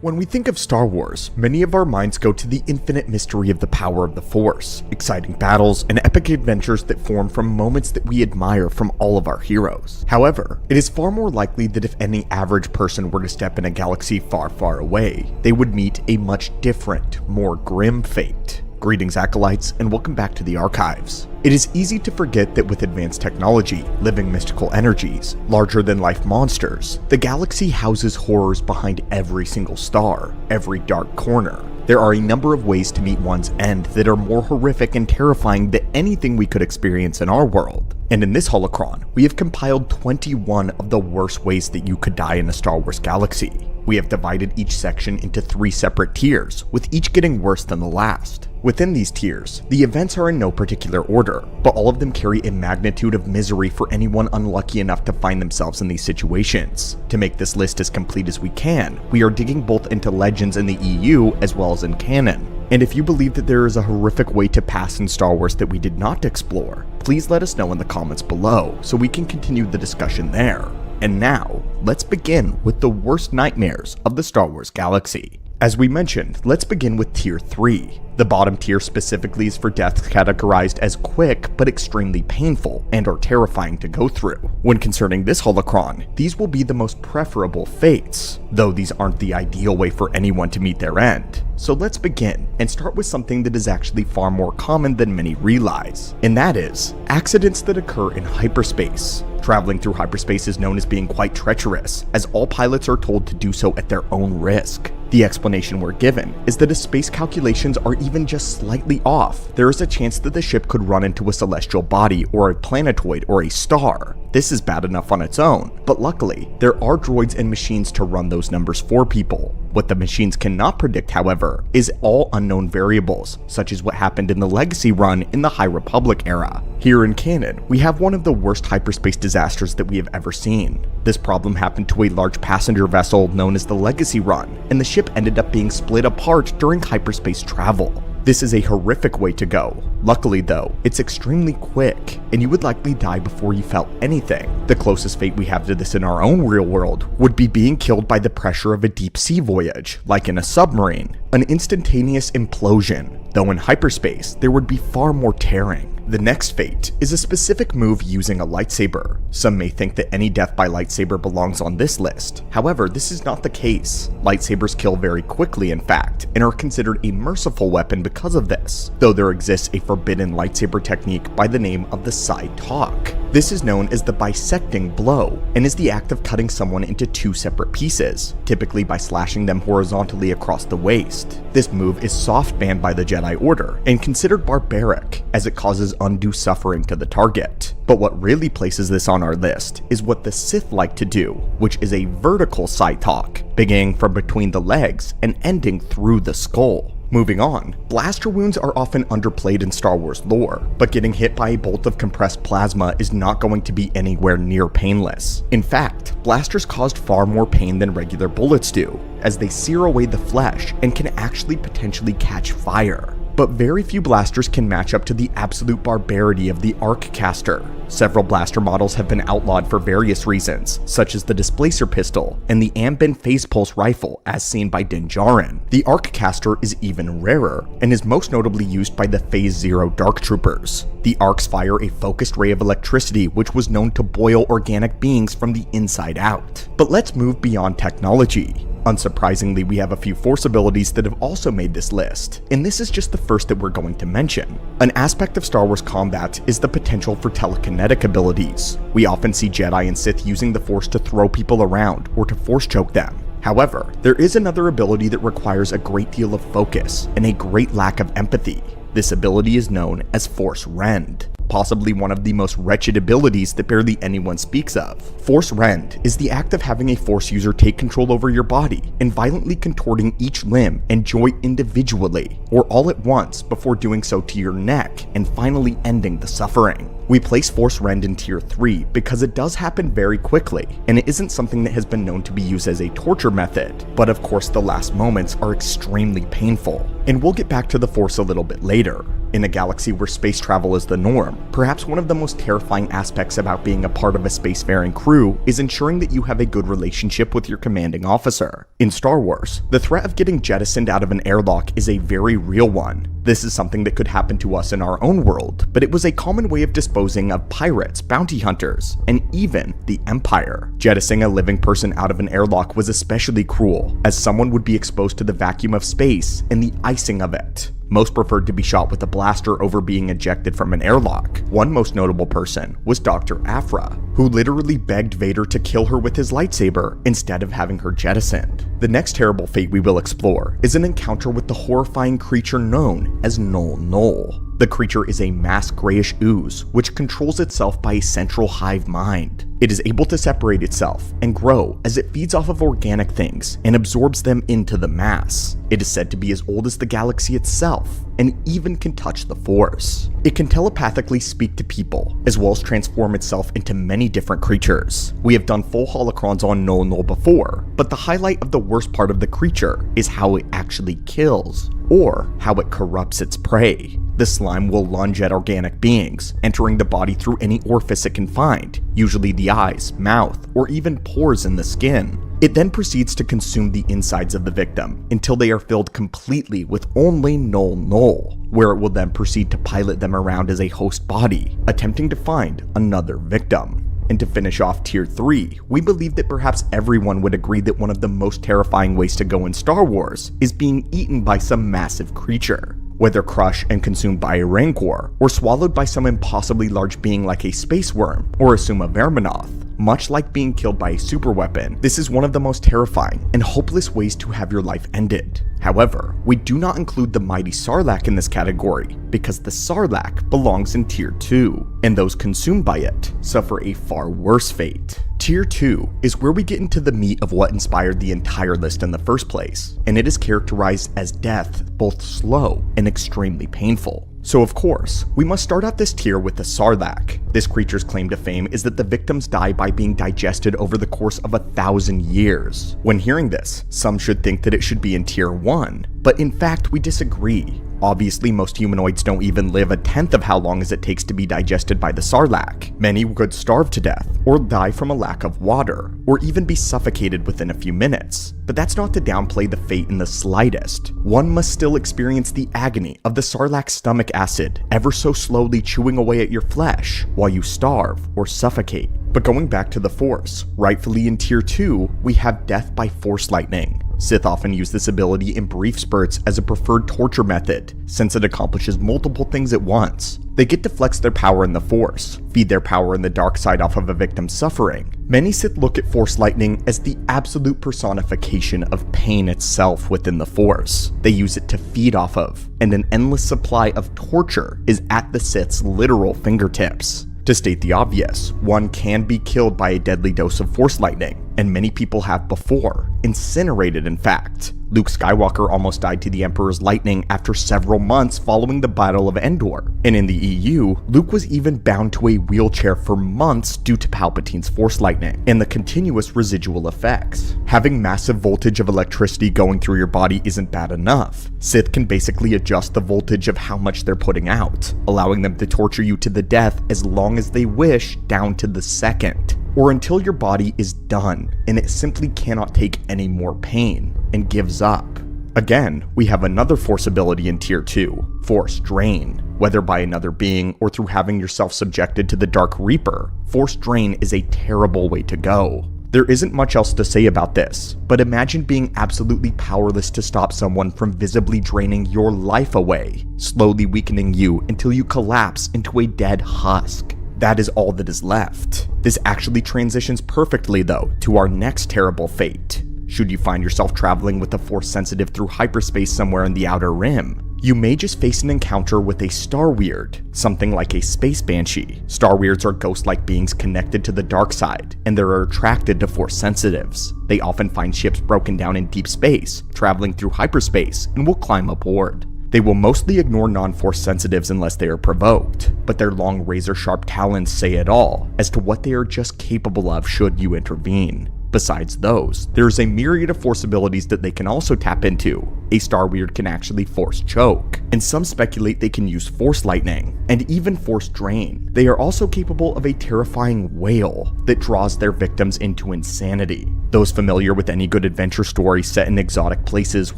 When we think of Star Wars, many of our minds go to the infinite mystery of the power of the Force, exciting battles, and epic adventures that form from moments that we admire from all of our heroes. However, it is far more likely that if any average person were to step in a galaxy far, far away, they would meet a much different, more grim fate. Greetings, Acolytes, and welcome back to the Archives. It is easy to forget that with advanced technology, living mystical energies, larger-than-life monsters, the galaxy houses horrors behind every single star, every dark corner. There are a number of ways to meet one's end that are more horrific and terrifying than anything we could experience in our world. And in this holocron, we have compiled 21 of the worst ways that you could die in a Star Wars galaxy. We have divided each section into 3 separate tiers, with each getting worse than the last. Within these tiers, the events are in no particular order, but all of them carry a magnitude of misery for anyone unlucky enough to find themselves in these situations. To make this list as complete as we can, we are digging both into legends in the EU as well as in canon. And if you believe that there is a horrific way to pass in Star Wars that we did not explore, please let us know in the comments below so we can continue the discussion there. And now, let's begin with the worst nightmares of the Star Wars galaxy. As we mentioned, let's begin with Tier 3. The bottom tier specifically is for deaths categorized as quick but extremely painful and are terrifying to go through. When concerning this holocron, these will be the most preferable fates, though these aren't the ideal way for anyone to meet their end. So let's begin and start with something that is actually far more common than many realize, and that is accidents that occur in hyperspace. Traveling through hyperspace is known as being quite treacherous, as all pilots are told to do so at their own risk. The explanation we're given is that if space calculations are even just slightly off, there is a chance that the ship could run into a celestial body or a planetoid or a star. This is bad enough on its own, but luckily, there are droids and machines to run those numbers for people. What the machines cannot predict, however, is all unknown variables, such as what happened in the Legacy run in the High Republic era. Here in canon, we have one of the worst hyperspace disasters that we have ever seen. This problem happened to a large passenger vessel known as the Legacy run, and the ship ended up being split apart during hyperspace travel. This is a horrific way to go. Luckily though, it's extremely quick, and you would likely die before you felt anything. The closest fate we have to this in our own real world would be being killed by the pressure of a deep sea voyage, like in a submarine. An instantaneous implosion, though in hyperspace, there would be far more tearing. The next fate is a specific move using a lightsaber. Some may think that any death by lightsaber belongs on this list. However, this is not the case. Lightsabers kill very quickly, in fact, and are considered a merciful weapon because of this, though there exists a forbidden lightsaber technique by the name of the side talk. This is known as the bisecting blow, and is the act of cutting someone into 2 separate pieces, typically by slashing them horizontally across the waist. This move is soft banned by the Jedi Order, and considered barbaric, as it causes undue suffering to the target. But what really places this on our list is what the Sith like to do, which is a vertical side talk, beginning from between the legs and ending through the skull. Moving on, blaster wounds are often underplayed in Star Wars lore, but getting hit by a bolt of compressed plasma is not going to be anywhere near painless. In fact, blasters caused far more pain than regular bullets do, as they sear away the flesh and can actually potentially catch fire. But very few blasters can match up to the absolute barbarity of the arc caster. Several blaster models have been outlawed for various reasons, such as the displacer pistol and the Ambin phase pulse rifle as seen by Din Djarin. The arc caster is even rarer, and is most notably used by the Phase 0 Dark Troopers. The arcs fire a focused ray of electricity which was known to boil organic beings from the inside out. But let's move beyond technology. Unsurprisingly, we have a few Force abilities that have also made this list, and this is just the first that we're going to mention. An aspect of Star Wars combat is the potential for telekinetic abilities. We often see Jedi and Sith using the Force to throw people around or to force choke them. However, there is another ability that requires a great deal of focus and a great lack of empathy. This ability is known as Force Rend, possibly one of the most wretched abilities that barely anyone speaks of. Force Rend is the act of having a Force user take control over your body and violently contorting each limb and joint individually, or all at once before doing so to your neck and finally ending the suffering. We place Force Rend in Tier 3 because it does happen very quickly, and it isn't something that has been known to be used as a torture method, but of course the last moments are extremely painful, and we'll get back to the Force a little bit later. In a galaxy where space travel is the norm, perhaps one of the most terrifying aspects about being a part of a spacefaring crew is ensuring that you have a good relationship with your commanding officer. In Star Wars, the threat of getting jettisoned out of an airlock is a very real one. This is something that could happen to us in our own world, but it was a common way of disposing of pirates, bounty hunters, and even the Empire. Jettisoning a living person out of an airlock was especially cruel, as someone would be exposed to the vacuum of space and the icing of it. Most preferred to be shot with a blaster over being ejected from an airlock. One most notable person was Dr. Aphra, who literally begged Vader to kill her with his lightsaber instead of having her jettisoned. The next terrible fate we will explore is an encounter with the horrifying creature known as Null. The creature is a mass grayish ooze which controls itself by a central hive mind. It is able to separate itself and grow as it feeds off of organic things and absorbs them into the mass. It is said to be as old as the galaxy itself and even can touch the Force. It can telepathically speak to people as well as transform itself into many different creatures. We have done full holocrons on Null before, but the highlight of the worst part of the creature is how it actually kills, or how it corrupts its prey. The slime will lunge at organic beings, entering the body through any orifice it can find, usually the eyes, mouth, or even pores in the skin. It then proceeds to consume the insides of the victim until they are filled completely with only Null, where it will then proceed to pilot them around as a host body, attempting to find another victim. And to finish off Tier 3, we believe that perhaps everyone would agree that one of the most terrifying ways to go in Star Wars is being eaten by some massive creature. Whether crushed and consumed by a rancor, or swallowed by some impossibly large being like a space worm, or assume a verminoth. Much like being killed by a superweapon, this is one of the most terrifying and hopeless ways to have your life ended. However, we do not include the mighty Sarlacc in this category, because the Sarlacc belongs in Tier 2, and those consumed by it suffer a far worse fate. Tier 2 is where we get into the meat of what inspired the entire list in the first place, and it is characterized as death, both slow and extremely painful. So of course, we must start out this tier with the Sarlacc. This creature's claim to fame is that the victims die by being digested over the course of 1,000 years. When hearing this, some should think that it should be in Tier 1, but in fact we disagree. Obviously, most humanoids don't even live 1/10 of how long as it takes to be digested by the Sarlacc. Many could starve to death, or die from a lack of water, or even be suffocated within a few minutes. But that's not to downplay the fate in the slightest. One must still experience the agony of the Sarlacc's stomach acid, ever so slowly chewing away at your flesh, while you starve or suffocate. But going back to the Force, rightfully in Tier 2, we have death by Force lightning. Sith often use this ability in brief spurts as a preferred torture method, since it accomplishes multiple things at once. They get to flex their power in the Force, feed their power in the dark side off of a victim's suffering. Many Sith look at Force lightning as the absolute personification of pain itself within the Force. They use it to feed off of, and an endless supply of torture is at the Sith's literal fingertips. To state the obvious, one can be killed by a deadly dose of Force lightning, and many people have before, incinerated in fact. Luke Skywalker almost died to the Emperor's lightning after several months following the Battle of Endor, and in the EU, Luke was even bound to a wheelchair for months due to Palpatine's Force lightning, and the continuous residual effects. Having massive voltage of electricity going through your body isn't bad enough. Sith can basically adjust the voltage of how much they're putting out, allowing them to torture you to the death as long as they wish down to the second, or until your body is done and it simply cannot take any more pain and gives up. Again, we have another Force ability in Tier 2, Force Drain. Whether by another being or through having yourself subjected to the Dark Reaper, Force Drain is a terrible way to go. There isn't much else to say about this, but imagine being absolutely powerless to stop someone from visibly draining your life away, slowly weakening you until you collapse into a dead husk. That is all that is left. This actually transitions perfectly though to our next terrible fate. Should you find yourself traveling with a Force sensitive through hyperspace somewhere in the Outer Rim, you may just face an encounter with a Star Weird, something like a space banshee. Star Weirds are ghost-like beings connected to the dark side, and they're attracted to Force sensitives. They often find ships broken down in deep space, traveling through hyperspace, and will climb aboard. They will mostly ignore non-Force sensitives unless they are provoked, but their long razor-sharp talons say it all as to what they are just capable of should you intervene. Besides those, there is a myriad of force abilities that they can also tap into. A Star Weird can actually force choke, and some speculate they can use force lightning, and even force drain. They are also capable of a terrifying wail that draws their victims into insanity. Those familiar with any good adventure story set in exotic places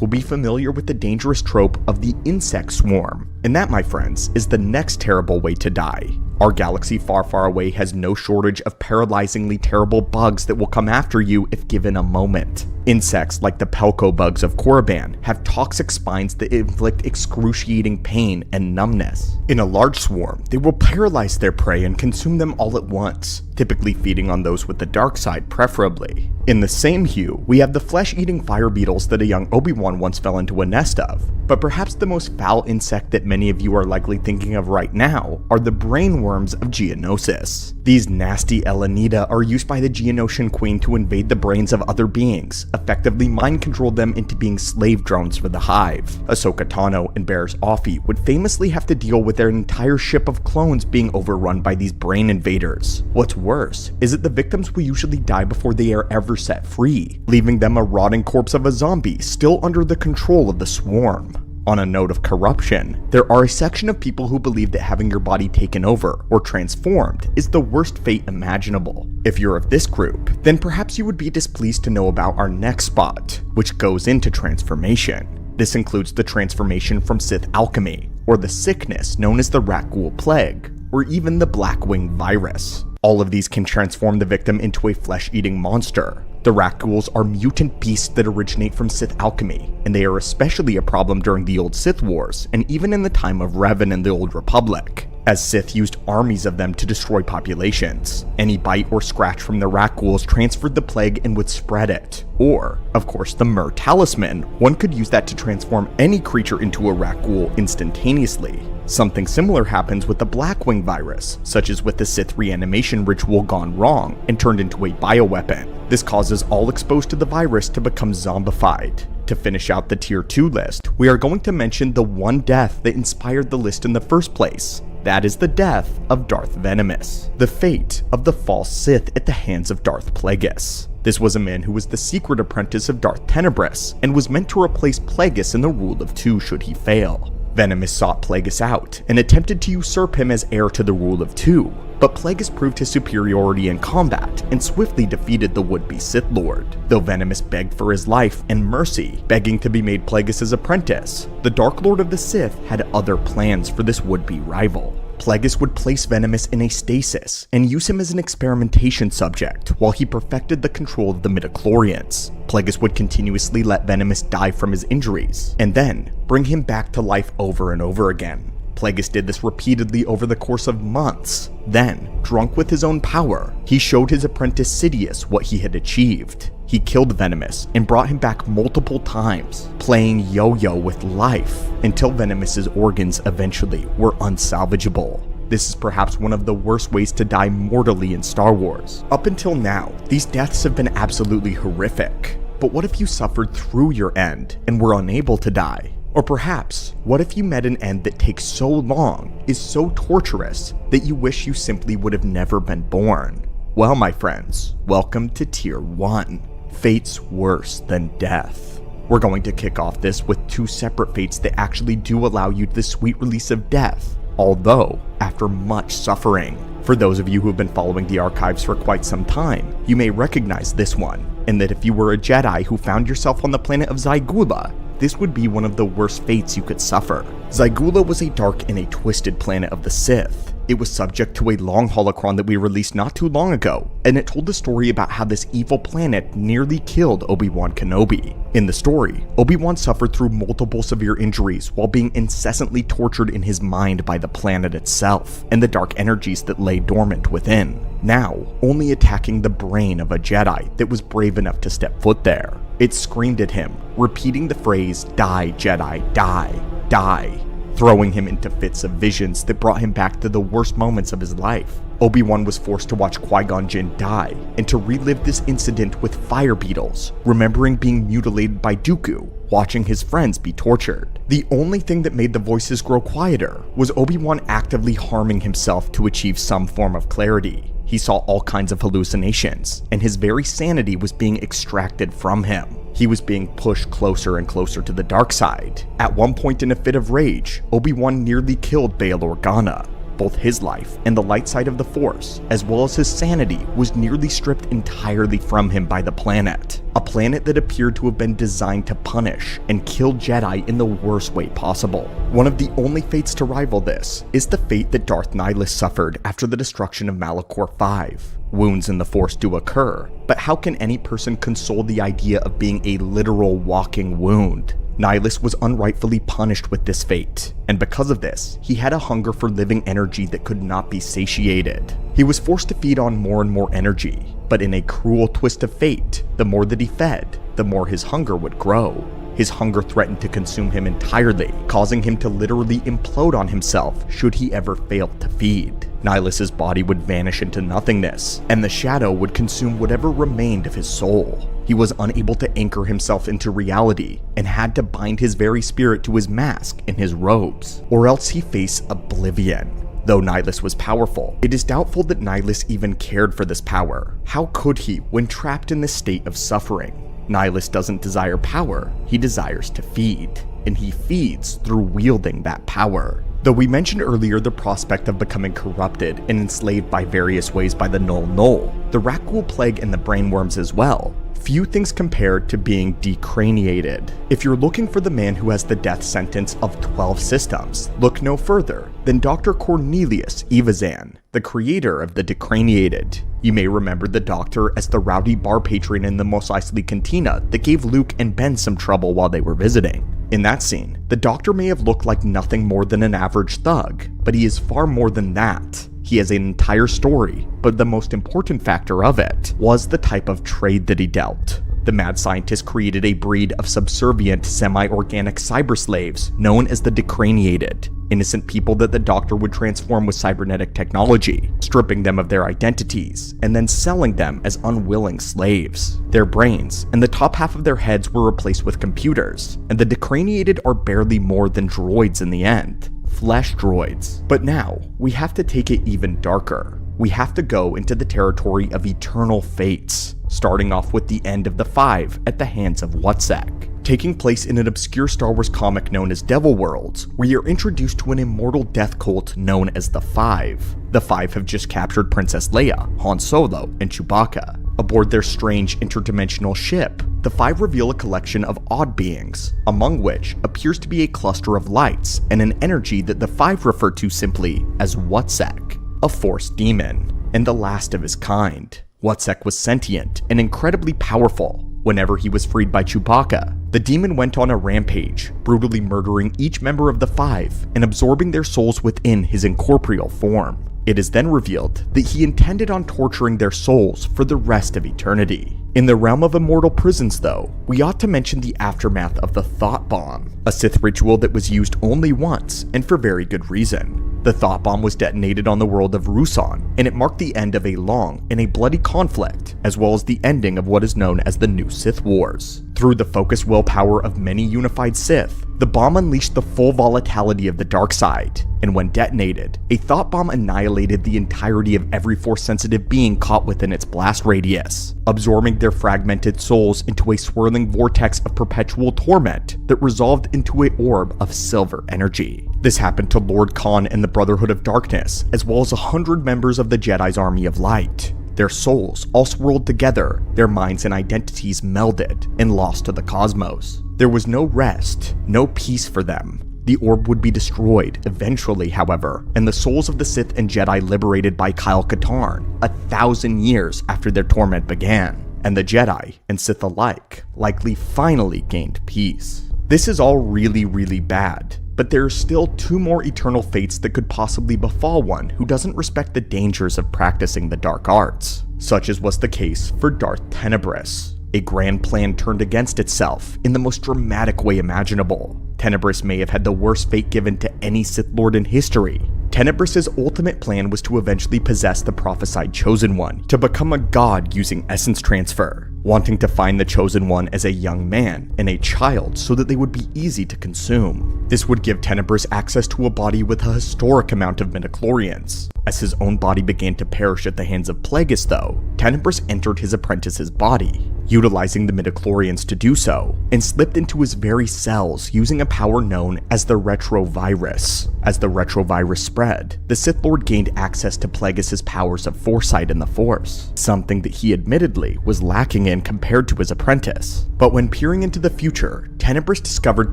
will be familiar with the dangerous trope of the insect swarm. And that, my friends, is the next terrible way to die. Our galaxy far, far away has no shortage of paralyzingly terrible bugs that will come after you if given a moment. Insects like the Pelco bugs of Korriban have toxic spines that inflict excruciating pain and numbness. In a large swarm, they will paralyze their prey and consume them all at once, typically feeding on those with the dark side preferably. In the same hue, we have the flesh-eating fire beetles that a young Obi-Wan once fell into a nest of, but perhaps the most foul insect that many of you are likely thinking of right now are the brainworms of Geonosis. These nasty Elenita are used by the Geonosian Queen to invade the brains of other beings, effectively mind-control them into being slave drones for the Hive. Ahsoka Tano and Barriss Offee would famously have to deal with their entire ship of clones being overrun by these brain invaders. What's worse is that the victims will usually die before they are ever set free, leaving them a rotting corpse of a zombie still under the control of the swarm. On a note of corruption, there are a section of people who believe that having your body taken over or transformed is the worst fate imaginable. If you're of this group, then perhaps you would be displeased to know about our next spot, which goes into transformation. This includes the transformation from Sith alchemy, or the sickness known as the Rakghoul Plague, or even the Blackwing Virus. All of these can transform the victim into a flesh-eating monster. The Rakghouls are mutant beasts that originate from Sith alchemy, and they are especially a problem during the old Sith Wars, and even in the time of Revan and the Old Republic, as Sith used armies of them to destroy populations. Any bite or scratch from the Rakghouls transferred the plague and would spread it. Or, of course, the Myrrh Talisman. One could use that to transform any creature into a Rakghoul instantaneously. Something similar happens with the Blackwing Virus, such as with the Sith reanimation ritual gone wrong and turned into a bioweapon. This causes all exposed to the virus to become zombified. To finish out the tier 2 list, we are going to mention the one death that inspired the list in the first place. That is the death of Darth Venomous, the fate of the false Sith at the hands of Darth Plagueis. This was a man who was the secret apprentice of Darth Tenebrous and was meant to replace Plagueis in the rule of 2 should he fail. Venomous sought Plagueis out and attempted to usurp him as heir to the rule of 2, but Plagueis proved his superiority in combat and swiftly defeated the would-be Sith Lord. Though Venomous begged for his life and mercy, begging to be made Plagueis' apprentice, the Dark Lord of the Sith had other plans for this would-be rival. Plagueis would place Venomous in a stasis and use him as an experimentation subject while he perfected the control of the midichlorians. Plagueis would continuously let Venomous die from his injuries, and then bring him back to life over and over again. Plagueis did this repeatedly over the course of months. Then, drunk with his own power, he showed his apprentice Sidious what he had achieved. He killed Venomous and brought him back multiple times, playing yo-yo with life, until Venomous's organs eventually were unsalvageable. This is perhaps one of the worst ways to die mortally in Star Wars. Up until now, these deaths have been absolutely horrific. But what if you suffered through your end and were unable to die? Or perhaps, what if you met an end that takes so long, is so torturous, that you wish you simply would have never been born? Well, my friends, welcome to Tier 1. Fates worse than death. We're going to kick off this with 2 separate fates that actually do allow you the sweet release of death, although after much suffering. For those of you who have been following the archives for quite some time, you may recognize this one, and that if you were a Jedi who found yourself on the planet of Zygoula, this would be one of the worst fates you could suffer. Zygoula was a dark and a twisted planet of the Sith. It was subject to a long holocron that we released not too long ago, and it told the story about how this evil planet nearly killed Obi-Wan Kenobi. In the story, Obi-Wan suffered through multiple severe injuries while being incessantly tortured in his mind by the planet itself, and the dark energies that lay dormant within, now only attacking the brain of a Jedi that was brave enough to step foot there. It screamed at him, repeating the phrase, "Die, Jedi, die, die." throwing him into fits of visions that brought him back to the worst moments of his life. Obi-Wan was forced to watch Qui-Gon Jinn die, and to relive this incident with fire beetles, remembering being mutilated by Dooku, watching his friends be tortured. The only thing that made the voices grow quieter was Obi-Wan actively harming himself to achieve some form of clarity. He saw all kinds of hallucinations, and his very sanity was being extracted from him. He was being pushed closer and closer to the dark side. At one point in a fit of rage, Obi-Wan nearly killed Bail Organa. Both his life and the light side of the Force, as well as his sanity, was nearly stripped entirely from him by the planet. A planet that appeared to have been designed to punish and kill Jedi in the worst way possible. One of the only fates to rival this is the fate that Darth Nihilus suffered after the destruction of Malachor V. Wounds in the Force do occur, but how can any person console the idea of being a literal walking wound? Nihilus was unrightfully punished with this fate, and because of this, he had a hunger for living energy that could not be satiated. He was forced to feed on more and more energy, but in a cruel twist of fate, the more that he fed, the more his hunger would grow. His hunger threatened to consume him entirely, causing him to literally implode on himself should he ever fail to feed. Nihilus's body would vanish into nothingness, and the shadow would consume whatever remained of his soul. He was unable to anchor himself into reality, and had to bind his very spirit to his mask and his robes, or else he faced oblivion. Though Nihilus was powerful, it is doubtful that Nihilus even cared for this power. How could he when trapped in this state of suffering? Nihilus doesn't desire power, he desires to feed, and he feeds through wielding that power. Though we mentioned earlier the prospect of becoming corrupted and enslaved by various ways by the Null, the Rakghoul plague and the brainworms as well, few things compare to being decraniated. If you're looking for the man who has the death sentence of 12 systems, look no further than Dr. Cornelius Evazan, the creator of the decraniated. You may remember the Doctor as the rowdy bar patron in the Mos Eisley Cantina that gave Luke and Ben some trouble while they were visiting. In that scene, the Doctor may have looked like nothing more than an average thug, but he is far more than that. He has an entire story, but the most important factor of it was the type of trade that he dealt. The mad scientist created a breed of subservient, semi-organic cyber slaves known as the decraniated, innocent people that the Doctor would transform with cybernetic technology, stripping them of their identities, and then selling them as unwilling slaves. Their brains and the top half of their heads were replaced with computers, and the decraniated are barely more than droids in the end. Flesh droids. But now, we have to take it even darker. We have to go into the territory of eternal fates, starting off with the end of the Five at the hands of Wutzek. Taking place in an obscure Star Wars comic known as Devil Worlds, we are introduced to an immortal death cult known as the Five. The Five have just captured Princess Leia, Han Solo, and Chewbacca. Aboard their strange interdimensional ship, the Five reveal a collection of odd beings, among which appears to be a cluster of lights and an energy that the Five refer to simply as Wutzek, a Force demon, and the last of his kind. Wutzek was sentient and incredibly powerful. Whenever he was freed by Chewbacca, the demon went on a rampage, brutally murdering each member of the Five and absorbing their souls within his incorporeal form. It is then revealed that he intended on torturing their souls for the rest of eternity. In the realm of immortal prisons though, we ought to mention the aftermath of the Thought Bomb, a Sith ritual that was used only once and for very good reason. The Thought Bomb was detonated on the world of Ruusan, and it marked the end of a long and a bloody conflict, as well as the ending of what is known as the New Sith Wars. Through the focused willpower of many unified Sith, the bomb unleashed the full volatility of the dark side, and when detonated, a thought bomb annihilated the entirety of every Force-sensitive being caught within its blast radius, absorbing their fragmented souls into a swirling vortex of perpetual torment that resolved into an orb of silver energy. This happened to Lord Khan and the Brotherhood of Darkness, as well as 100 members of the Jedi's Army of Light. Their souls all swirled together, their minds and identities melded and lost to the cosmos. There was no rest, no peace for them. The orb would be destroyed eventually, however, and the souls of the Sith and Jedi liberated by Kyle Katarn 1,000 years after their torment began, and the Jedi and Sith alike likely finally gained peace. This is all really bad, but there are still 2 more eternal fates that could possibly befall one who doesn't respect the dangers of practicing the dark arts, such as was the case for Darth Tenebrous. A grand plan turned against itself in the most dramatic way imaginable. Tenebrous may have had the worst fate given to any Sith Lord in history. Tenebrous' ultimate plan was to eventually possess the prophesied Chosen One, to become a god using essence transfer, wanting to find the Chosen One as a young man and a child so that they would be easy to consume. This would give Tenebrous access to a body with a historic amount of midichlorians. As his own body began to perish at the hands of Plagueis though, Tenebrous entered his apprentice's body, utilizing the midichlorians to do so, and slipped into his very cells using a power known as the retrovirus. As the retrovirus spread, the Sith Lord gained access to Plagueis' powers of foresight in the Force, something that he admittedly was lacking in compared to his apprentice. But when peering into the future, Tenebrous discovered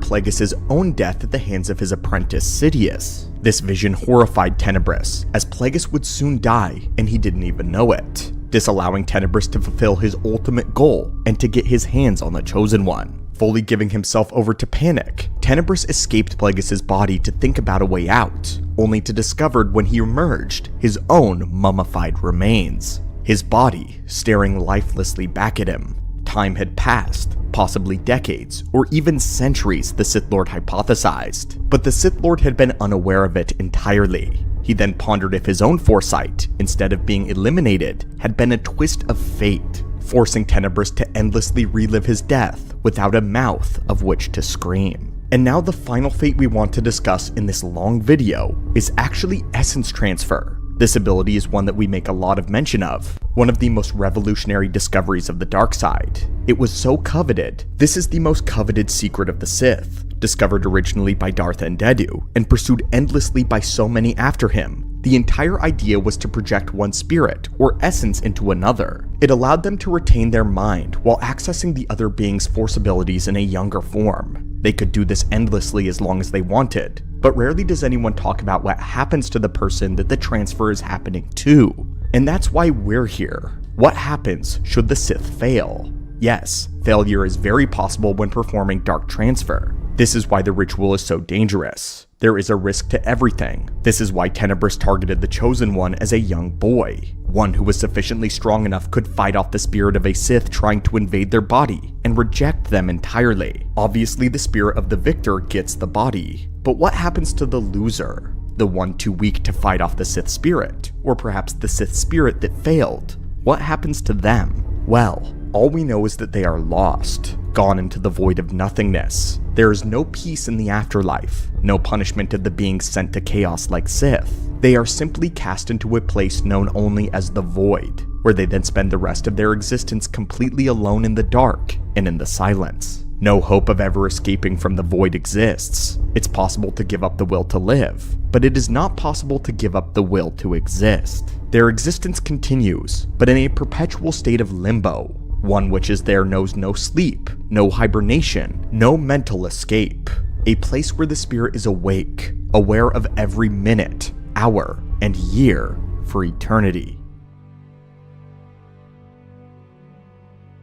Plagueis' own death at the hands of his apprentice Sidious. This vision horrified Tenebrous, as Plagueis would soon die and he didn't even know it, disallowing Tenebrous to fulfill his ultimate goal and to get his hands on the Chosen One. Fully giving himself over to panic, Tenebrous escaped Plagueis' body to think about a way out, only to discover when he emerged his own mummified remains, his body staring lifelessly back at him. Time had passed, possibly decades, or even centuries, the Sith Lord hypothesized, but the Sith Lord had been unaware of it entirely. He then pondered if his own foresight, instead of being eliminated, had been a twist of fate, forcing Tenebrous to endlessly relive his death without a mouth of which to scream. And now the final fate we want to discuss in this long video is actually essence transfer. This ability is one that we make a lot of mention of, one of the most revolutionary discoveries of the dark side. It was so coveted. This is the most coveted secret of the Sith, discovered originally by Darth and Dedu, and pursued endlessly by so many after him. The entire idea was to project one spirit, or essence, into another. It allowed them to retain their mind while accessing the other being's force abilities in a younger form. They could do this endlessly as long as they wanted, but rarely does anyone talk about what happens to the person that the transfer is happening to. And that's why we're here. What happens should the Sith fail? Yes, failure is very possible when performing dark transfer. This is why the ritual is so dangerous. There is a risk to everything. This is why Tenebrous targeted the Chosen One as a young boy. One who was sufficiently strong enough could fight off the spirit of a Sith trying to invade their body and reject them entirely. Obviously, the spirit of the victor gets the body. But what happens to the loser? The one too weak to fight off the Sith spirit? Or perhaps the Sith spirit that failed? What happens to them? Well, all we know is that they are lost, gone into the void of nothingness. There is no peace in the afterlife, no punishment of the beings sent to chaos like Sith. They are simply cast into a place known only as the Void, where they then spend the rest of their existence completely alone in the dark and in the silence. No hope of ever escaping from the Void exists. It's possible to give up the will to live, but it is not possible to give up the will to exist. Their existence continues, but in a perpetual state of limbo. One which is there knows no sleep, no hibernation, no mental escape. A place where the spirit is awake, aware of every minute, hour, and year for eternity.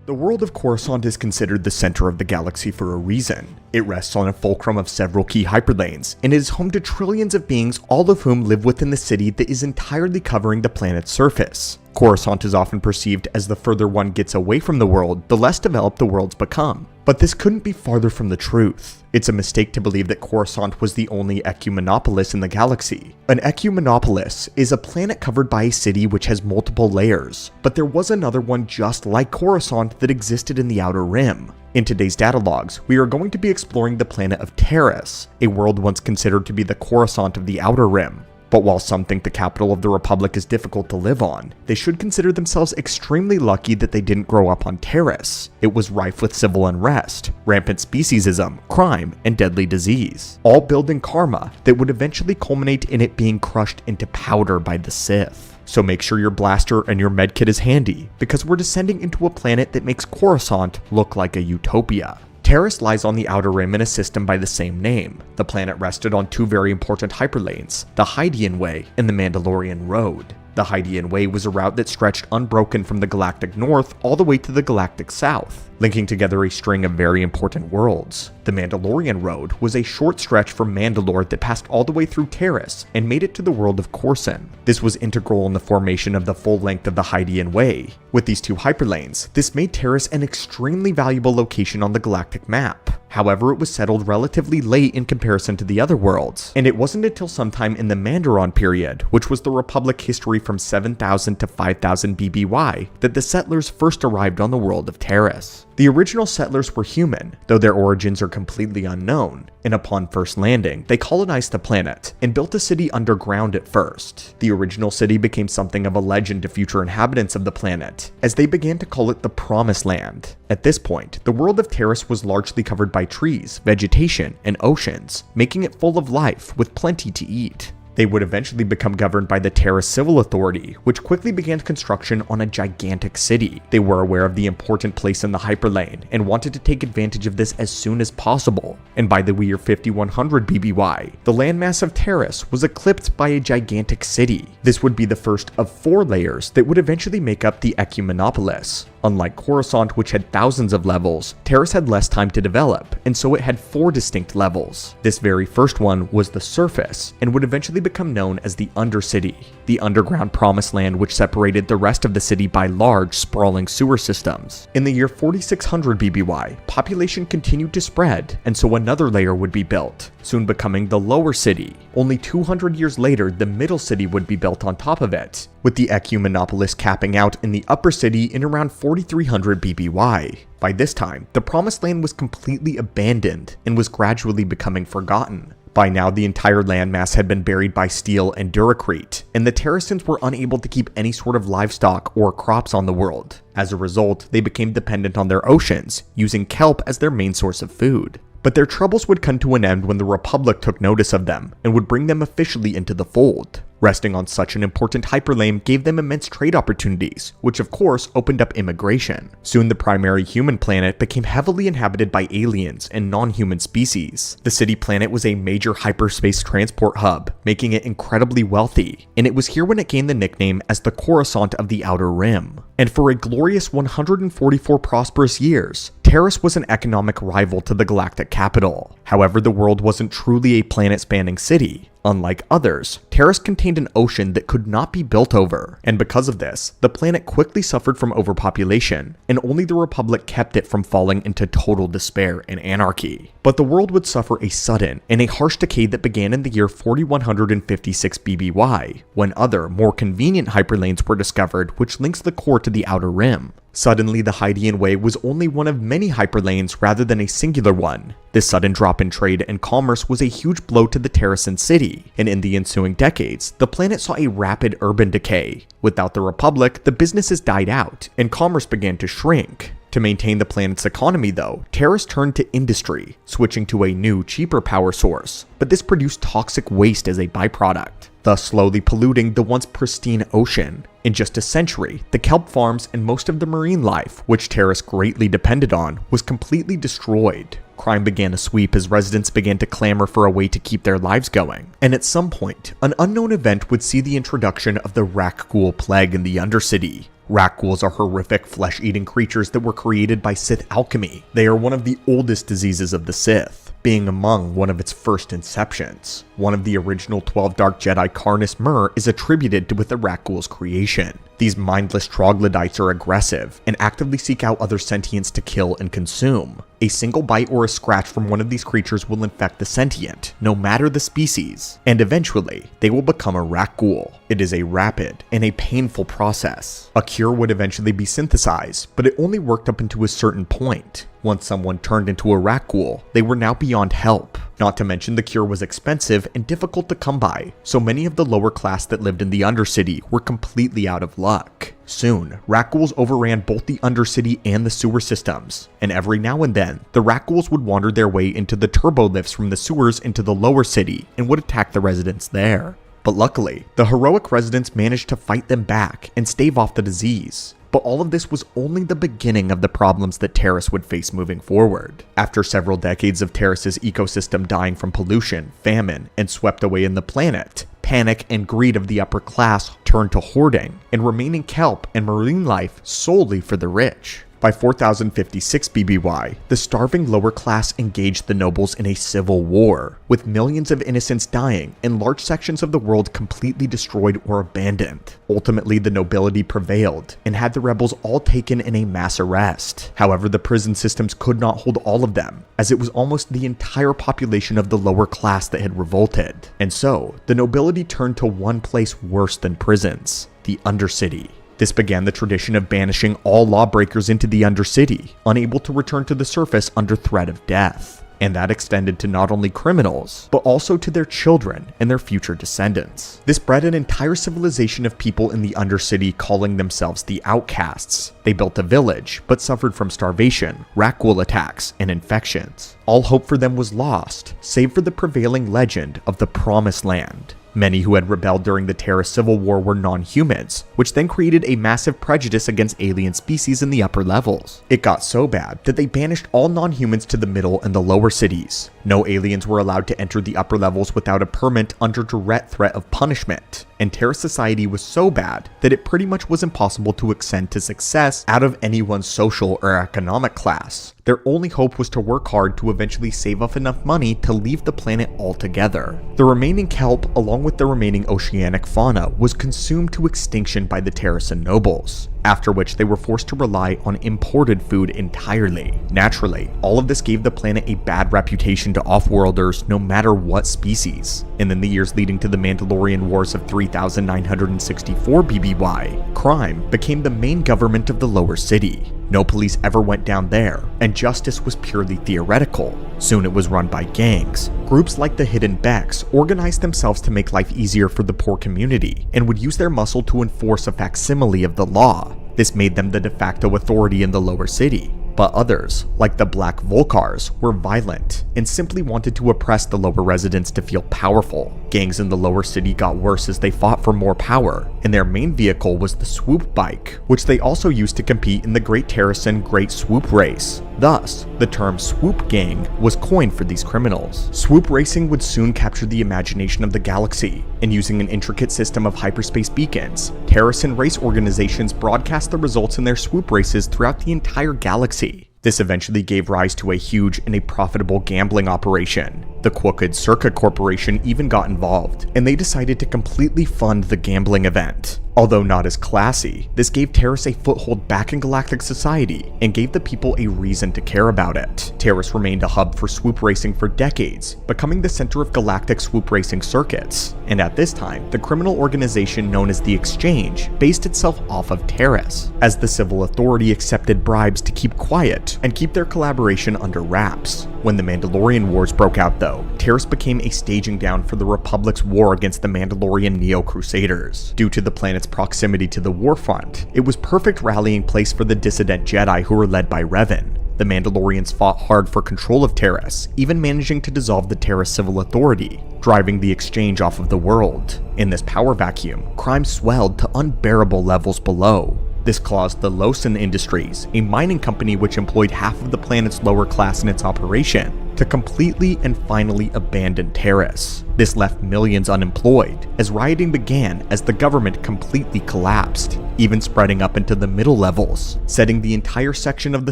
The world of Coruscant is considered the center of the galaxy for a reason. It rests on a fulcrum of several key hyperlanes, and it is home to trillions of beings, all of whom live within the city that is entirely covering the planet's surface. Coruscant is often perceived as the further one gets away from the world, the less developed the worlds become. But this couldn't be farther from the truth. It's a mistake to believe that Coruscant was the only ecumenopolis in the galaxy. An ecumenopolis is a planet covered by a city which has multiple layers, but there was another one just like Coruscant that existed in the Outer Rim. In today's data logs, we are going to be exploring the planet of Taris, a world once considered to be the Coruscant of the Outer Rim. But while some think the capital of the Republic is difficult to live on, they should consider themselves extremely lucky that they didn't grow up on Taris. It was rife with civil unrest, rampant speciesism, crime, and deadly disease, all building karma that would eventually culminate in it being crushed into powder by the Sith. So make sure your blaster and your medkit is handy, because we're descending into a planet that makes Coruscant look like a utopia. Taris lies on the Outer Rim in a system by the same name. The planet rested on two very important hyperlanes, the Hydean Way and the Mandalorian Road. The Hydian Way was a route that stretched unbroken from the galactic north all the way to the galactic south, linking together a string of very important worlds. The Mandalorian Road was a short stretch from Mandalore that passed all the way through Taris and made it to the world of Coruscant. This was integral in the formation of the full length of the Hydian Way. With these two hyperlanes, this made Taris an extremely valuable location on the galactic map. However, it was settled relatively late in comparison to the other worlds, and it wasn't until sometime in the Mandaron period, which was the Republic history from 7000 to 5000 BBY, that the settlers first arrived on the world of Taris. The original settlers were human, though their origins are completely unknown, and upon first landing, they colonized the planet and built a city underground at first. The original city became something of a legend to future inhabitants of the planet, as they began to call it the Promised Land. At this point, the world of Taris was largely covered by trees, vegetation, and oceans, making it full of life with plenty to eat. They would eventually become governed by the Taris Civil Authority, which quickly began construction on a gigantic city. They were aware of the important place in the hyperlane and wanted to take advantage of this as soon as possible. And by the year 5100 BBY, the landmass of Taris was eclipsed by a gigantic city. This would be the first of 4 layers that would eventually make up the Ecumenopolis. Unlike Coruscant, which had thousands of levels, Taris had less time to develop, and so it had 4 distinct levels. This very first one was the surface, and would eventually become known as the Undercity, the underground promised land which separated the rest of the city by large, sprawling sewer systems. In the year 4600 BBY, population continued to spread, and so another layer would be built, soon becoming the Lower City. Only 200 years later, the Middle City would be built on top of it, with the Ecumenopolis capping out in the Upper City in around 4300 BBY. By this time, the Promised Land was completely abandoned and was gradually becoming forgotten. By now, the entire landmass had been buried by steel and duracrete, and the Terrasins were unable to keep any sort of livestock or crops on the world. As a result, they became dependent on their oceans, using kelp as their main source of food. But their troubles would come to an end when the Republic took notice of them and would bring them officially into the fold. Resting on such an important hyperlane gave them immense trade opportunities, which of course opened up immigration. Soon the primary human planet became heavily inhabited by aliens and non-human species. The city planet was a major hyperspace transport hub, making it incredibly wealthy, and it was here when it gained the nickname as the Coruscant of the Outer Rim. And for a glorious 144 prosperous years, Taris was an economic rival to the galactic capital. However, the world wasn't truly a planet-spanning city. Unlike others, Taris contained an ocean that could not be built over, and because of this, the planet quickly suffered from overpopulation, and only the Republic kept it from falling into total despair and anarchy. But the world would suffer a sudden and a harsh decay that began in the year 4156 BBY, when other, more convenient hyperlanes were discovered which links the core to the Outer Rim. Suddenly, the Hydian Way was only one of many hyperlanes rather than a singular one. This sudden drop in trade and commerce was a huge blow to the Terrasan city, and in the ensuing decades, the planet saw a rapid urban decay. Without the Republic, the businesses died out, and commerce began to shrink. To maintain the planet's economy though, Taris turned to industry, switching to a new, cheaper power source, but this produced toxic waste as a byproduct, thus slowly polluting the once pristine ocean. In just a century, the kelp farms and most of the marine life, which Taris greatly depended on, was completely destroyed. Crime began to sweep as residents began to clamor for a way to keep their lives going. And at some point, an unknown event would see the introduction of the Rakghoul plague in the Undercity. Rakghouls are horrific flesh-eating creatures that were created by Sith alchemy. They are one of the oldest diseases of the Sith, being among one of its first inceptions. One of the original 12 Dark Jedi, Carnus Mur, is attributed with the Rakghoul's creation. These mindless troglodytes are aggressive and actively seek out other sentients to kill and consume. A single bite or a scratch from one of these creatures will infect the sentient, no matter the species, and eventually, they will become a Rakghoul. It is a rapid and a painful process. A cure would eventually be synthesized, but it only worked up until a certain point. Once someone turned into a Rakghoul, they were now beyond help. Not to mention the cure was expensive and difficult to come by, so many of the lower class that lived in the Undercity were completely out of luck. Soon, Rakghouls overran both the Undercity and the sewer systems, and every now and then, the Rakghouls would wander their way into the turbo lifts from the sewers into the lower city and would attack the residents there. But luckily, the heroic residents managed to fight them back and stave off the disease. But all of this was only the beginning of the problems that Taris would face moving forward. After several decades of Taris's ecosystem dying from pollution, famine, and swept away in the planet, panic and greed of the upper class turned to hoarding and remaining kelp and marine life solely for the rich. By 4056 BBY, the starving lower class engaged the nobles in a civil war, with millions of innocents dying and large sections of the world completely destroyed or abandoned. Ultimately, the nobility prevailed and had the rebels all taken in a mass arrest. However, the prison systems could not hold all of them, as it was almost the entire population of the lower class that had revolted. And so, the nobility turned to one place worse than prisons: the Undercity. This began the tradition of banishing all lawbreakers into the Undercity, unable to return to the surface under threat of death. And that extended to not only criminals, but also to their children and their future descendants. This bred an entire civilization of people in the Undercity calling themselves the Outcasts. They built a village, but suffered from starvation, rakghoul attacks, and infections. All hope for them was lost, save for the prevailing legend of the Promised Land. Many who had rebelled during the Terra Civil War were non-humans, which then created a massive prejudice against alien species in the upper levels. It got so bad that they banished all non-humans to the middle and the lower cities. No aliens were allowed to enter the upper levels without a permit under direct threat of punishment. And Terra society was so bad that it pretty much was impossible to ascend to success out of anyone's social or economic class. Their only hope was to work hard to eventually save up enough money to leave the planet altogether. The remaining kelp, along with the remaining oceanic fauna, was consumed to extinction by the Terrasan nobles, after which they were forced to rely on imported food entirely. Naturally, all of this gave the planet a bad reputation to off-worlders no matter what species. And in the years leading to the Mandalorian Wars of 3964 BBY, crime became the main government of the lower city. No police ever went down there, and justice was purely theoretical. Soon it was run by gangs. Groups like the Hidden Becks organized themselves to make life easier for the poor community, and would use their muscle to enforce a facsimile of the law. This made them the de facto authority in the lower city. But others, like the Black Volcars, were violent and simply wanted to oppress the lower residents to feel powerful. Gangs in the lower city got worse as they fought for more power, and their main vehicle was the swoop bike, which they also used to compete in the Great Terrasan Great Swoop Race. Thus, the term swoop gang was coined for these criminals. Swoop racing would soon capture the imagination of the galaxy, and using an intricate system of hyperspace beacons, Terrasan race organizations broadcast the results in their swoop races throughout the entire galaxy. This eventually gave rise to a huge and a profitable gambling operation. The Crooked Circuit Corporation even got involved, and they decided to completely fund the gambling event. Although not as classy, this gave Terrace a foothold back in galactic society and gave the people a reason to care about it. Terrace remained a hub for swoop racing for decades, becoming the center of galactic swoop racing circuits. And at this time, the criminal organization known as the Exchange based itself off of Terrace, as the civil authority accepted bribes to keep quiet and keep their collaboration under wraps. When the Mandalorian Wars broke out though, Terrace became a staging ground for the Republic's war against the Mandalorian Neo-Crusaders. Due to the planet's proximity to the warfront, it was perfect rallying place for the dissident Jedi who were led by Revan. The Mandalorians fought hard for control of Terrace, even managing to dissolve the Terrace civil authority, driving the Exchange off of the world. In this power vacuum, crime swelled to unbearable levels below. This caused the Losan Industries, a mining company which employed half of the planet's lower class in its operation, to completely and finally abandon Terrace. This left millions unemployed, as rioting began as the government completely collapsed, even spreading up into the middle levels, setting the entire section of the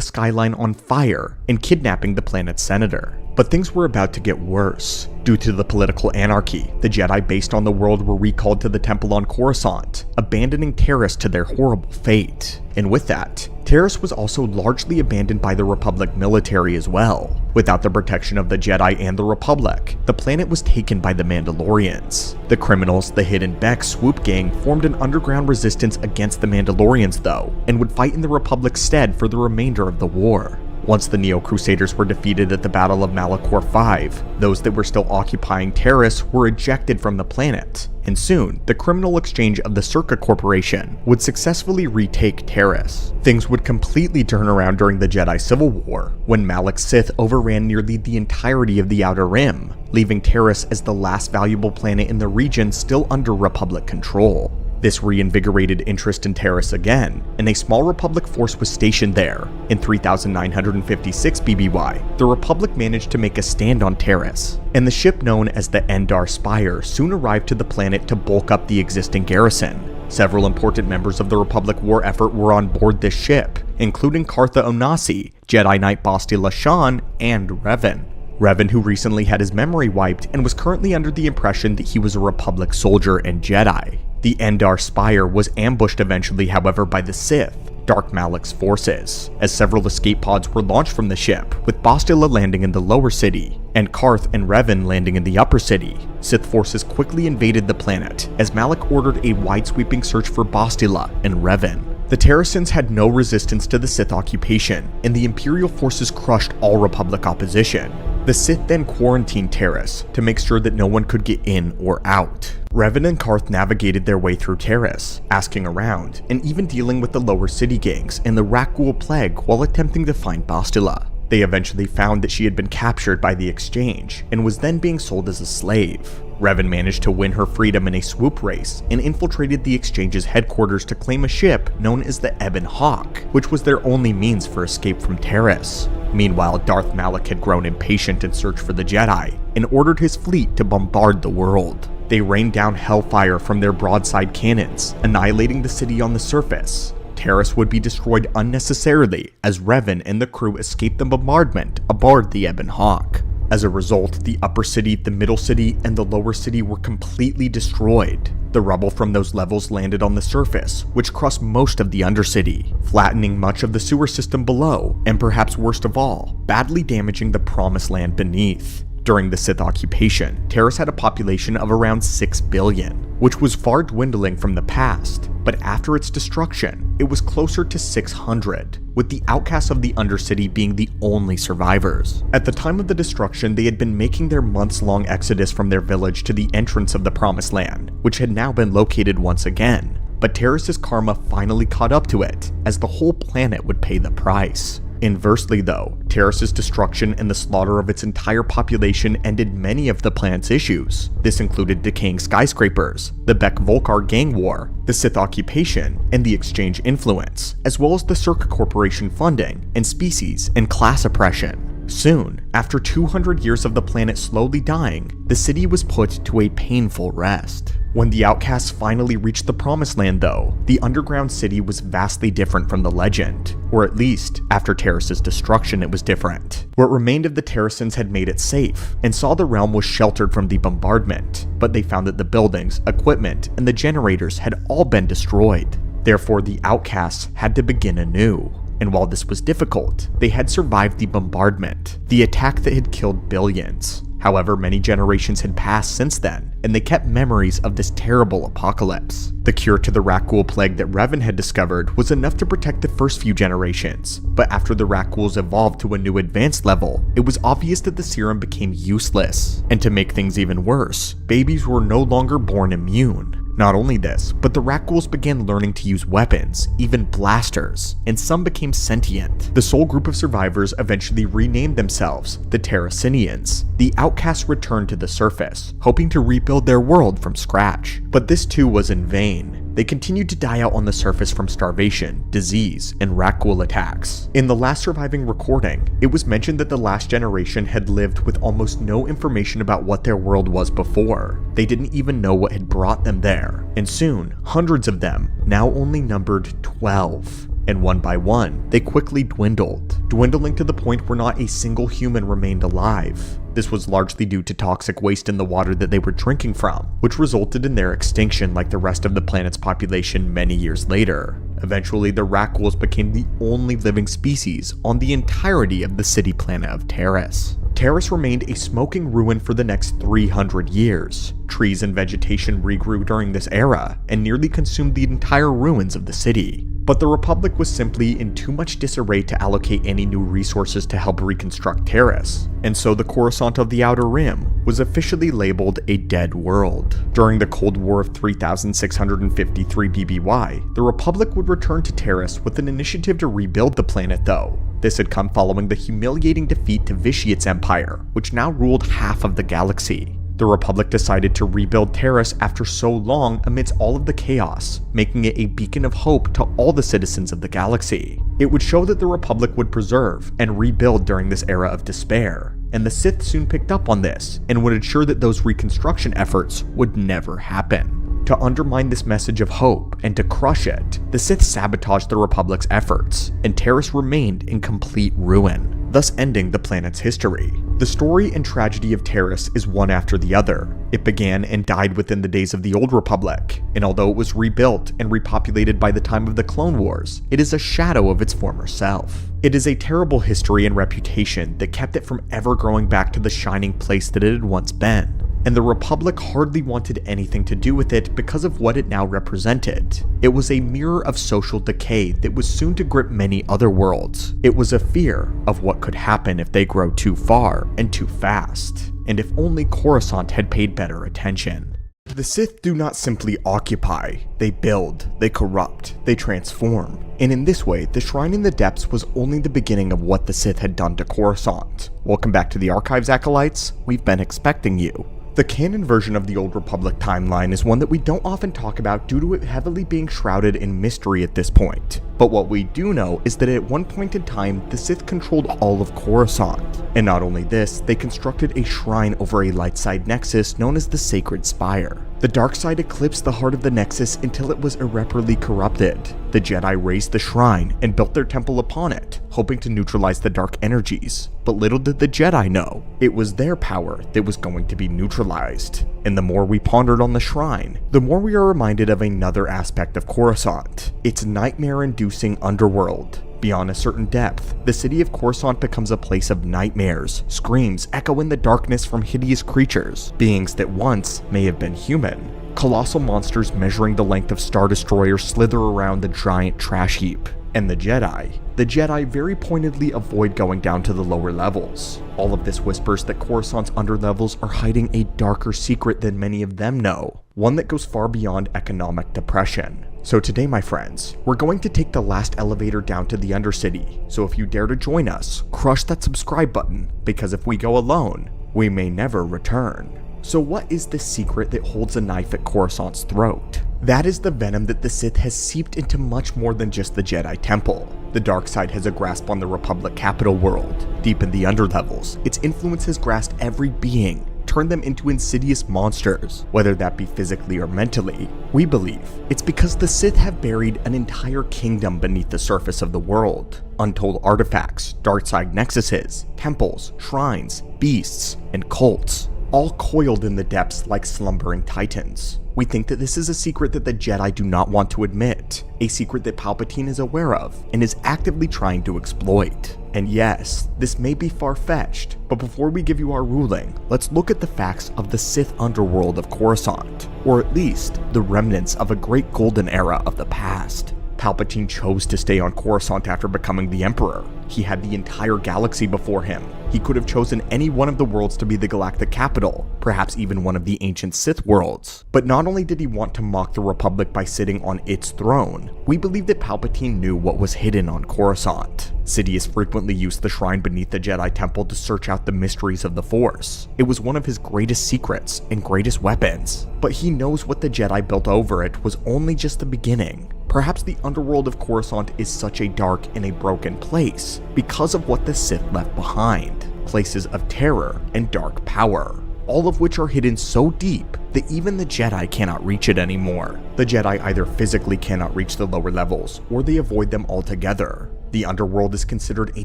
skyline on fire and kidnapping the planet's senator. But things were about to get worse. Due to the political anarchy, the Jedi based on the world were recalled to the Temple on Coruscant, abandoning Terrace to their horrible fate. And with that, Terrace was also largely abandoned by the Republic military as well. Without the protection of the Jedi and the Republic, the planet was taken by the Mandalorians. The criminals, the Hidden Beck Swoop Gang, formed an underground resistance against the Mandalorians though, and would fight in the Republic's stead for the remainder of the war. Once the Neo-Crusaders were defeated at the Battle of Malachor V, those that were still occupying Terrace were ejected from the planet, and soon, the criminal exchange of the Circuit Corporation would successfully retake Terrace. Things would completely turn around during the Jedi Civil War, when Malak's Sith overran nearly the entirety of the Outer Rim, leaving Terrace as the last valuable planet in the region still under Republic control. This reinvigorated interest in Taris again, and a small Republic force was stationed there. In 3956 BBY, the Republic managed to make a stand on Taris, and the ship known as the Endar Spire soon arrived to the planet to bulk up the existing garrison. Several important members of the Republic war effort were on board this ship, including Kartha Onasi, Jedi Knight Bastila Shan, and Revan. Revan, who recently had his memory wiped and was currently under the impression that he was a Republic soldier and Jedi. The Endar Spire was ambushed eventually, however, by the Sith, Darth Malak's forces, as several escape pods were launched from the ship, with Bastila landing in the lower city, and Karth and Revan landing in the upper city. Sith forces quickly invaded the planet, as Malak ordered a wide-sweeping search for Bastila and Revan. The Terrasins had no resistance to the Sith occupation, and the Imperial forces crushed all Republic opposition. The Sith then quarantined Taris to make sure that no one could get in or out. Revan and Karth navigated their way through Taris, asking around, and even dealing with the lower city gangs and the Rakghoul plague while attempting to find Bastila. They eventually found that she had been captured by the Exchange, and was then being sold as a slave. Revan managed to win her freedom in a swoop race, and infiltrated the Exchange's headquarters to claim a ship known as the Ebon Hawk, which was their only means for escape from Taris. Meanwhile, Darth Malak had grown impatient in search for the Jedi, and ordered his fleet to bombard the world. They rained down hellfire from their broadside cannons, annihilating the city on the surface. Taris would be destroyed unnecessarily as Revan and the crew escaped the bombardment aboard the Ebon Hawk. As a result, the upper city, the middle city, and the lower city were completely destroyed. The rubble from those levels landed on the surface, which crushed most of the undercity, flattening much of the sewer system below, and perhaps worst of all, badly damaging the promised land beneath. During the Sith occupation, Taris had a population of around 6 billion, which was far dwindling from the past, but after its destruction, it was closer to 600, with the outcasts of the Undercity being the only survivors. At the time of the destruction, they had been making their months-long exodus from their village to the entrance of the Promised Land, which had now been located once again. But Taris' karma finally caught up to it, as the whole planet would pay the price. Inversely though, Taris' destruction and the slaughter of its entire population ended many of the planet's issues. This included decaying skyscrapers, the Bek Volkar gang war, the Sith occupation, and the Exchange influence, as well as the Circa Corporation funding, and species and class oppression. Soon, after 200 years of the planet slowly dying, the city was put to a painful rest. When the outcasts finally reached the Promised Land though, the underground city was vastly different from the legend. Or at least, after Taris' destruction it was different. What remained of the Terrasins had made it safe, and saw the realm was sheltered from the bombardment, but they found that the buildings, equipment, and the generators had all been destroyed. Therefore, the outcasts had to begin anew. And while this was difficult, they had survived the bombardment, the attack that had killed billions. However, many generations had passed since then, and they kept memories of this terrible apocalypse. The cure to the Rakghoul plague that Revan had discovered was enough to protect the first few generations, but after the Rakghouls evolved to a new advanced level, it was obvious that the serum became useless. And to make things even worse, babies were no longer born immune. Not only this, but the Rakghouls began learning to use weapons, even blasters, and some became sentient. The sole group of survivors eventually renamed themselves the Terrasinians. The outcasts returned to the surface, hoping to rebuild their world from scratch. But this too was in vain. They continued to die out on the surface from starvation, disease, and Rakghoul attacks. In the last surviving recording, it was mentioned that the last generation had lived with almost no information about what their world was before. They didn't even know what had brought them there, and soon, hundreds of them now only numbered 12. And one by one, they quickly dwindling to the point where not a single human remained alive. This was largely due to toxic waste in the water that they were drinking from, which resulted in their extinction like the rest of the planet's population many years later. Eventually, the Rakghouls became the only living species on the entirety of the city planet of Taris. Taris remained a smoking ruin for the next 300 years. Trees and vegetation regrew during this era, and nearly consumed the entire ruins of the city. But the Republic was simply in too much disarray to allocate any new resources to help reconstruct Taris, and so the Coruscant of the Outer Rim was officially labeled a dead world. During the Cold War of 3653 BBY, the Republic would return to Taris with an initiative to rebuild the planet though. This had come following the humiliating defeat to Vitiate's empire, which now ruled half of the galaxy. the Republic decided to rebuild Taris after so long amidst all of the chaos, making it a beacon of hope to all the citizens of the galaxy. It would show that the Republic would preserve and rebuild during this era of despair, and the Sith soon picked up on this and would ensure that those reconstruction efforts would never happen. To undermine this message of hope and to crush it, the Sith sabotaged the Republic's efforts, and Taris remained in complete ruin, thus ending the planet's history. The story and tragedy of Taris is one after the other. It began and died within the days of the Old Republic, and although it was rebuilt and repopulated by the time of the Clone Wars, it is a shadow of its former self. It is a terrible history and reputation that kept it from ever growing back to the shining place that it had once been, and the Republic hardly wanted anything to do with it because of what it now represented. It was a mirror of social decay that was soon to grip many other worlds. It was a fear of what could happen if they grow too far and too fast, and if only Coruscant had paid better attention. The Sith do not simply occupy, they build, they corrupt, they transform. And in this way, the Shrine in the Depths was only the beginning of what the Sith had done to Coruscant. Welcome back to the Archives, Acolytes. We've been expecting you. The canon version of the Old Republic timeline is one that we don't often talk about due to it heavily being shrouded in mystery at this point. But what we do know is that at one point in time, the Sith controlled all of Coruscant. And not only this, they constructed a shrine over a light side nexus known as the Sacred Spire. The dark side eclipsed the heart of the nexus until it was irreparably corrupted. The Jedi raised the shrine and built their temple upon it, hoping to neutralize the dark energies. But little did the Jedi know, it was their power that was going to be neutralized. And the more we pondered on the shrine, the more we are reminded of another aspect of Coruscant, its nightmare-inducing underworld. Beyond a certain depth, the city of Coruscant becomes a place of nightmares. Screams echo in the darkness from hideous creatures, beings that once may have been human. Colossal monsters measuring the length of Star Destroyers slither around the giant trash heap. And the Jedi very pointedly avoid going down to the lower levels. All of this whispers that Coruscant's underlevels are hiding a darker secret than many of them know, one that goes far beyond economic depression. So today, my friends, we're going to take the last elevator down to the Undercity, so if you dare to join us, crush that subscribe button, because if we go alone, we may never return. So what is the secret that holds a knife at Coruscant's throat? That is the venom that the Sith has seeped into much more than just the Jedi Temple. The dark side has a grasp on the Republic capital world. Deep in the underlevels, its influence has grasped every being, turned them into insidious monsters, whether that be physically or mentally. We believe it's because the Sith have buried an entire kingdom beneath the surface of the world. Untold artifacts, dark side nexuses, temples, shrines, beasts, and cults, all coiled in the depths like slumbering titans. We think that this is a secret that the Jedi do not want to admit, a secret that Palpatine is aware of and is actively trying to exploit. And yes, this may be far-fetched, but before we give you our ruling, let's look at the facts of the Sith underworld of Coruscant, or at least the remnants of a great golden era of the past. Palpatine chose to stay on Coruscant after becoming the Emperor. He had the entire galaxy before him. He could have chosen any one of the worlds to be the galactic capital, perhaps even one of the ancient Sith worlds. But not only did he want to mock the Republic by sitting on its throne, we believe that Palpatine knew what was hidden on Coruscant. Sidious frequently used the shrine beneath the Jedi Temple to search out the mysteries of the Force. It was one of his greatest secrets and greatest weapons. But he knows what the Jedi built over it was only just the beginning. Perhaps the underworld of Coruscant is such a dark and a broken place because of what the Sith left behind. Places of terror and dark power, all of which are hidden so deep that even the Jedi cannot reach it anymore. The Jedi either physically cannot reach the lower levels, or they avoid them altogether. The underworld is considered a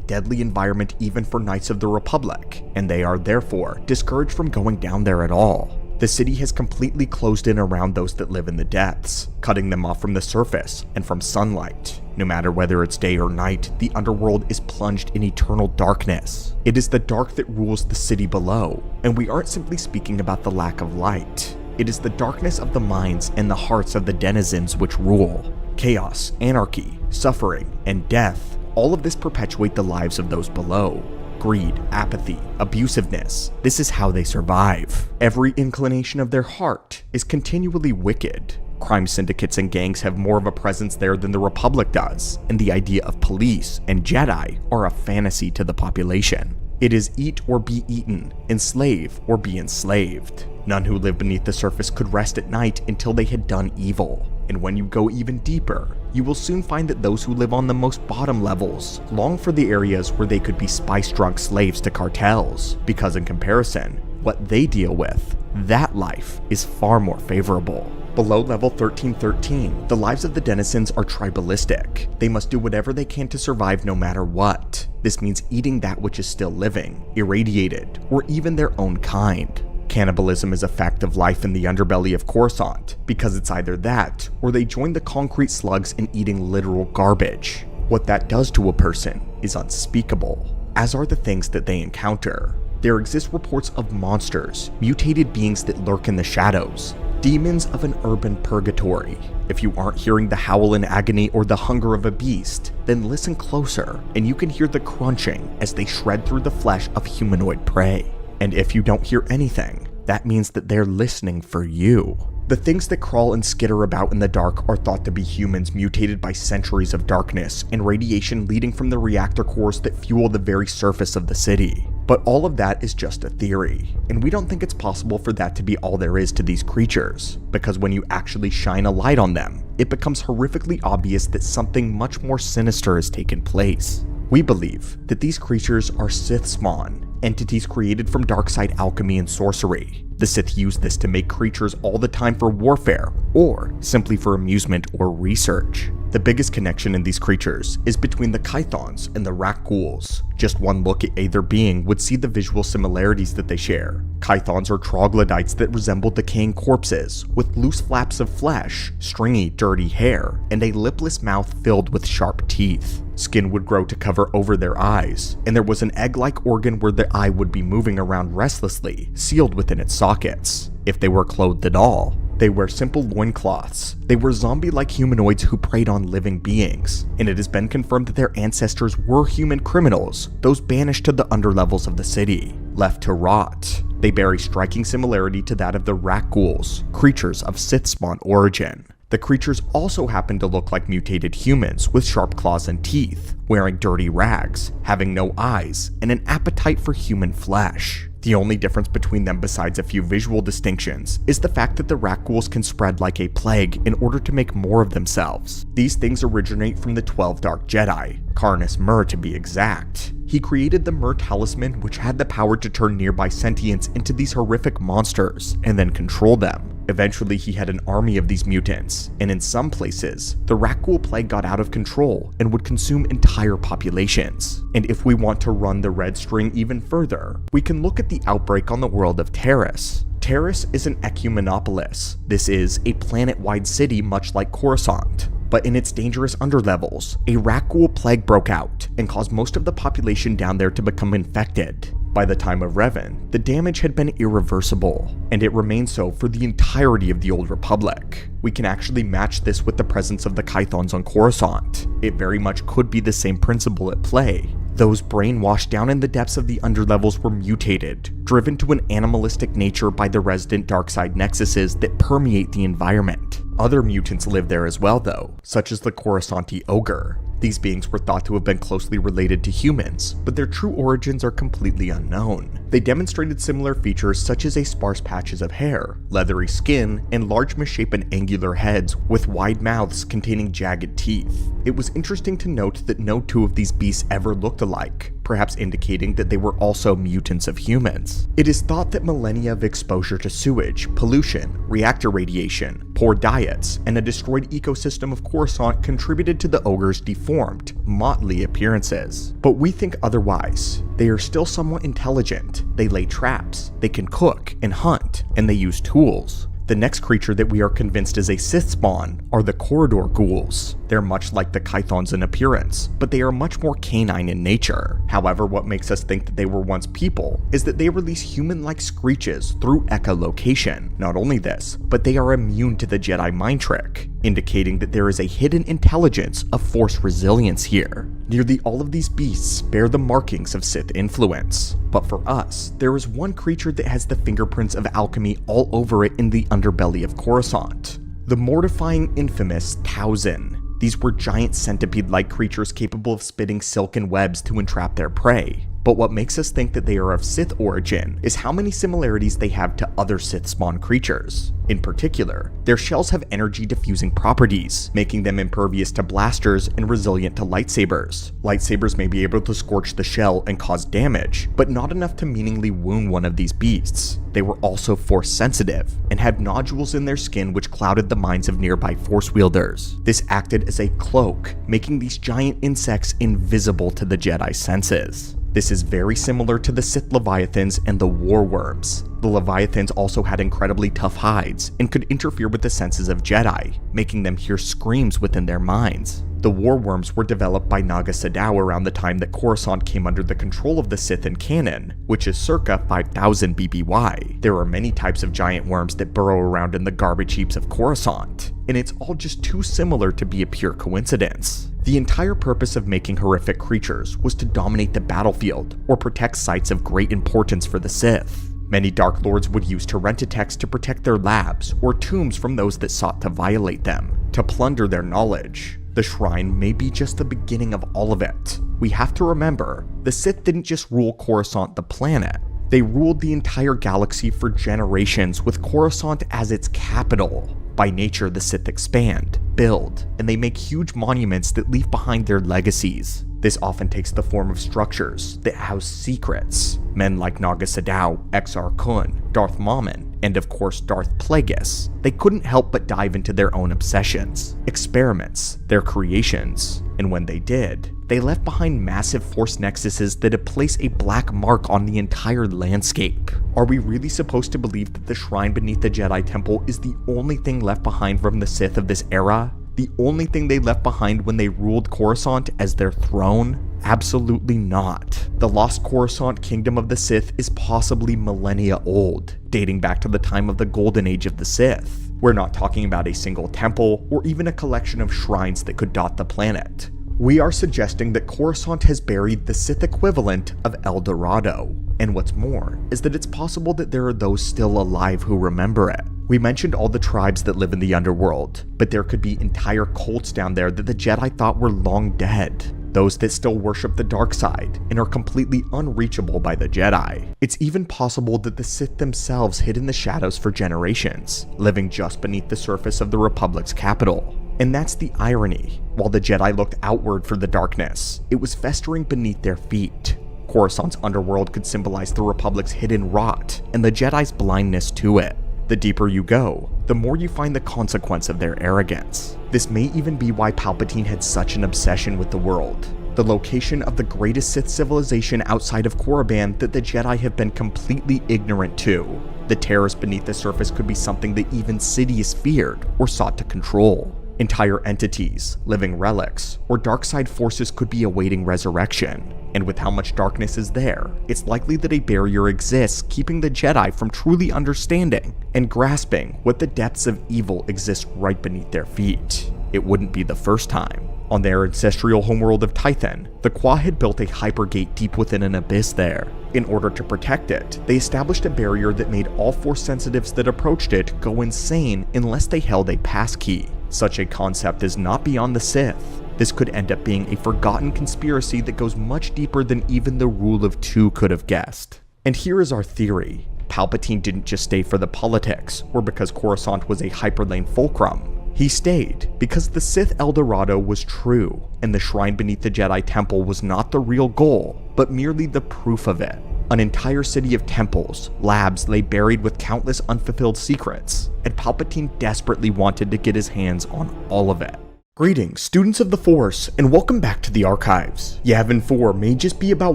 deadly environment even for Knights of the Republic, and they are therefore discouraged from going down there at all. The city has completely closed in around those that live in the depths, cutting them off from the surface and from sunlight. No matter whether it's day or night, the underworld is plunged in eternal darkness. It is the dark that rules the city below, and we aren't simply speaking about the lack of light. It is the darkness of the minds and the hearts of the denizens which rule. Chaos, anarchy, suffering, and death, all of this perpetuate the lives of those below. Greed, apathy, abusiveness, this is how they survive. Every inclination of their heart is continually wicked. Crime syndicates and gangs have more of a presence there than the Republic does, and the idea of police and Jedi are a fantasy to the population. It is eat or be eaten, enslave or be enslaved. None who live beneath the surface could rest at night until they had done evil. And when you go even deeper, you will soon find that those who live on the most bottom levels long for the areas where they could be spice-drunk slaves to cartels, because in comparison, what they deal with, that life is far more favorable. Below level 1313, the lives of the denizens are tribalistic. They must do whatever they can to survive no matter what. This means eating that which is still living, irradiated, or even their own kind. Cannibalism is a fact of life in the underbelly of Coruscant, because it's either that, or they join the concrete slugs in eating literal garbage. What that does to a person is unspeakable, as are the things that they encounter. There exist reports of monsters, mutated beings that lurk in the shadows, demons of an urban purgatory. If you aren't hearing the howl in agony or the hunger of a beast, then listen closer, and you can hear the crunching as they shred through the flesh of humanoid prey. And if you don't hear anything, that means that they're listening for you. The things that crawl and skitter about in the dark are thought to be humans mutated by centuries of darkness and radiation leading from the reactor cores that fuel the very surface of the city. But all of that is just a theory, and we don't think it's possible for that to be all there is to these creatures, because when you actually shine a light on them, it becomes horrifically obvious that something much more sinister has taken place. We believe that these creatures are Sith spawn, entities created from dark side alchemy and sorcery. The Sith use this to make creatures all the time for warfare, or simply for amusement or research. The biggest connection in these creatures is between the Chthons and the Rak Ghouls. Just one look at either being would see the visual similarities that they share. Chthons are troglodytes that resemble decaying corpses, with loose flaps of flesh, stringy, dirty hair, and a lipless mouth filled with sharp teeth. Skin would grow to cover over their eyes, and there was an egg-like organ where the eye would be moving around restlessly, sealed within its sockets. If they were clothed at all, they wear simple loincloths. They were zombie-like humanoids who preyed on living beings, and it has been confirmed that their ancestors were human criminals, those banished to the underlevels of the city, left to rot. They bear a striking similarity to that of the Rak Ghouls, creatures of Sith spawn origin. The creatures also happen to look like mutated humans with sharp claws and teeth, wearing dirty rags, having no eyes, and an appetite for human flesh. The only difference between them, besides a few visual distinctions, is the fact that the Rak Ghouls can spread like a plague in order to make more of themselves. These things originate from the 12 Dark Jedi, Karnus Mur to be exact. He created the Mur Talisman, which had the power to turn nearby sentients into these horrific monsters, and then control them. Eventually he had an army of these mutants, and in some places, the Rak Ghoul plague got out of control and would consume entire populations. And if we want to run the red string even further, we can look at the outbreak on the world of Taris. Taris is an ecumenopolis. This is a planet-wide city much like Coruscant. But in its dangerous underlevels, a Rak Ghoul plague broke out and caused most of the population down there to become infected. By the time of Revan, the damage had been irreversible, and it remained so for the entirety of the Old Republic. We can actually match this with the presence of the Chthons on Coruscant. It very much could be the same principle at play. Those brainwashed down in the depths of the underlevels were mutated, driven to an animalistic nature by the resident darkside nexuses that permeate the environment. Other mutants live there as well though, such as the Coruscanti Ogre. These beings were thought to have been closely related to humans, but their true origins are completely unknown. They demonstrated similar features such as a sparse patches of hair, leathery skin, and large misshapen angular heads with wide mouths containing jagged teeth. It was interesting to note that no two of these beasts ever looked alike, perhaps indicating that they were also mutants of humans. It is thought that millennia of exposure to sewage, pollution, reactor radiation, poor diets, and a destroyed ecosystem of Coruscant contributed to the ogre's deformed, motley appearances. But we think otherwise. They are still somewhat intelligent, they lay traps, they can cook and hunt, and they use tools. The next creature that we are convinced is a Sith spawn are the Corridor Ghouls. They're much like the Chthons in appearance, but they are much more canine in nature. However, what makes us think that they were once people is that they release human-like screeches through echolocation. Not only this, but they are immune to the Jedi mind trick, indicating that there is a hidden intelligence of Force resilience here. Nearly all of these beasts bear the markings of Sith influence, but for us, there is one creature that has the fingerprints of alchemy all over it in the underbelly of Coruscant. The mortifying, infamous Tauzen. These were giant centipede-like creatures capable of spitting silken webs to entrap their prey. but what makes us think that they are of Sith origin is how many similarities they have to other Sith spawn creatures. In particular, their shells have energy diffusing properties, making them impervious to blasters and resilient to lightsabers. Lightsabers may be able to scorch the shell and cause damage, but not enough to meaningfully wound one of these beasts. They were also force sensitive, and had nodules in their skin which clouded the minds of nearby force wielders. This acted as a cloak, making these giant insects invisible to the Jedi's senses. This is very similar to the Sith Leviathans and the War Worms. The Leviathans also had incredibly tough hides and could interfere with the senses of Jedi, making them hear screams within their minds. The War Worms were developed by Naga Sadow around the time that Coruscant came under the control of the Sith in canon, which is circa 5000 BBY. There are many types of giant worms that burrow around in the garbage heaps of Coruscant, and it's all just too similar to be a pure coincidence. The entire purpose of making horrific creatures was to dominate the battlefield or protect sites of great importance for the Sith. Many Dark Lords would use Tyrantetex to protect their labs or tombs from those that sought to violate them, to plunder their knowledge. The shrine may be just the beginning of all of it. We have to remember, the Sith didn't just rule Coruscant the planet. They ruled the entire galaxy for generations with Coruscant as its capital. By nature, the Sith expand, build, and they make huge monuments that leave behind their legacies. This often takes the form of structures that house secrets. Men like Naga Sadow, Exar Kun, Darth Mammon, and of course Darth Plagueis, they couldn't help but dive into their own obsessions, experiments, their creations, and when they did, they left behind massive force nexuses that had placed a black mark on the entire landscape. Are we really supposed to believe that the shrine beneath the Jedi Temple is the only thing left behind from the Sith of this era? The only thing they left behind when they ruled Coruscant as their throne? Absolutely not. The lost Coruscant kingdom of the Sith is possibly millennia old, dating back to the time of the golden age of the Sith. We're not talking about a single temple or even a collection of shrines that could dot the planet. We are suggesting that Coruscant has buried the Sith equivalent of El Dorado. And what's more, is that it's possible that there are those still alive who remember it. We mentioned all the tribes that live in the underworld, but there could be entire cults down there that the Jedi thought were long dead. Those that still worship the dark side and are completely unreachable by the Jedi. It's even possible that the Sith themselves hid in the shadows for generations, living just beneath the surface of the Republic's capital. And that's the irony. While the Jedi looked outward for the darkness, it was festering beneath their feet. Coruscant's underworld could symbolize the Republic's hidden rot and the Jedi's blindness to it. The deeper you go, the more you find the consequence of their arrogance. This may even be why Palpatine had such an obsession with the world, the location of the greatest Sith civilization outside of Korriban that the Jedi have been completely ignorant to. The terrors beneath the surface could be something that even Sidious feared or sought to control. Entire entities, living relics, or dark side forces could be awaiting resurrection. And with how much darkness is there, it's likely that a barrier exists keeping the Jedi from truly understanding and grasping what the depths of evil exist right beneath their feet. It wouldn't be the first time. On their ancestral homeworld of Tython, the Qua had built a hypergate deep within an abyss there. In order to protect it, they established a barrier that made all force sensitives that approached it go insane unless they held a passkey. Such a concept is not beyond the Sith. This could end up being a forgotten conspiracy that goes much deeper than even the Rule of Two could have guessed. And here is our theory. Palpatine didn't just stay for the politics, or because Coruscant was a hyperlane fulcrum. He stayed because the Sith El Dorado was true, and the shrine beneath the Jedi Temple was not the real goal, but merely the proof of it. An entire city of temples, labs lay buried with countless unfulfilled secrets, and Palpatine desperately wanted to get his hands on all of it. Greetings, students of the Force, and welcome back to the Archives. Yavin 4 may just be about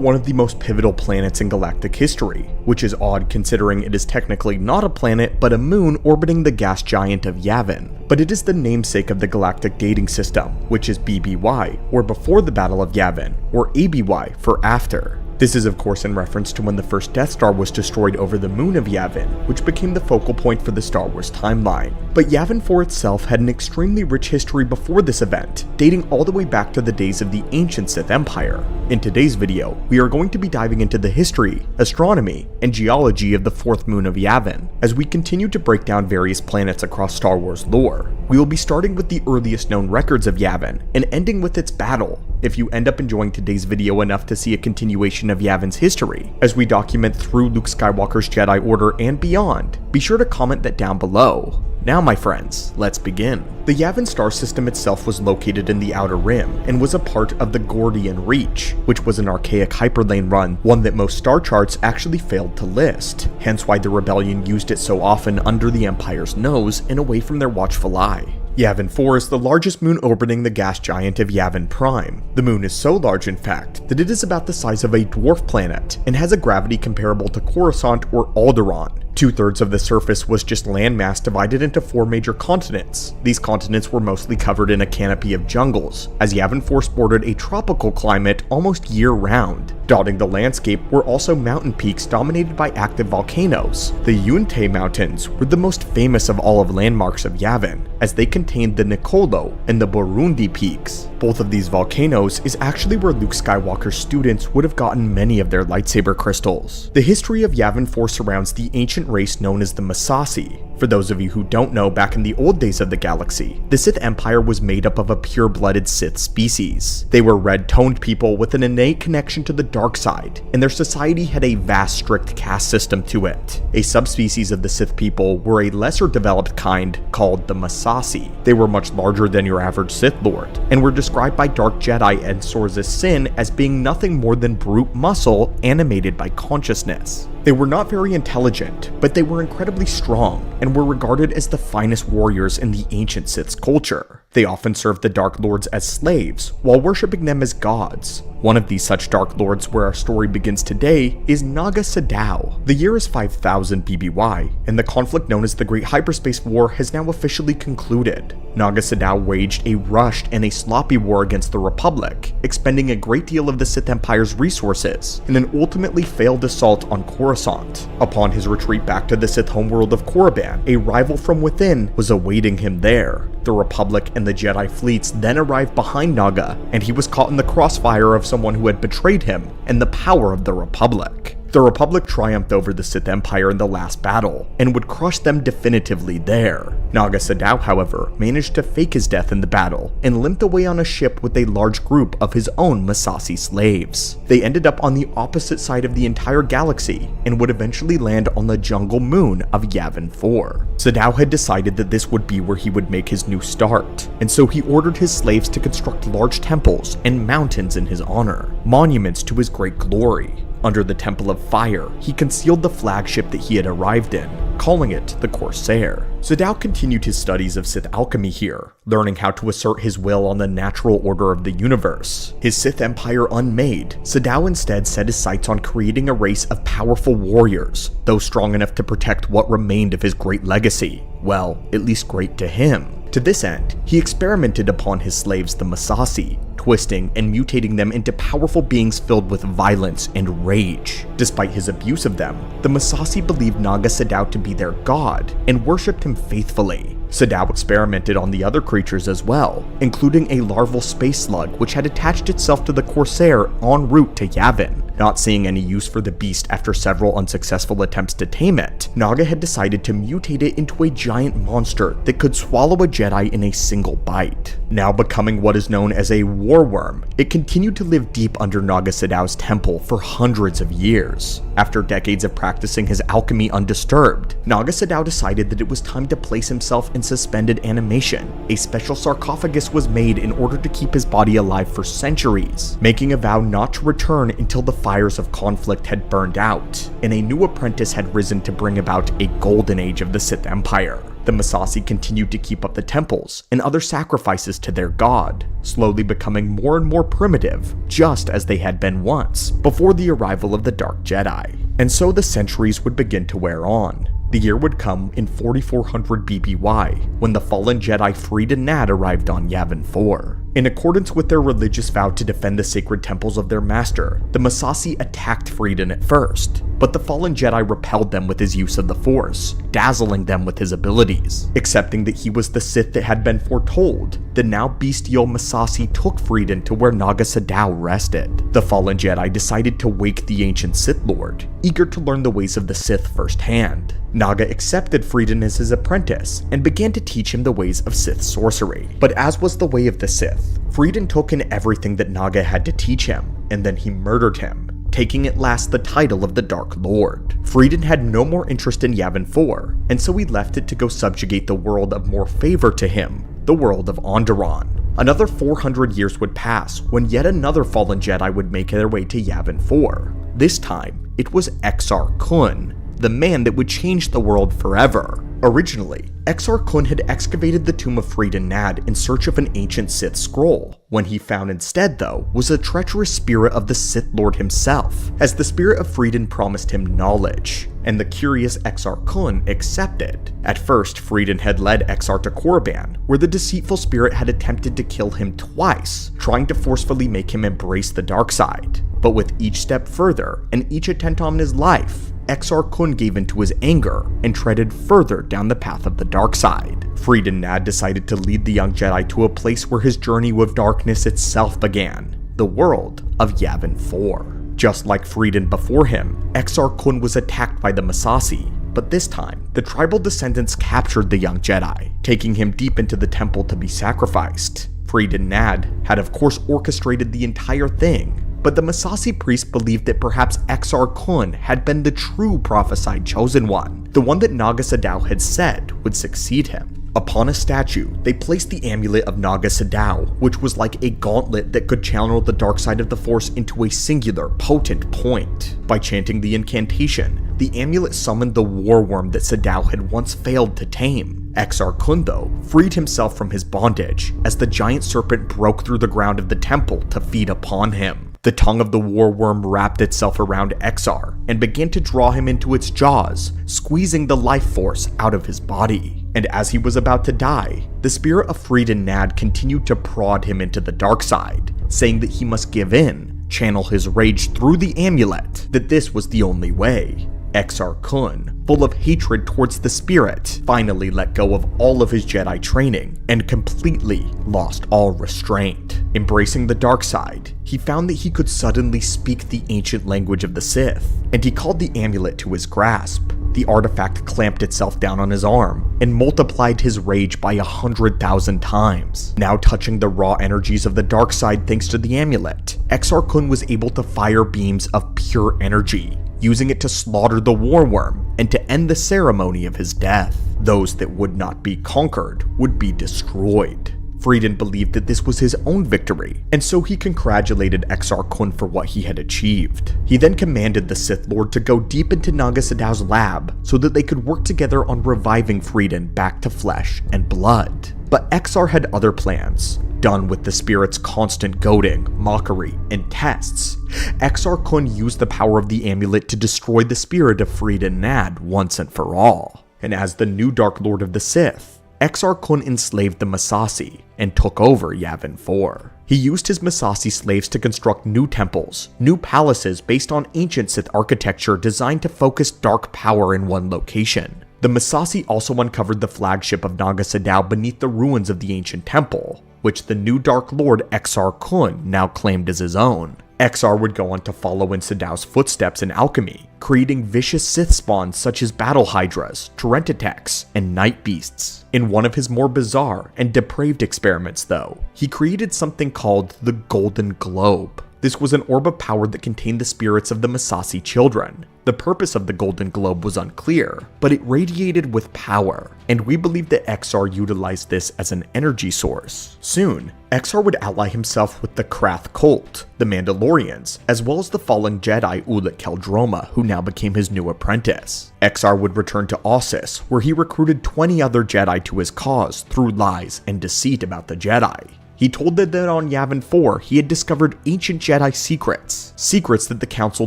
one of the most pivotal planets in galactic history, which is odd considering it is technically not a planet but a moon orbiting the gas giant of Yavin. But it is the namesake of the galactic dating system, which is BBY, or before the Battle of Yavin, or ABY for after. This is of course in reference to when the first Death Star was destroyed over the moon of Yavin, which became the focal point for the Star Wars timeline. But Yavin 4 itself had an extremely rich history before this event, dating all the way back to the days of the ancient Sith Empire. In today's video, we are going to be diving into the history, astronomy, and geology of the fourth moon of Yavin, as we continue to break down various planets across Star Wars lore. We will be starting with the earliest known records of Yavin, and ending with its battle, if you end up enjoying today's video enough to see a continuation of Yavin's history, as we document through Luke Skywalker's Jedi Order and beyond, be sure to comment that down below. Now my friends, let's begin. The Yavin star system itself was located in the Outer Rim and was a part of the Gordian Reach, which was an archaic hyperlane run, one that most star charts actually failed to list, hence why the Rebellion used it so often under the Empire's nose and away from their watchful eye. Yavin 4 is the largest moon orbiting the gas giant of Yavin Prime. The moon is so large in fact, that it is about the size of a dwarf planet, and has a gravity comparable to Coruscant or Alderaan. 2/3 of the surface was just landmass divided into 4 major continents. These continents were mostly covered in a canopy of jungles, as Yavin 4 sported a tropical climate almost year-round. Dotting the landscape were also mountain peaks dominated by active volcanoes. The Yunte Mountains were the most famous of all of landmarks of Yavin, as they contained the Nicolo and the Burundi peaks. Both of these volcanoes is actually where Luke Skywalker's students would have gotten many of their lightsaber crystals. The history of Yavin 4 surrounds the ancient race known as the Massassi. For those of you who don't know, back in the old days of the galaxy, the Sith Empire was made up of a pure-blooded Sith species. They were red-toned people with an innate connection to the dark side, and their society had a vast strict caste system to it. A subspecies of the Sith people were a lesser developed kind called the Massassi. They were much larger than your average Sith Lord, and were described by Dark Jedi and Sorza's Sin as being nothing more than brute muscle animated by consciousness. They were not very intelligent, but they were incredibly strong, and were regarded as the finest warriors in the ancient Sith's culture. They often served the Dark Lords as slaves, while worshipping them as gods. One of these such Dark Lords where our story begins today is Naga Sadow. The year is 5000 BBY, and the conflict known as the Great Hyperspace War has now officially concluded. Naga Sadow waged a rushed and a sloppy war against the Republic, expending a great deal of the Sith Empire's resources in an ultimately failed assault on Coruscant. Upon his retreat back to the Sith homeworld of Korriban, a rival from within was awaiting him there. The Republic and the Jedi fleets then arrived behind Naga, and he was caught in the crossfire of someone who had betrayed him and the power of the Republic. The Republic triumphed over the Sith Empire in the last battle, and would crush them definitively there. Naga Sadow, however, managed to fake his death in the battle, and limped away on a ship with a large group of his own Massassi slaves. They ended up on the opposite side of the entire galaxy, and would eventually land on the jungle moon of Yavin 4. Sadow had decided that this would be where he would make his new start, and so he ordered his slaves to construct large temples and mountains in his honor, monuments to his great glory. Under the Temple of Fire, he concealed the flagship that he had arrived in, calling it the Corsair. Sadow continued his studies of Sith alchemy here, learning how to assert his will on the natural order of the universe. His Sith Empire unmade, Sadow instead set his sights on creating a race of powerful warriors, those strong enough to protect what remained of his great legacy. Well, at least great to him. To this end, he experimented upon his slaves the Massassi, twisting and mutating them into powerful beings filled with violence and rage. Despite his abuse of them, the Massassi believed Naga Sadow to be their god, and worshipped him faithfully. Sadow experimented on the other creatures as well, including a larval space slug which had attached itself to the Corsair en route to Yavin. Not seeing any use for the beast after several unsuccessful attempts to tame it, Naga had decided to mutate it into a giant monster that could swallow a Jedi in a single bite. Now becoming what is known as a war worm, it continued to live deep under Naga Sadow's temple for hundreds of years. After decades of practicing his alchemy undisturbed, Naga Sadow decided that it was time to place himself in suspended animation. A special sarcophagus was made in order to keep his body alive for centuries, making a vow not to return until the fires of conflict had burned out, and a new apprentice had risen to bring about a golden age of the Sith Empire. The Massassi continued to keep up the temples and other sacrifices to their god, slowly becoming more and more primitive, just as they had been once, before the arrival of the Dark Jedi. And so the centuries would begin to wear on. The year would come in 4400 BBY, when the fallen Jedi Freed and Nad arrived on Yavin 4. In accordance with their religious vow to defend the sacred temples of their master, the Massassi attacked Freedon at first, but the fallen Jedi repelled them with his use of the Force, dazzling them with his abilities. Accepting that he was the Sith that had been foretold, the now bestial Massassi took Freedon to where Naga Sadow rested. The fallen Jedi decided to wake the ancient Sith Lord, eager to learn the ways of the Sith firsthand. Naga accepted Freedon as his apprentice and began to teach him the ways of Sith sorcery. But as was the way of the Sith, Frieden took in everything that Naga had to teach him, and then he murdered him, taking at last the title of the Dark Lord. Frieden had no more interest in Yavin 4, and so he left it to go subjugate the world of more favor to him, the world of Onderon. Another 400 years would pass when yet another fallen Jedi would make their way to Yavin 4. This time, it was Exar Kun, the man that would change the world forever. Originally, Exar Kun had excavated the tomb of Frieden Nad in search of an ancient Sith scroll. When he found instead, though, was a treacherous spirit of the Sith Lord himself, as the spirit of Frieden promised him knowledge, and the curious Exar Kun accepted. At first, Frieden had led Exar to Korriban, where the deceitful spirit had attempted to kill him twice, trying to forcefully make him embrace the dark side. But with each step further, and each attempt on his life, Exar Kun gave in to his anger and treaded further down the path of the dark side. Frieden Nad decided to lead the young Jedi to a place where his journey with darkness itself began, the world of Yavin 4. Just like Frieden before him, Exar Kun was attacked by the Massassi, but this time, the tribal descendants captured the young Jedi, taking him deep into the temple to be sacrificed. Frieden Nad had of course orchestrated the entire thing, but the Massassi priest believed that perhaps Exar Kun had been the true prophesied chosen one, the one that Naga Sadow had said would succeed him. Upon a statue, they placed the amulet of Naga Sadow, which was like a gauntlet that could channel the dark side of the Force into a singular, potent point. By chanting the incantation, the amulet summoned the war worm that Sadow had once failed to tame. Exar Kun, though, freed himself from his bondage, as the giant serpent broke through the ground of the temple to feed upon him. The tongue of the war worm wrapped itself around Exar and began to draw him into its jaws, squeezing the life force out of his body. And as he was about to die, the spirit of Frieden Nad continued to prod him into the dark side, saying that he must give in, channel his rage through the amulet, that this was the only way. Exar Kun, full of hatred towards the spirit, finally let go of all of his Jedi training and completely lost all restraint. Embracing the dark side, he found that he could suddenly speak the ancient language of the Sith, and he called the amulet to his grasp. The artifact clamped itself down on his arm and multiplied his rage by 100,000 times. Now touching the raw energies of the dark side thanks to the amulet, Exar Kun was able to fire beams of pure energy, using it to slaughter the war worm and to end the ceremony of his death. Those that would not be conquered would be destroyed. Frieden believed that this was his own victory, and so he congratulated Exar Kun for what he had achieved. He then commanded the Sith Lord to go deep into Naga Sadow's lab so that they could work together on reviving Frieden back to flesh and blood. But Exar had other plans. Done with the spirit's constant goading, mockery, and tests, Exar Kun used the power of the amulet to destroy the spirit of Frieden Nad once and for all. And as the new Dark Lord of the Sith, Exar Kun enslaved the Massassi and took over Yavin 4. He used his Massassi slaves to construct new temples, new palaces based on ancient Sith architecture designed to focus dark power in one location. The Massassi also uncovered the flagship of Naga Sadow beneath the ruins of the ancient temple, which the new Dark Lord Exar Kun now claimed as his own. Exar would go on to follow in Sadow's footsteps in alchemy, creating vicious Sith spawns such as battle hydras, Terentatex, and night beasts. In one of his more bizarre and depraved experiments, though, he created something called the Golden Globe. This was an orb of power that contained the spirits of the Massassi children. The purpose of the Golden Globe was unclear, but it radiated with power, and we believe that Exar utilized this as an energy source. Soon, Exar would ally himself with the Krath cult, the Mandalorians, as well as the fallen Jedi Ulic Qel-Droma, who now became his new apprentice. Exar would return to Ossus, where he recruited 20 other Jedi to his cause through lies and deceit about the Jedi. He told them that on Yavin 4 he had discovered ancient Jedi secrets that the Council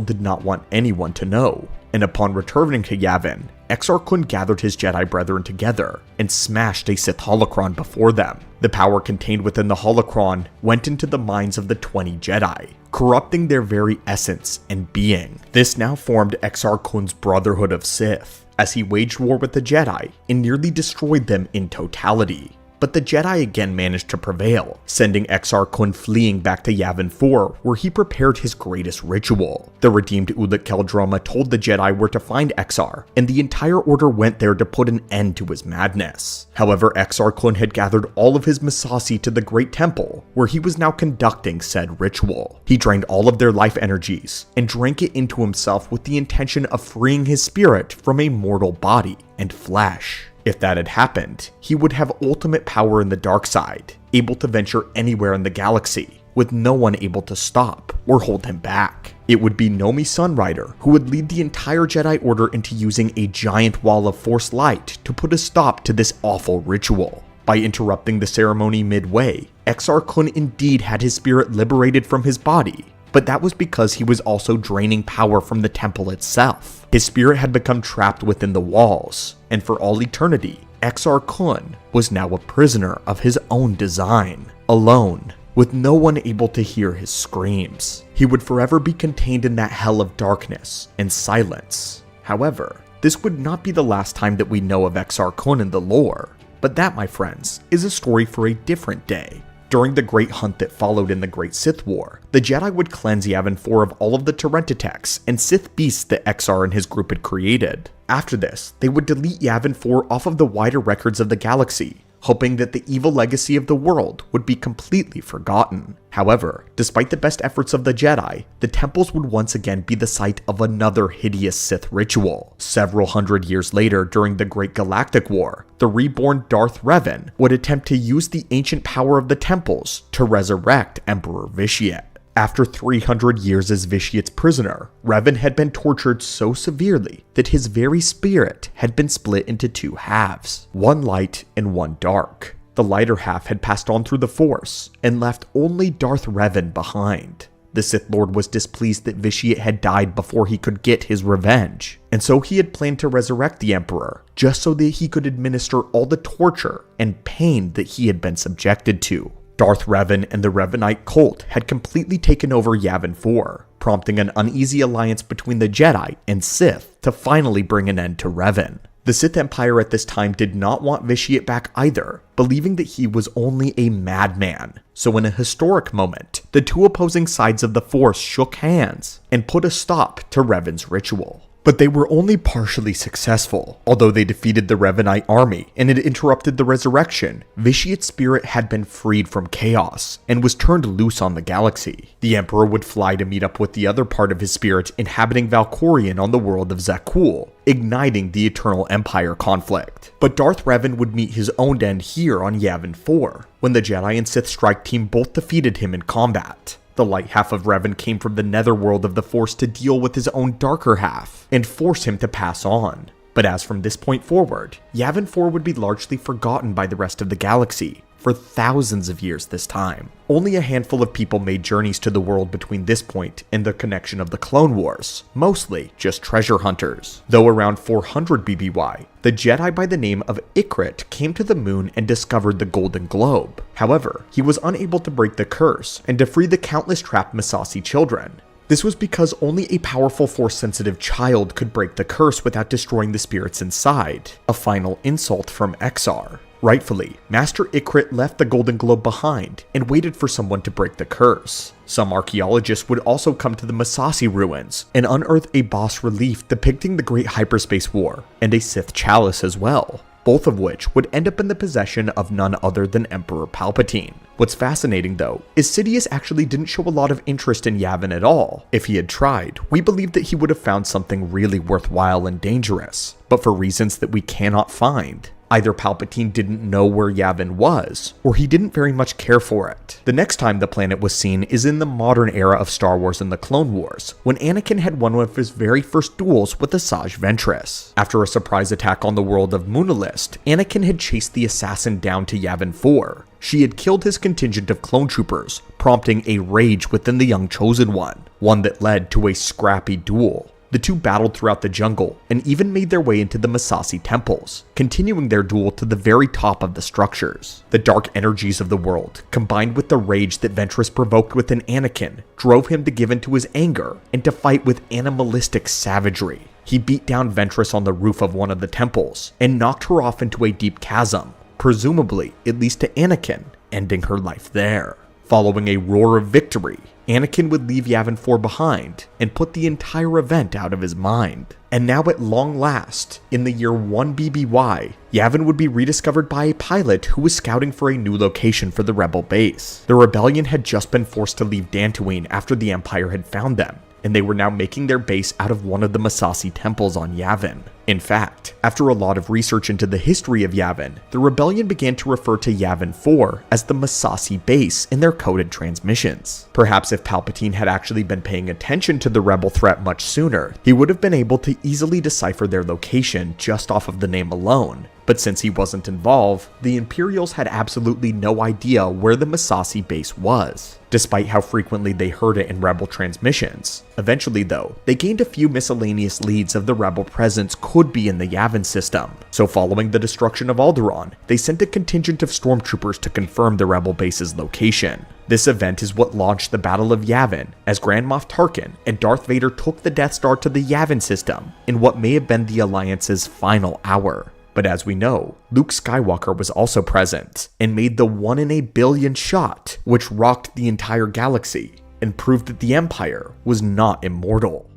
did not want anyone to know. And upon returning to Yavin, Exar Kun gathered his Jedi brethren together and smashed a Sith holocron before them. The power contained within the holocron went into the minds of the 20 Jedi, corrupting their very essence and being. This now formed Exar Kun's Brotherhood of Sith, as he waged war with the Jedi and nearly destroyed them in totality. but the Jedi again managed to prevail, sending Exar Kun fleeing back to Yavin 4, where he prepared his greatest ritual. The redeemed Ulic Qel-Droma told the Jedi where to find Exar, and the entire order went there to put an end to his madness. However, Exar Kun had gathered all of his Massassi to the Great Temple, where he was now conducting said ritual. He drained all of their life energies, and drank it into himself with the intention of freeing his spirit from a mortal body and flesh. If that had happened, he would have ultimate power in the dark side, able to venture anywhere in the galaxy, with no one able to stop or hold him back. It would be Nomi Sunrider who would lead the entire Jedi Order into using a giant wall of Force light to put a stop to this awful ritual. By interrupting the ceremony midway, Exar Kun indeed had his spirit liberated from his body, but that was because he was also draining power from the temple itself. His spirit had become trapped within the walls, and for all eternity, Exar Kun was now a prisoner of his own design, alone, with no one able to hear his screams. He would forever be contained in that hell of darkness and silence. However, this would not be the last time that we know of Exar Kun in the lore, but that, my friends, is a story for a different day. During the great hunt that followed in the Great Sith War, the Jedi would cleanse Yavin 4 of all of the Terentatex and Sith beasts that Exar and his group had created. After this, they would delete Yavin 4 off of the wider records of the galaxy, hoping that the evil legacy of the world would be completely forgotten. However, despite the best efforts of the Jedi, the temples would once again be the site of another hideous Sith ritual. Several hundred years later, during the Great Galactic War, the reborn Darth Revan would attempt to use the ancient power of the temples to resurrect Emperor Vitiate. After 300 years as Vitiate's prisoner, Revan had been tortured so severely that his very spirit had been split into two halves, one light and one dark. The lighter half had passed on through the Force and left only Darth Revan behind. The Sith Lord was displeased that Vitiate had died before he could get his revenge, and so he had planned to resurrect the Emperor, just so that he could administer all the torture and pain that he had been subjected to. Darth Revan and the Revanite cult had completely taken over Yavin 4, prompting an uneasy alliance between the Jedi and Sith to finally bring an end to Revan. The Sith Empire at this time did not want Vitiate back either, believing that he was only a madman. So in a historic moment, the two opposing sides of the Force shook hands and put a stop to Revan's ritual. But they were only partially successful. Although they defeated the Revanite army and had interrupted the resurrection, Vitiate's spirit had been freed from chaos and was turned loose on the galaxy. The Emperor would fly to meet up with the other part of his spirit inhabiting Valkorion on the world of Zakul, igniting the Eternal Empire conflict. But Darth Revan would meet his own end here on Yavin 4, when the Jedi and Sith strike team both defeated him in combat. The light half of Revan came from the netherworld of the Force to deal with his own darker half, and force him to pass on. But as from this point forward, Yavin 4 would be largely forgotten by the rest of the galaxy, for thousands of years this time. Only a handful of people made journeys to the world between this point and the connection of the Clone Wars, mostly just treasure hunters. Though around 400 BBY, the Jedi by the name of Ikrit came to the moon and discovered the Golden Globe. However, he was unable to break the curse and to free the countless trapped Massassi children. This was because only a powerful Force-sensitive child could break the curse without destroying the spirits inside, a final insult from Exar. Rightfully, Master Ikrit left the Golden Globe behind and waited for someone to break the curse. Some archaeologists would also come to the Massassi ruins and unearth a bas relief depicting the Great Hyperspace War and a Sith chalice as well, both of which would end up in the possession of none other than Emperor Palpatine. What's fascinating though, is Sidious actually didn't show a lot of interest in Yavin at all. If he had tried, we believe that he would have found something really worthwhile and dangerous, but for reasons that we cannot find. Either Palpatine didn't know where Yavin was, or he didn't very much care for it. The next time the planet was seen is in the modern era of Star Wars and the Clone Wars, when Anakin had won one of his very first duels with Asajj Ventress. After a surprise attack on the world of Nihilus, Anakin had chased the assassin down to Yavin 4. She had killed his contingent of clone troopers, prompting a rage within the young Chosen one that led to a scrappy duel. The two battled throughout the jungle and even made their way into the Massassi temples, continuing their duel to the very top of the structures. The dark energies of the world, combined with the rage that Ventress provoked within Anakin, drove him to give in to his anger and to fight with animalistic savagery. He beat down Ventress on the roof of one of the temples and knocked her off into a deep chasm, presumably at least to Anakin, ending her life there. Following a roar of victory, Anakin would leave Yavin 4 behind and put the entire event out of his mind. And now at long last, in the year 1 BBY, Yavin would be rediscovered by a pilot who was scouting for a new location for the rebel base. The rebellion had just been forced to leave Dantooine after the Empire had found them, and they were now making their base out of one of the Massassi temples on Yavin. In fact, after a lot of research into the history of Yavin, the rebellion began to refer to Yavin 4 as the Massassi base in their coded transmissions. Perhaps if Palpatine had actually been paying attention to the rebel threat much sooner, he would have been able to easily decipher their location just off of the name alone. But since he wasn't involved, the Imperials had absolutely no idea where the Massassi base was, despite how frequently they heard it in rebel transmissions. Eventually though, they gained a few miscellaneous leads of the rebel presence could be in the Yavin system. So following the destruction of Alderaan, they sent a contingent of stormtroopers to confirm the rebel base's location. This event is what launched the Battle of Yavin, as Grand Moff Tarkin and Darth Vader took the Death Star to the Yavin system in what may have been the Alliance's final hour. But as we know, Luke Skywalker was also present and made the 1 in a billion shot, which rocked the entire galaxy and proved that the Empire was not immortal.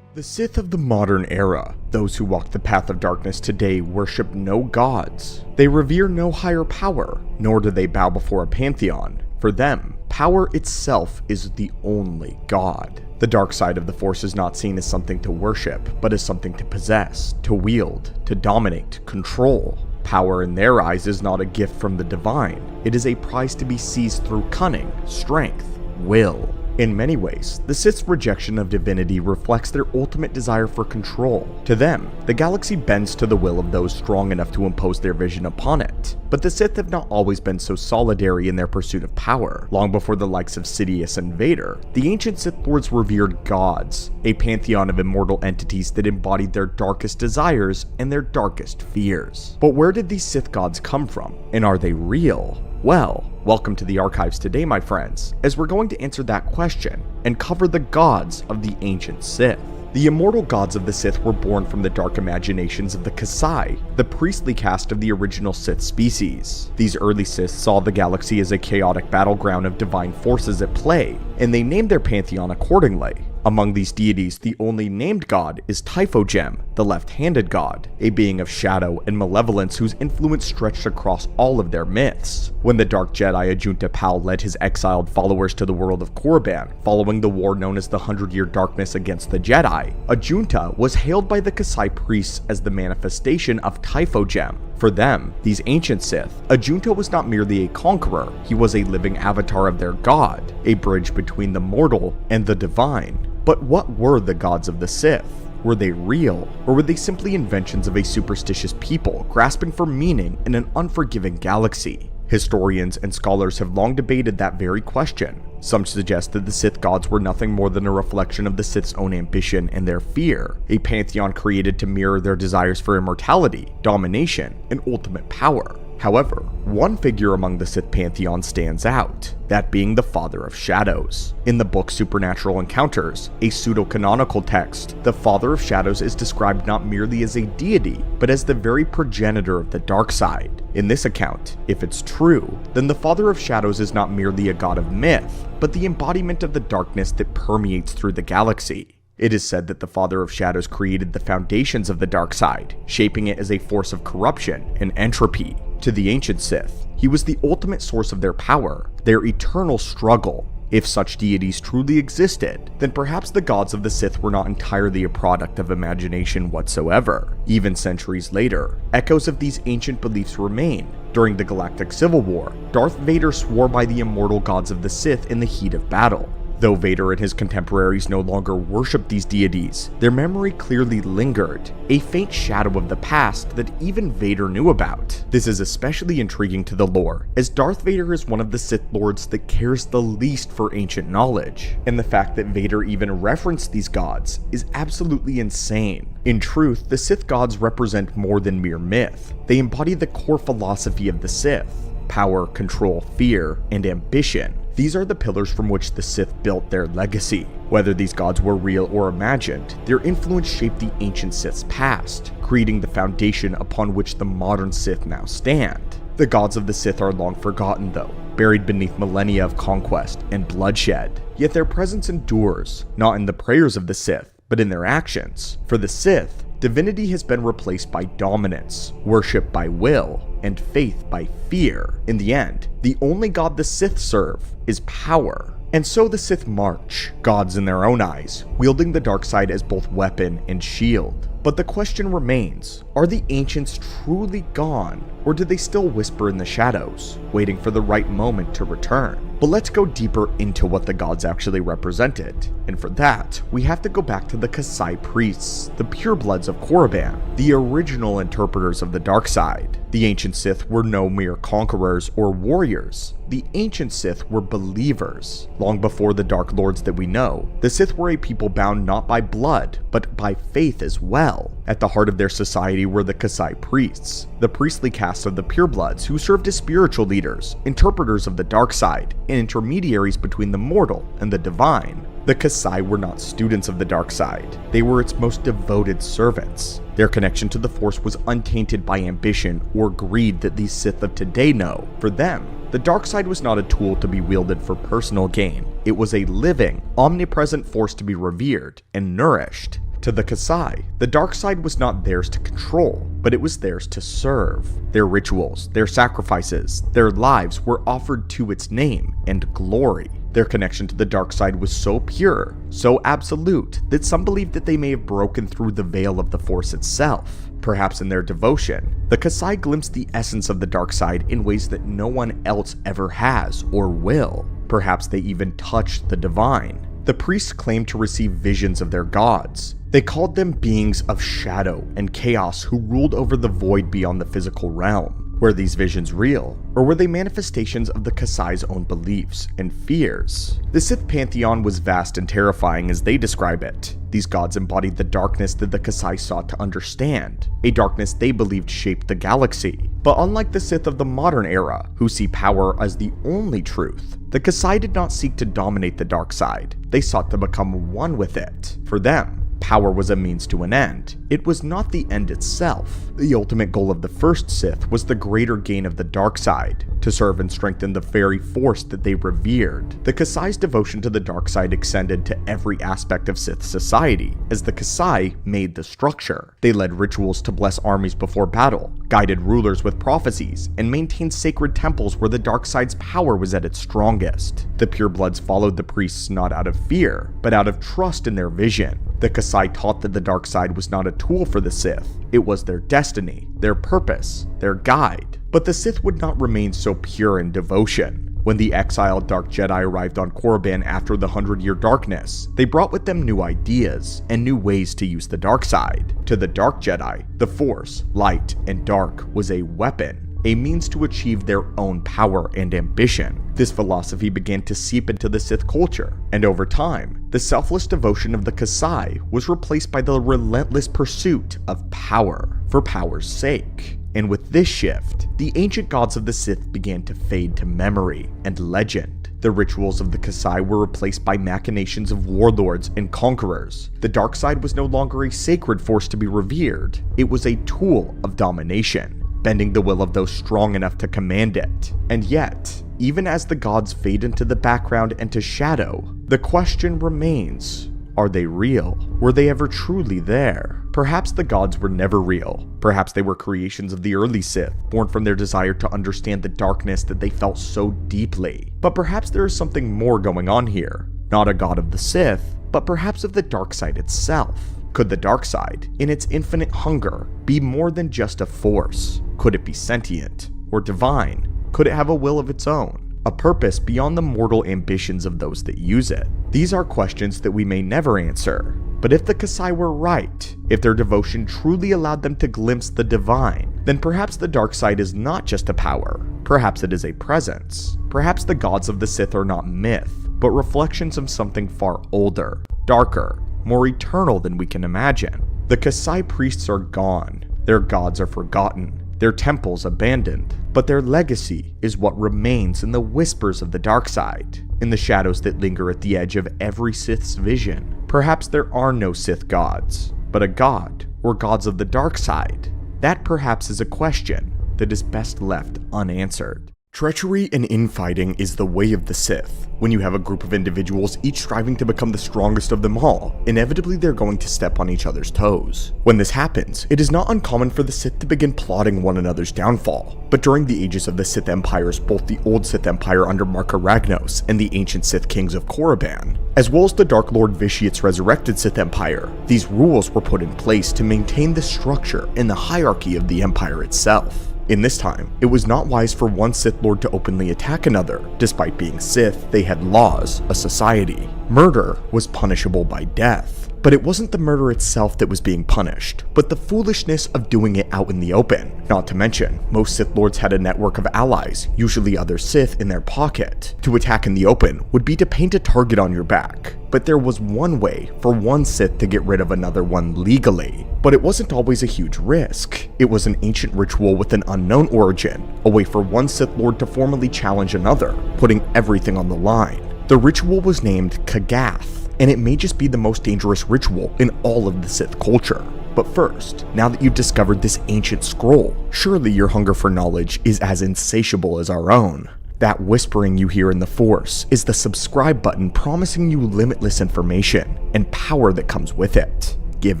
The Sith of the modern era, those who walk the path of darkness today, worship no gods. They revere no higher power, nor do they bow before a pantheon. For them, power itself is the only god. The dark side of the Force is not seen as something to worship, but as something to possess, to wield, to dominate, control. Power in their eyes is not a gift from the divine. It is a prize to be seized through cunning, strength, will. In many ways, the Sith's rejection of divinity reflects their ultimate desire for control. To them, the galaxy bends to the will of those strong enough to impose their vision upon it. But the Sith have not always been so solitary in their pursuit of power. Long before the likes of Sidious and Vader, the ancient Sith Lords revered gods, a pantheon of immortal entities that embodied their darkest desires and their darkest fears. But where did these Sith gods come from? And are they real? Well, welcome to the archives today, my friends, as we're going to answer that question and cover the gods of the ancient Sith. The immortal gods of the Sith were born from the dark imaginations of the Kasai, the priestly caste of the original Sith species. These early Sith saw the galaxy as a chaotic battleground of divine forces at play, and they named their pantheon accordingly. Among these deities, the only named god is Typhogem, the left-handed god, a being of shadow and malevolence whose influence stretched across all of their myths. When the Dark Jedi Ajunta Pal led his exiled followers to the world of Korriban, following the war known as the 100-Year Darkness against the Jedi, Ajunta was hailed by the Kasai priests as the manifestation of Typhogem. For them, these ancient Sith, Ajunta was not merely a conqueror, he was a living avatar of their god, a bridge between the mortal and the divine. But what were the gods of the Sith? Were they real, or were they simply inventions of a superstitious people grasping for meaning in an unforgiving galaxy? Historians and scholars have long debated that very question. Some suggest that the Sith gods were nothing more than a reflection of the Sith's own ambition and their fear, a pantheon created to mirror their desires for immortality, domination, and ultimate power. However, one figure among the Sith pantheon stands out, that being the Father of Shadows. In the book Supernatural Encounters, a pseudo-canonical text, the Father of Shadows is described not merely as a deity, but as the very progenitor of the dark side. In this account, if it's true, then the Father of Shadows is not merely a god of myth, but the embodiment of the darkness that permeates through the galaxy. It is said that the Father of Shadows created the foundations of the dark side, shaping it as a force of corruption and entropy. To the ancient Sith, he was the ultimate source of their power, their eternal struggle. If such deities truly existed, then perhaps the gods of the Sith were not entirely a product of imagination whatsoever. Even centuries later, echoes of these ancient beliefs remain. During the Galactic Civil War, Darth Vader swore by the immortal gods of the Sith in the heat of battle. Though Vader and his contemporaries no longer worshipped these deities, their memory clearly lingered, a faint shadow of the past that even Vader knew about. This is especially intriguing to the lore, as Darth Vader is one of the Sith Lords that cares the least for ancient knowledge, and the fact that Vader even referenced these gods is absolutely insane. In truth, the Sith gods represent more than mere myth. They embody the core philosophy of the Sith: power, control, fear, and ambition. These are the pillars from which the Sith built their legacy. Whether these gods were real or imagined, their influence shaped the ancient Sith's past, creating the foundation upon which the modern Sith now stand. The gods of the Sith are long forgotten though, buried beneath millennia of conquest and bloodshed. Yet their presence endures, not in the prayers of the Sith, but in their actions. For the Sith, divinity has been replaced by dominance, worship by will, and faith by fear. In the end, the only god the Sith serve is power. And so the Sith march, gods in their own eyes, wielding the dark side as both weapon and shield. But the question remains, are the ancients truly gone, or do they still whisper in the shadows, waiting for the right moment to return? But let's go deeper into what the gods actually represented, and for that, we have to go back to the Kasai priests, the purebloods of Korriban, the original interpreters of the dark side. The ancient Sith were no mere conquerors or warriors. The ancient Sith were believers. Long before the Dark Lords that we know, the Sith were a people bound not by blood, but by faith as well. At the heart of their society were the Kasai priests, the priestly caste of the purebloods who served as spiritual leaders, interpreters of the dark side, and intermediaries between the mortal and the divine. The Kasai were not students of the dark side, they were its most devoted servants. Their connection to the Force was untainted by ambition or greed that these Sith of today know. For them, the dark side was not a tool to be wielded for personal gain. It was a living, omnipresent force to be revered and nourished. To the Kasai, the dark side was not theirs to control, but it was theirs to serve. Their rituals, their sacrifices, their lives were offered to its name and glory. Their connection to the dark side was so pure, so absolute, that some believe that they may have broken through the veil of the Force itself. Perhaps in their devotion, the Kasai glimpsed the essence of the dark side in ways that no one else ever has or will. Perhaps they even touched the divine. The priests claimed to receive visions of their gods. They called them beings of shadow and chaos who ruled over the void beyond the physical realm. Were these visions real, or were they manifestations of the Kasai's own beliefs and fears? The Sith pantheon was vast and terrifying as they describe it. These gods embodied the darkness that the Kasai sought to understand, a darkness they believed shaped the galaxy. But unlike the Sith of the modern era, who see power as the only truth, the Kasai did not seek to dominate the dark side. They sought to become one with it. For them, power was a means to an end. It was not the end itself. The ultimate goal of the first Sith was the greater gain of the dark side, to serve and strengthen the very force that they revered. The Kasai's devotion to the dark side extended to every aspect of Sith society, as the Kasai made the structure. They led rituals to bless armies before battle, guided rulers with prophecies, and maintained sacred temples where the dark side's power was at its strongest. The purebloods followed the priests not out of fear, but out of trust in their vision. The Kasai taught that the dark side was not a tool for the Sith. It was their destiny, their purpose, their guide. But the Sith would not remain so pure in devotion. When the exiled Dark Jedi arrived on Korriban after the 100-year darkness, they brought with them new ideas and new ways to use the dark side. To the Dark Jedi, the Force, light and dark, was a weapon, a means to achieve their own power and ambition. This philosophy began to seep into the Sith culture, and over time, the selfless devotion of the Kasai was replaced by the relentless pursuit of power, for power's sake. And with this shift, the ancient gods of the Sith began to fade to memory and legend. The rituals of the Kasai were replaced by machinations of warlords and conquerors. The dark side was no longer a sacred force to be revered, it was a tool of domination, bending the will of those strong enough to command it. And yet, even as the gods fade into the background and to shadow, the question remains, are they real? Were they ever truly there? Perhaps the gods were never real. Perhaps they were creations of the early Sith, born from their desire to understand the darkness that they felt so deeply. But perhaps there is something more going on here. Not a god of the Sith, but perhaps of the dark side itself. Could the dark side, in its infinite hunger, be more than just a force? Could it be sentient or divine? Could it have a will of its own? A purpose beyond the mortal ambitions of those that use it? These are questions that we may never answer. But if the Kasai were right, if their devotion truly allowed them to glimpse the divine, then perhaps the dark side is not just a power. Perhaps it is a presence. Perhaps the gods of the Sith are not myth, but reflections of something far older, darker, more eternal than we can imagine. The Kasai priests are gone. Their gods are forgotten. their temples abandoned, but their legacy is what remains in the whispers of the dark side, in the shadows that linger at the edge of every Sith's vision. Perhaps there are no Sith gods, but a god or gods of the dark side. That perhaps is a question that is best left unanswered. Treachery and infighting is the way of the Sith. When you have a group of individuals each striving to become the strongest of them all, inevitably they're going to step on each other's toes. When this happens, it is not uncommon for the Sith to begin plotting one another's downfall. But during the ages of the Sith Empires, both the old Sith Empire under Marka Ragnos and the ancient Sith Kings of Korriban, as well as the Dark Lord Vitiate's resurrected Sith Empire, these rules were put in place to maintain the structure and the hierarchy of the Empire itself. In this time, it was not wise for one Sith Lord to openly attack another. Despite being Sith, they had laws, a society. Murder was punishable by death. But it wasn't the murder itself that was being punished, but the foolishness of doing it out in the open. Not to mention, most Sith Lords had a network of allies, usually other Sith, in their pocket. To attack in the open would be to paint a target on your back. But there was one way for one Sith to get rid of another one legally. But it wasn't always a huge risk. It was an ancient ritual with an unknown origin, a way for one Sith Lord to formally challenge another, putting everything on the line. The ritual was named Kagath, and it may just be the most dangerous ritual in all of the Sith culture. But first, now that you've discovered this ancient scroll, surely your hunger for knowledge is as insatiable as our own. That whispering you hear in the Force is the subscribe button promising you limitless information and power that comes with it. Give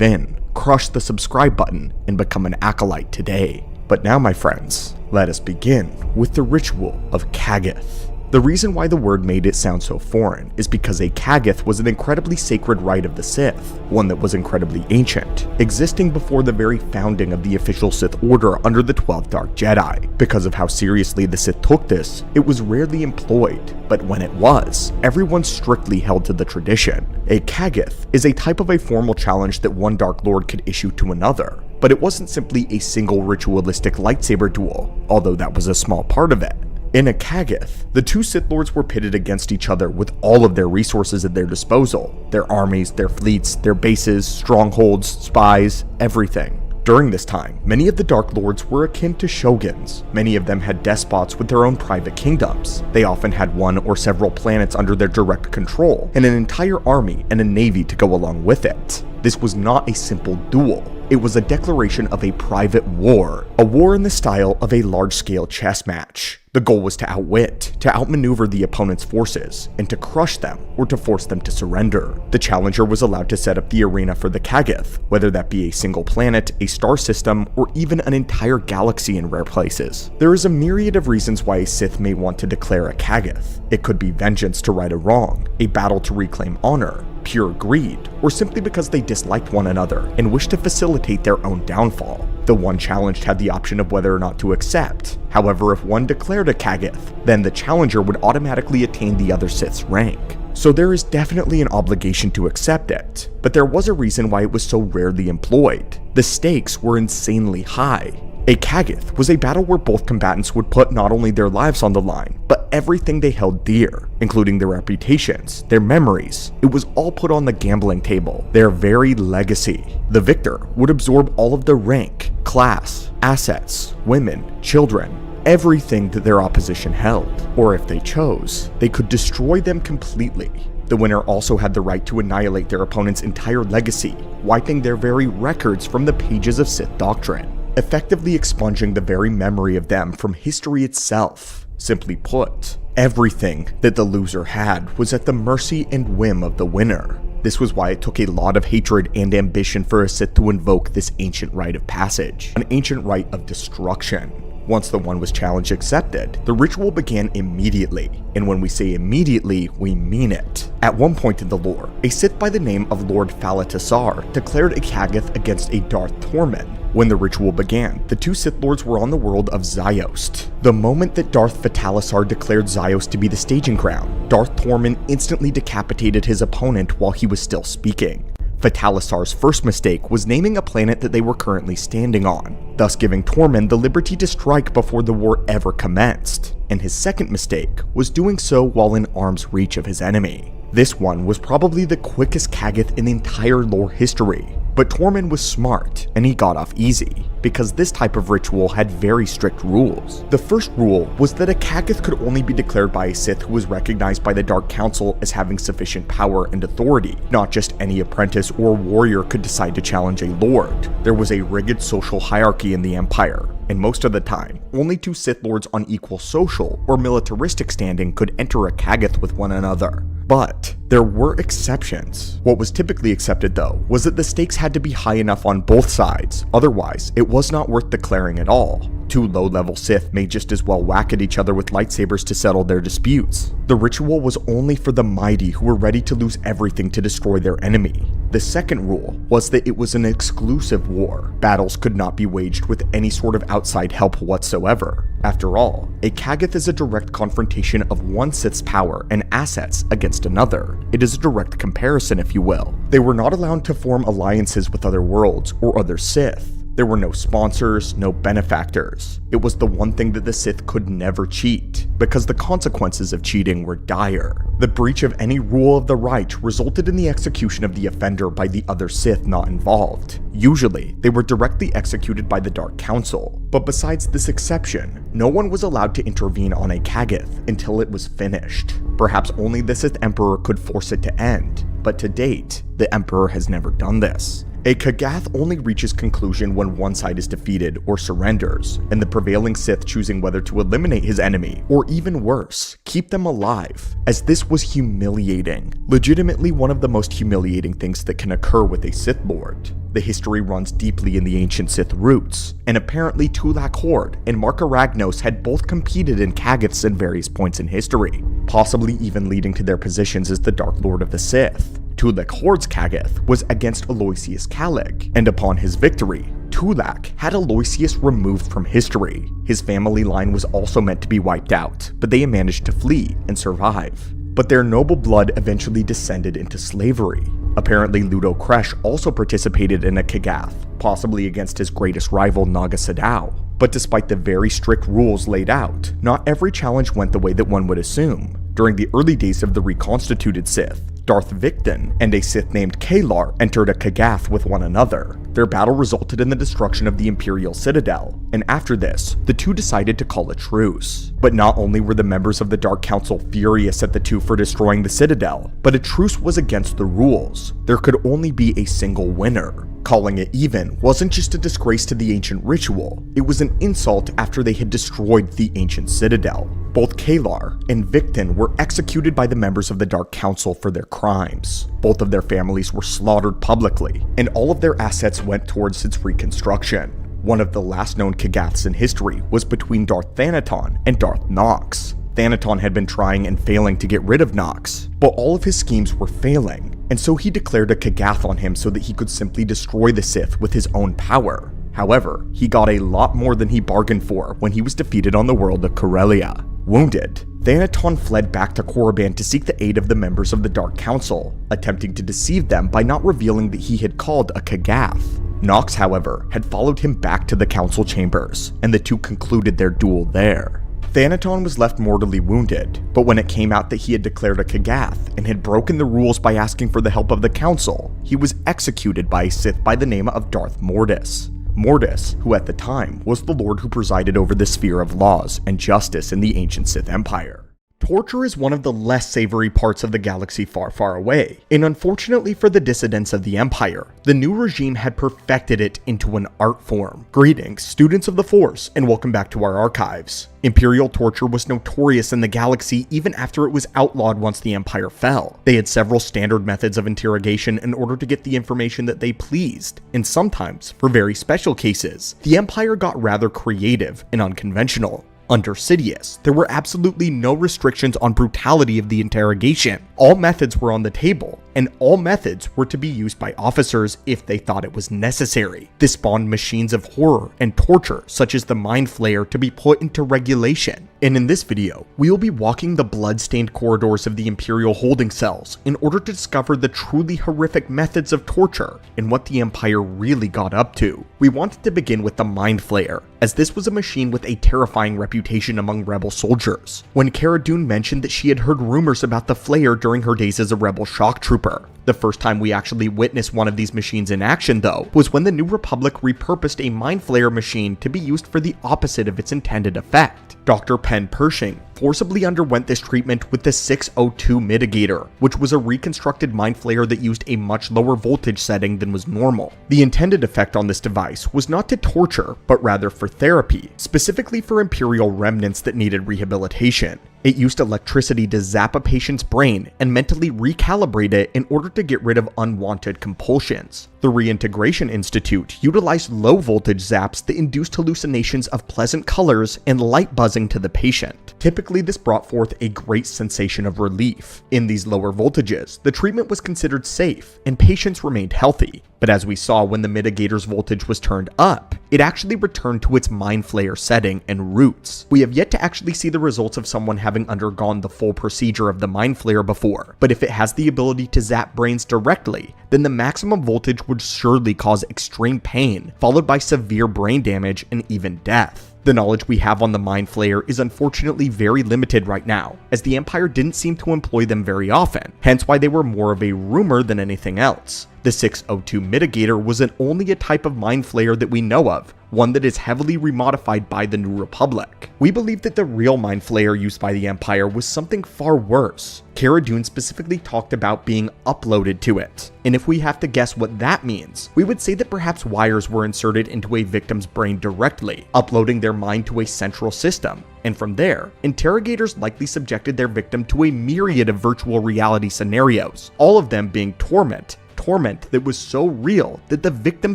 in, crush the subscribe button, and become an acolyte today. But now, my friends, let us begin with the ritual of Kagath. The reason why the word made it sound so foreign is because a Kagath was an incredibly sacred rite of the Sith, one that was incredibly ancient, existing before the very founding of the official Sith Order under the 12 Dark Jedi. Because of how seriously the Sith took this, it was rarely employed, but when it was, everyone strictly held to the tradition. A Kagath is a type of a formal challenge that one Dark Lord could issue to another, but it wasn't simply a single ritualistic lightsaber duel, although that was a small part of it. In a Kagath, the two Sith Lords were pitted against each other with all of their resources at their disposal. Their armies, their fleets, their bases, strongholds, spies, everything. During this time, many of the Dark Lords were akin to shoguns. Many of them had despots with their own private kingdoms. They often had one or several planets under their direct control, and an entire army and a navy to go along with it. This was not a simple duel. It was a declaration of a private war, a war in the style of a large-scale chess match. The goal was to outwit, to outmaneuver the opponent's forces, and to crush them or to force them to surrender. The challenger was allowed to set up the arena for the Kagath, whether that be a single planet, a star system, or even an entire galaxy in rare places. There is a myriad of reasons why a Sith may want to declare a Kagath. It could be vengeance to right a wrong, a battle to reclaim honor, pure greed, or simply because they disliked one another and wished to facilitate their own downfall. The one challenged had the option of whether or not to accept. However, if one declared a Kagath, then the challenger would automatically attain the other Sith's rank. So there is definitely an obligation to accept it, but there was a reason why it was so rarely employed. The stakes were insanely high. A Kagath was a battle where both combatants would put not only their lives on the line, but everything they held dear, including their reputations, their memories. It was all put on the gambling table, their very legacy. The victor would absorb all of the rank, class, assets, women, children, everything that their opposition held. Or if they chose, they could destroy them completely. The winner also had the right to annihilate their opponent's entire legacy, wiping their very records from the pages of Sith doctrine, effectively expunging the very memory of them from history itself. Simply put, everything that the loser had was at the mercy and whim of the winner. This was why it took a lot of hatred and ambition for a Sith to invoke this ancient rite of passage, an ancient rite of destruction. Once the one was challenge accepted, the ritual began immediately, and when we say immediately, we mean it. At one point in the lore, a Sith by the name of Lord Falatasar declared a Kagath against a Darth Tormund. When the ritual began, the two Sith Lords were on the world of Ziost. The moment that Darth Falatasar declared Ziost to be the staging ground, Darth Tormund instantly decapitated his opponent while he was still speaking. Falatasar's first mistake was naming a planet that they were currently standing on, thus giving Tormund the liberty to strike before the war ever commenced, and his second mistake was doing so while in arm's reach of his enemy. This one was probably the quickest Kagath in the entire lore history, but Tormund was smart and he got off easy. because this type of ritual had very strict rules. The first rule was that a Kagath could only be declared by a Sith who was recognized by the Dark Council as having sufficient power and authority. Not just any apprentice or warrior could decide to challenge a lord. There was a rigid social hierarchy in the Empire, and most of the time, only two Sith Lords on equal social or militaristic standing could enter a Kagath with one another. But there were exceptions. What was typically accepted though was that the stakes had to be high enough on both sides, otherwise it was not worth declaring at all. Two low-level Sith may just as well whack at each other with lightsabers to settle their disputes. The ritual was only for the mighty who were ready to lose everything to destroy their enemy. The second rule was that it was an exclusive war. Battles could not be waged with any sort of outside help whatsoever. After all, a Kagath is a direct confrontation of one Sith's power and assets against another. It is a direct comparison, if you will. They were not allowed to form alliances with other worlds or other Sith. There were no sponsors, no benefactors. It was the one thing that the Sith could never cheat, because the consequences of cheating were dire. The breach of any rule of the right resulted in the execution of the offender by the other Sith not involved. Usually, they were directly executed by the Dark Council, but besides this exception, no one was allowed to intervene on a Kagath until it was finished. Perhaps only the Sith Emperor could force it to end, but to date, the Emperor has never done this. A Kagath only reaches conclusion when one side is defeated or surrenders, and the prevailing Sith choosing whether to eliminate his enemy, or even worse, keep them alive, as this was humiliating. Legitimately one of the most humiliating things that can occur with a Sith Lord. The history runs deeply in the ancient Sith roots, and apparently Tulak Horde and Marka Ragnos had both competed in Kagaths at various points in history, possibly even leading to their positions as the Dark Lord of the Sith. Tulak Horde's Kagath was against Aloysius Kalig, and upon his victory, Tulak had Aloysius removed from history. His family line was also meant to be wiped out, but they managed to flee and survive. But their noble blood eventually descended into slavery. Apparently Ludo Kresh also participated in a Kagath, possibly against his greatest rival Naga Sadow. But despite the very strict rules laid out, not every challenge went the way that one would assume. During the early days of the reconstituted Sith, Darth Victon and a Sith named Kalar entered a Kagath with one another. Their battle resulted in the destruction of the Imperial Citadel, and after this, the two decided to call a truce. But not only were the members of the Dark Council furious at the two for destroying the Citadel, but a truce was against the rules. There could only be a single winner. Calling it even wasn't just a disgrace to the ancient ritual, it was an insult after they had destroyed the ancient Citadel. Both Kalar and Victon were executed by the members of the Dark Council for their crimes. Both of their families were slaughtered publicly, and all of their assets went towards its reconstruction. One of the last known Kagaths in history was between Darth Thanaton and Darth Nox. Thanaton had been trying and failing to get rid of Nox, but all of his schemes were failing, and so he declared a Kagath on him so that he could simply destroy the Sith with his own power. However, he got a lot more than he bargained for when he was defeated on the world of Corellia. Wounded, Thanaton fled back to Korriban to seek the aid of the members of the Dark Council, attempting to deceive them by not revealing that he had called a Kagath. Nox, however, had followed him back to the council chambers, and the two concluded their duel there. Thanaton was left mortally wounded, but when it came out that he had declared a Kagath and had broken the rules by asking for the help of the council, he was executed by a Sith by the name of Darth Mortis. Mortis, who at the time was the lord who presided over the sphere of laws and justice in the ancient Sith Empire. Torture is one of the less savory parts of the galaxy far, far away, and unfortunately for the dissidents of the Empire, the new regime had perfected it into an art form. Greetings, students of the Force, and welcome back to our archives. Imperial torture was notorious in the galaxy even after it was outlawed once the Empire fell. They had several standard methods of interrogation in order to get the information that they pleased, and sometimes, for very special cases, the Empire got rather creative and unconventional. Under Sidious, there were absolutely no restrictions on brutality of the interrogation. All methods were on the table, and all methods were to be used by officers if they thought it was necessary. This spawned machines of horror and torture, such as the Mind Flayer, to be put into regulation. And in this video, we will be walking the blood-stained corridors of the Imperial holding cells in order to discover the truly horrific methods of torture and what the Empire really got up to. We wanted to begin with the Mind Flayer, as this was a machine with a terrifying reputation among rebel soldiers. When Cara Dune mentioned that she had heard rumors about the Flayer during her days as a rebel shock trooper, stormtrooper. The first time we actually witnessed one of these machines in action, though, was when the New Republic repurposed a mind flayer machine to be used for the opposite of its intended effect. Dr. Penn Pershing forcibly underwent this treatment with the 602 mitigator, which was a reconstructed mind flayer that used a much lower voltage setting than was normal. The intended effect on this device was not to torture, but rather for therapy, specifically for Imperial remnants that needed rehabilitation. It used electricity to zap a patient's brain and mentally recalibrate it in order to get rid of unwanted compulsions. The Reintegration Institute utilized low voltage zaps that induced hallucinations of pleasant colors and light buzzing to the patient. Typically, this brought forth a great sensation of relief. In these lower voltages, the treatment was considered safe and patients remained healthy. But as we saw when the mitigator's voltage was turned up, it actually returned to its mind flayer setting and roots. We have yet to actually see the results of someone having undergone the full procedure of the mind flayer before, but if it has the ability to zap brains directly, then the maximum voltage would surely cause extreme pain, followed by severe brain damage and even death. The knowledge we have on the mind flayer is unfortunately very limited right now, as the Empire didn't seem to employ them very often, hence why they were more of a rumor than anything else. The 602 mitigator was only a type of mind flayer that we know of, one that is heavily remodified by the New Republic. We believe that the real mind flayer used by the Empire was something far worse. Cara Dune specifically talked about being uploaded to it, and if we have to guess what that means, we would say that perhaps wires were inserted into a victim's brain directly, uploading their mind to a central system. And from there, interrogators likely subjected their victim to a myriad of virtual reality scenarios, all of them being torment that was so real that the victim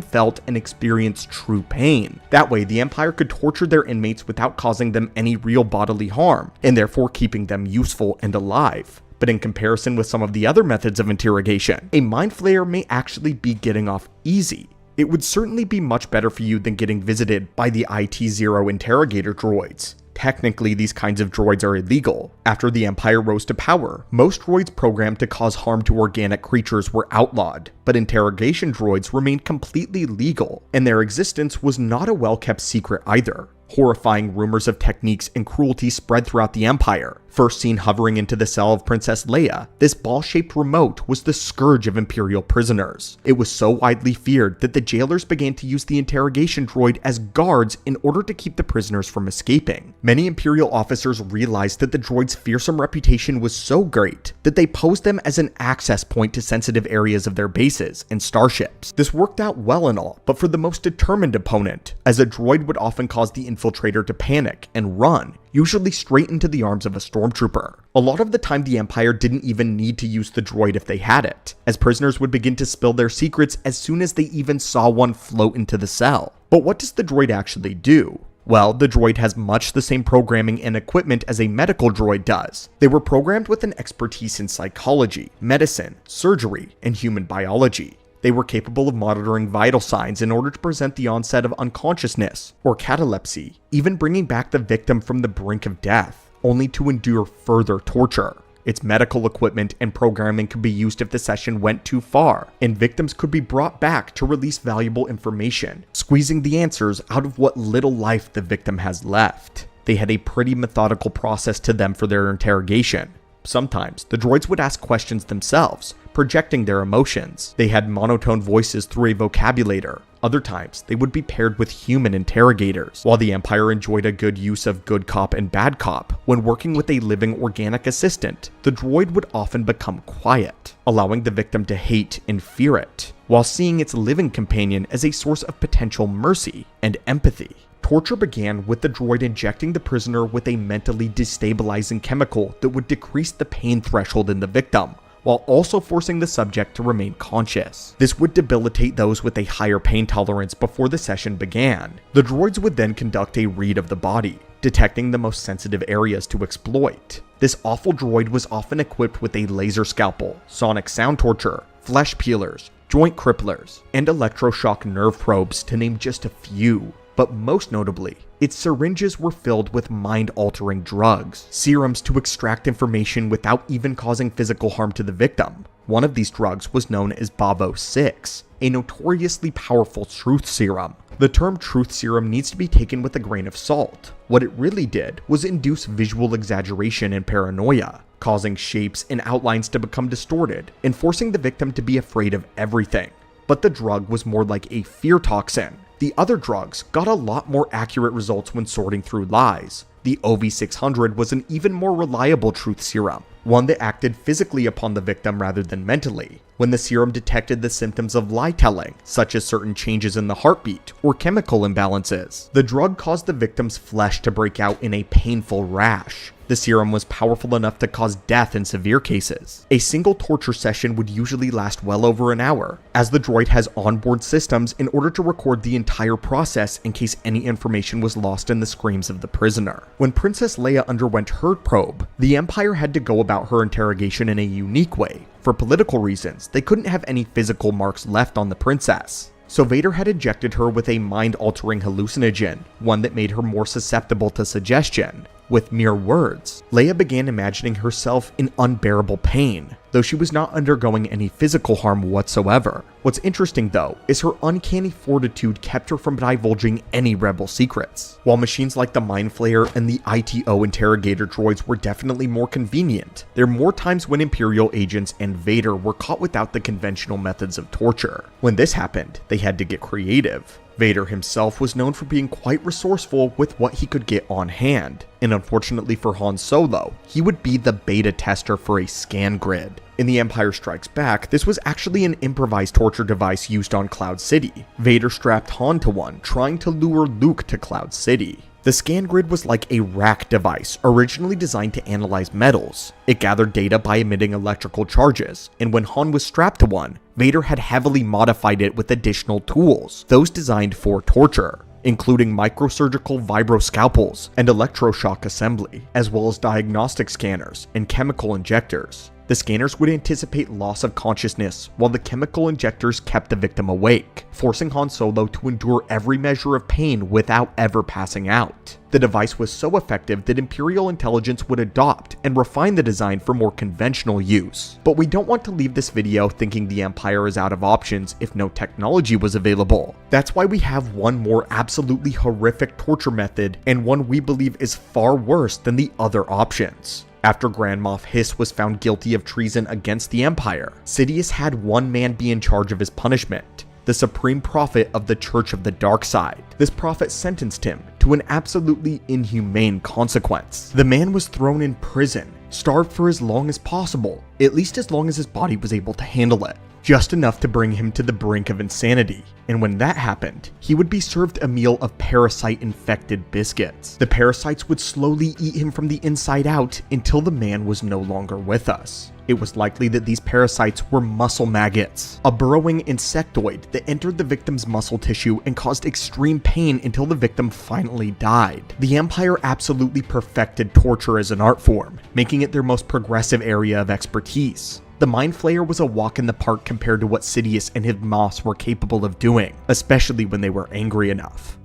felt and experienced true pain. That way, the Empire could torture their inmates without causing them any real bodily harm, and therefore keeping them useful and alive. But in comparison with some of the other methods of interrogation, a mind flayer may actually be getting off easy. It would certainly be much better for you than getting visited by the IT-0 interrogator droids. Technically, these kinds of droids are illegal. After the Empire rose to power, most droids programmed to cause harm to organic creatures were outlawed, but interrogation droids remained completely legal, and their existence was not a well-kept secret either. Horrifying rumors of techniques and cruelty spread throughout the Empire. First seen hovering into the cell of Princess Leia, this ball-shaped remote was the scourge of Imperial prisoners. It was so widely feared that the jailers began to use the interrogation droid as guards in order to keep the prisoners from escaping. Many Imperial officers realized that the droid's fearsome reputation was so great that they posed them as an access point to sensitive areas of their bases and starships. This worked out well and all, but for the most determined opponent, as a droid would often cause the infiltrator to panic and run, usually straight into the arms of a stormtrooper. A lot of the time, the Empire didn't even need to use the droid if they had it, as prisoners would begin to spill their secrets as soon as they even saw one float into the cell. But what does the droid actually do? Well, the droid has much the same programming and equipment as a medical droid does. They were programmed with an expertise in psychology, medicine, surgery, and human biology. They were capable of monitoring vital signs in order to present the onset of unconsciousness or catalepsy, even bringing back the victim from the brink of death, only to endure further torture. Its medical equipment and programming could be used if the session went too far, and victims could be brought back to release valuable information, squeezing the answers out of what little life the victim has left. They had a pretty methodical process to them for their interrogation. Sometimes, the droids would ask questions themselves, projecting their emotions. They had monotone voices through a vocabulator. Other times, they would be paired with human interrogators. While the Empire enjoyed a good use of good cop and bad cop, when working with a living organic assistant, the droid would often become quiet, allowing the victim to hate and fear it, while seeing its living companion as a source of potential mercy and empathy. Torture began with the droid injecting the prisoner with a mentally destabilizing chemical that would decrease the pain threshold in the victim, while also forcing the subject to remain conscious. This would debilitate those with a higher pain tolerance before the session began. The droids would then conduct a read of the body, detecting the most sensitive areas to exploit. This awful droid was often equipped with a laser scalpel, sonic sound torture, flesh peelers, joint cripplers, and electroshock nerve probes, to name just a few. But most notably, its syringes were filled with mind-altering drugs, serums to extract information without even causing physical harm to the victim, One of these drugs was known as Bavo-6, a notoriously powerful truth serum. The term truth serum needs to be taken with a grain of salt. What it really did was induce visual exaggeration and paranoia, causing shapes and outlines to become distorted and forcing the victim to be afraid of everything. But the drug was more like a fear toxin. The other drugs got a lot more accurate results when sorting through lies. The OV600 was an even more reliable truth serum, one that acted physically upon the victim rather than mentally. When the serum detected the symptoms of lie-telling, such as certain changes in the heartbeat or chemical imbalances, the drug caused the victim's flesh to break out in a painful rash. The serum was powerful enough to cause death in severe cases. A single torture session would usually last well over an hour, as the droid has onboard systems in order to record the entire process in case any information was lost in the screams of the prisoner. When Princess Leia underwent her probe, the Empire had to go about her interrogation in a unique way. For political reasons, they couldn't have any physical marks left on the princess. So Vader had injected her with a mind-altering hallucinogen, one that made her more susceptible to suggestion. With mere words, Leia began imagining herself in unbearable pain, though she was not undergoing any physical harm whatsoever. What's interesting though, is her uncanny fortitude kept her from divulging any rebel secrets. While machines like the Mind Flayer and the ITO interrogator droids were definitely more convenient, there were more times when Imperial agents and Vader were caught without the conventional methods of torture. When this happened, they had to get creative. Vader himself was known for being quite resourceful with what he could get on hand, and unfortunately for Han Solo, he would be the beta tester for a scan grid. In The Empire Strikes Back, this was actually an improvised torture device used on Cloud City. Vader strapped Han to one, trying to lure Luke to Cloud City. The scan grid was like a rack device, originally designed to analyze metals. It gathered data by emitting electrical charges, and when Han was strapped to one, Vader had heavily modified it with additional tools, those designed for torture, including microsurgical vibroscalpels and electroshock assembly, as well as diagnostic scanners and chemical injectors. The scanners would anticipate loss of consciousness, while the chemical injectors kept the victim awake, forcing Han Solo to endure every measure of pain without ever passing out. The device was so effective that Imperial intelligence would adopt and refine the design for more conventional use. But we don't want to leave this video thinking the Empire is out of options if no technology was available. That's why we have one more absolutely horrific torture method, and one we believe is far worse than the other options. After Grand Moff Hiss was found guilty of treason against the Empire, Sidious had one man be in charge of his punishment, the Supreme Prophet of the Church of the Dark Side. This prophet sentenced him to an absolutely inhumane consequence. The man was thrown in prison, starved for as long as possible, at least as long as his body was able to handle it. Just enough to bring him to the brink of insanity, and when that happened, he would be served a meal of parasite-infected biscuits. The parasites would slowly eat him from the inside out until the man was no longer with us. It was likely that these parasites were muscle maggots, a burrowing insectoid that entered the victim's muscle tissue and caused extreme pain until the victim finally died. The Empire absolutely perfected torture as an art form, making it their most progressive area of expertise. The Mind Flayer was a walk in the park compared to what Sidious and his Moffs were capable of doing, especially when they were angry enough.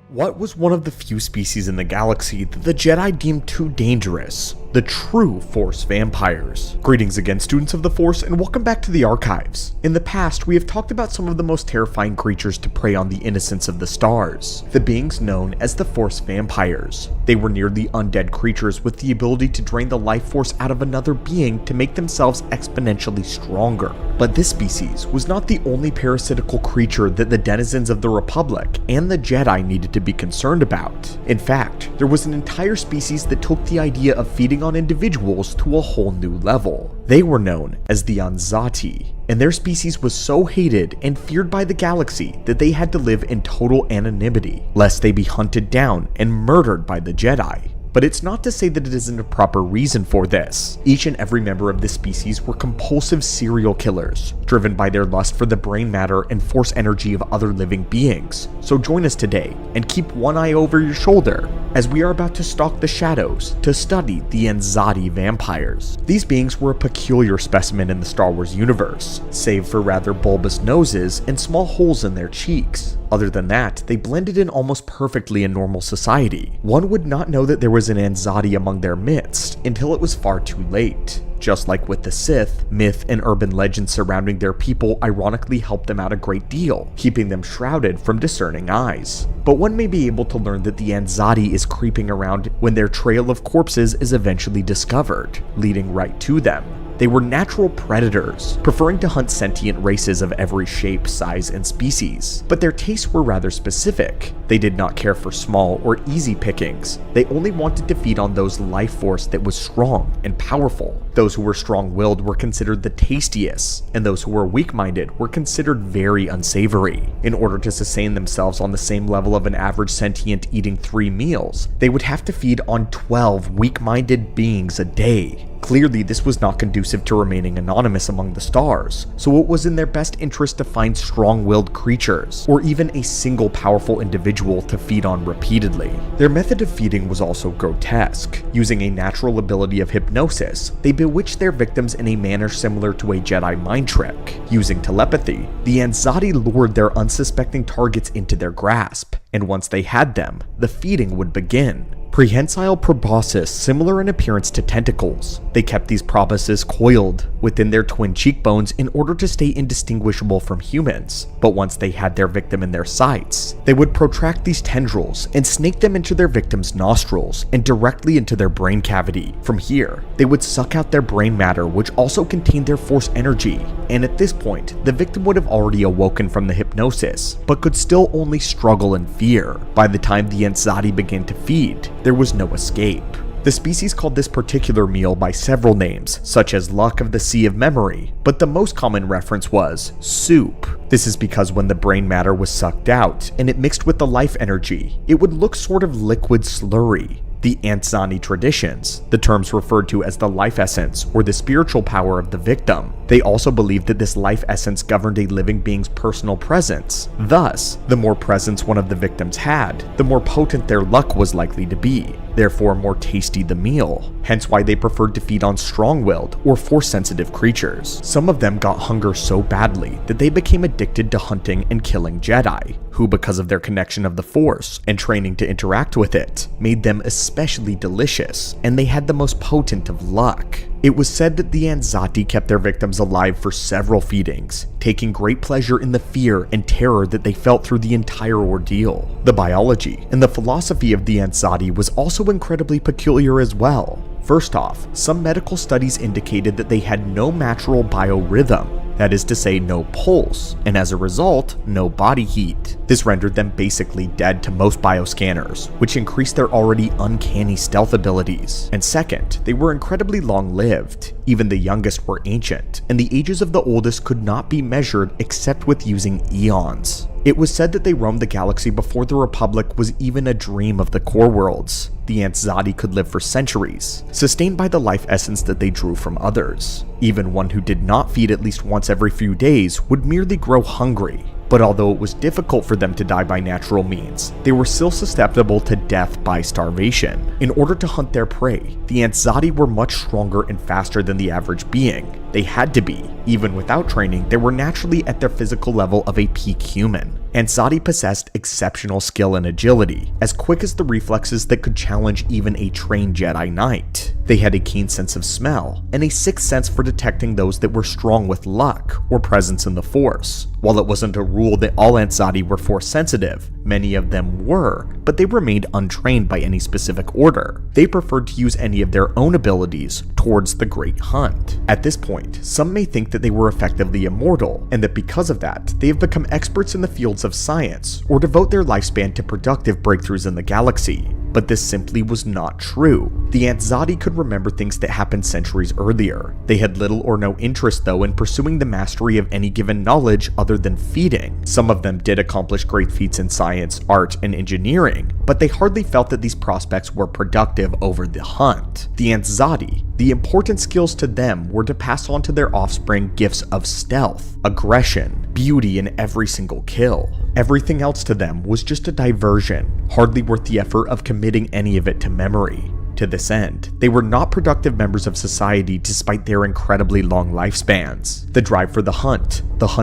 What was one of the few species in the galaxy that the Jedi deemed too dangerous? The true Force vampires. Greetings again, students of the Force, and welcome back to the archives. In the past, we have talked about some of the most terrifying creatures to prey on the innocents of the stars, the beings known as the Force vampires. They were nearly undead creatures with the ability to drain the life force out of another being to make themselves exponentially stronger. But this species was not the only parasitical creature that the denizens of the Republic and the Jedi needed to be concerned about. In fact, there was an entire species that took the idea of feeding on individuals to a whole new level. They were known as the Anzati, and their species was so hated and feared by the galaxy that they had to live in total anonymity, lest they be hunted down and murdered by the Jedi. But it's not to say that it isn't a proper reason for this. Each and every member of this species were compulsive serial killers, driven by their lust for the brain matter and force energy of other living beings. So join us today, and keep one eye over your shoulder as we are about to stalk the shadows to study the Anzadi vampires. These beings were a peculiar specimen in the Star Wars universe, save for rather bulbous noses and small holes in their cheeks. Other than that, they blended in almost perfectly in normal society. One would not know that there was an Anzadi among their midst until it was far too late. Just like with the Sith, myth and urban legends surrounding their people ironically helped them out a great deal, keeping them shrouded from discerning eyes. But one may be able to learn that the Anzadi is creeping around when their trail of corpses is eventually discovered, leading right to them. They were natural predators, preferring to hunt sentient races of every shape, size, and species. But their tastes were rather specific. They did not care for small or easy pickings. They only wanted to feed on those life force that was strong and powerful. Those who were strong-willed were considered the tastiest, and those who were weak-minded were considered very unsavory. In order to sustain themselves on the same level of an average sentient eating 3 meals, they would have to feed on 12 weak-minded beings a day. Clearly, this was not conducive to remaining anonymous among the stars, so it was in their best interest to find strong-willed creatures, or even a single powerful individual to feed on repeatedly. Their method of feeding was also grotesque. Using a natural ability of hypnosis, they bewitched their victims in a manner similar to a Jedi mind trick. Using telepathy, the Anzadi lured their unsuspecting targets into their grasp, and once they had them, the feeding would begin. Prehensile proboscis similar in appearance to tentacles. They kept these proboscis coiled within their twin cheekbones in order to stay indistinguishable from humans, but once they had their victim in their sights, they would protract these tendrils and snake them into their victim's nostrils and directly into their brain cavity. From here, they would suck out their brain matter, which also contained their force energy, and at this point, the victim would have already awoken from the hypnosis, but could still only struggle in fear. By the time the Anzadi began to feed, there was no escape. The species called this particular meal by several names, such as Luck of the Sea of Memory, but the most common reference was soup. This is because when the brain matter was sucked out and it mixed with the life energy, it would look sort of liquid slurry. The Anzani traditions, the terms referred to as the life essence or the spiritual power of the victim. They also believed that this life essence governed a living being's personal presence. Thus, the more presence one of the victims had, the more potent their luck was likely to be, therefore more tasty the meal. Hence why they preferred to feed on strong-willed or force-sensitive creatures. Some of them got hunger so badly that they became addicted to hunting and killing Jedi, who, because of their connection of the Force and training to interact with it, made them especially delicious, and they had the most potent of luck. It was said that the Anzati kept their victims alive for several feedings, taking great pleasure in the fear and terror that they felt through the entire ordeal. The biology and the philosophy of the Anzati was also incredibly peculiar as well. First off, some medical studies indicated that they had no natural biorhythm, that is to say no pulse, and as a result, no body heat. This rendered them basically dead to most bioscanners, which increased their already uncanny stealth abilities. And second, they were incredibly long-lived. Even the youngest were ancient, and the ages of the oldest could not be measured except with using eons. It was said that they roamed the galaxy before the Republic was even a dream of the core worlds. The Anzadi could live for centuries, sustained by the life essence that they drew from others. Even one who did not feed at least once every few days would merely grow hungry. But although it was difficult for them to die by natural means, they were still susceptible to death by starvation. In order to hunt their prey, the Anzadi were much stronger and faster than the average being. They had to be. Even without training, they were naturally at their physical level of a peak human. Anzadi possessed exceptional skill and agility, as quick as the reflexes that could challenge even a trained Jedi Knight. They had a keen sense of smell, and a sixth sense for detecting those that were strong with luck or presence in the Force. While it wasn't a rule that all Anzadi were Force sensitive, many of them were, but they remained untrained by any specific order. They preferred to use any of their own abilities towards the Great Hunt. At this point, some may think that they were effectively immortal, and that because of that, they have become experts in the fields of science, or devote their lifespan to productive breakthroughs in the galaxy. But this simply was not true. The Anzadi could remember things that happened centuries earlier. They had little or no interest though in pursuing the mastery of any given knowledge other than feeding. Some of them did accomplish great feats in science science, art, and engineering, but they hardly felt that these prospects were productive over the hunt. The Anzadi, the important skills to them were to pass on to their offspring gifts of stealth, aggression, beauty in every single kill. Everything else to them was just a diversion, hardly worth the effort of committing any of it to memory. To this end, they were not productive members of society despite their incredibly long lifespans. The drive for the hunt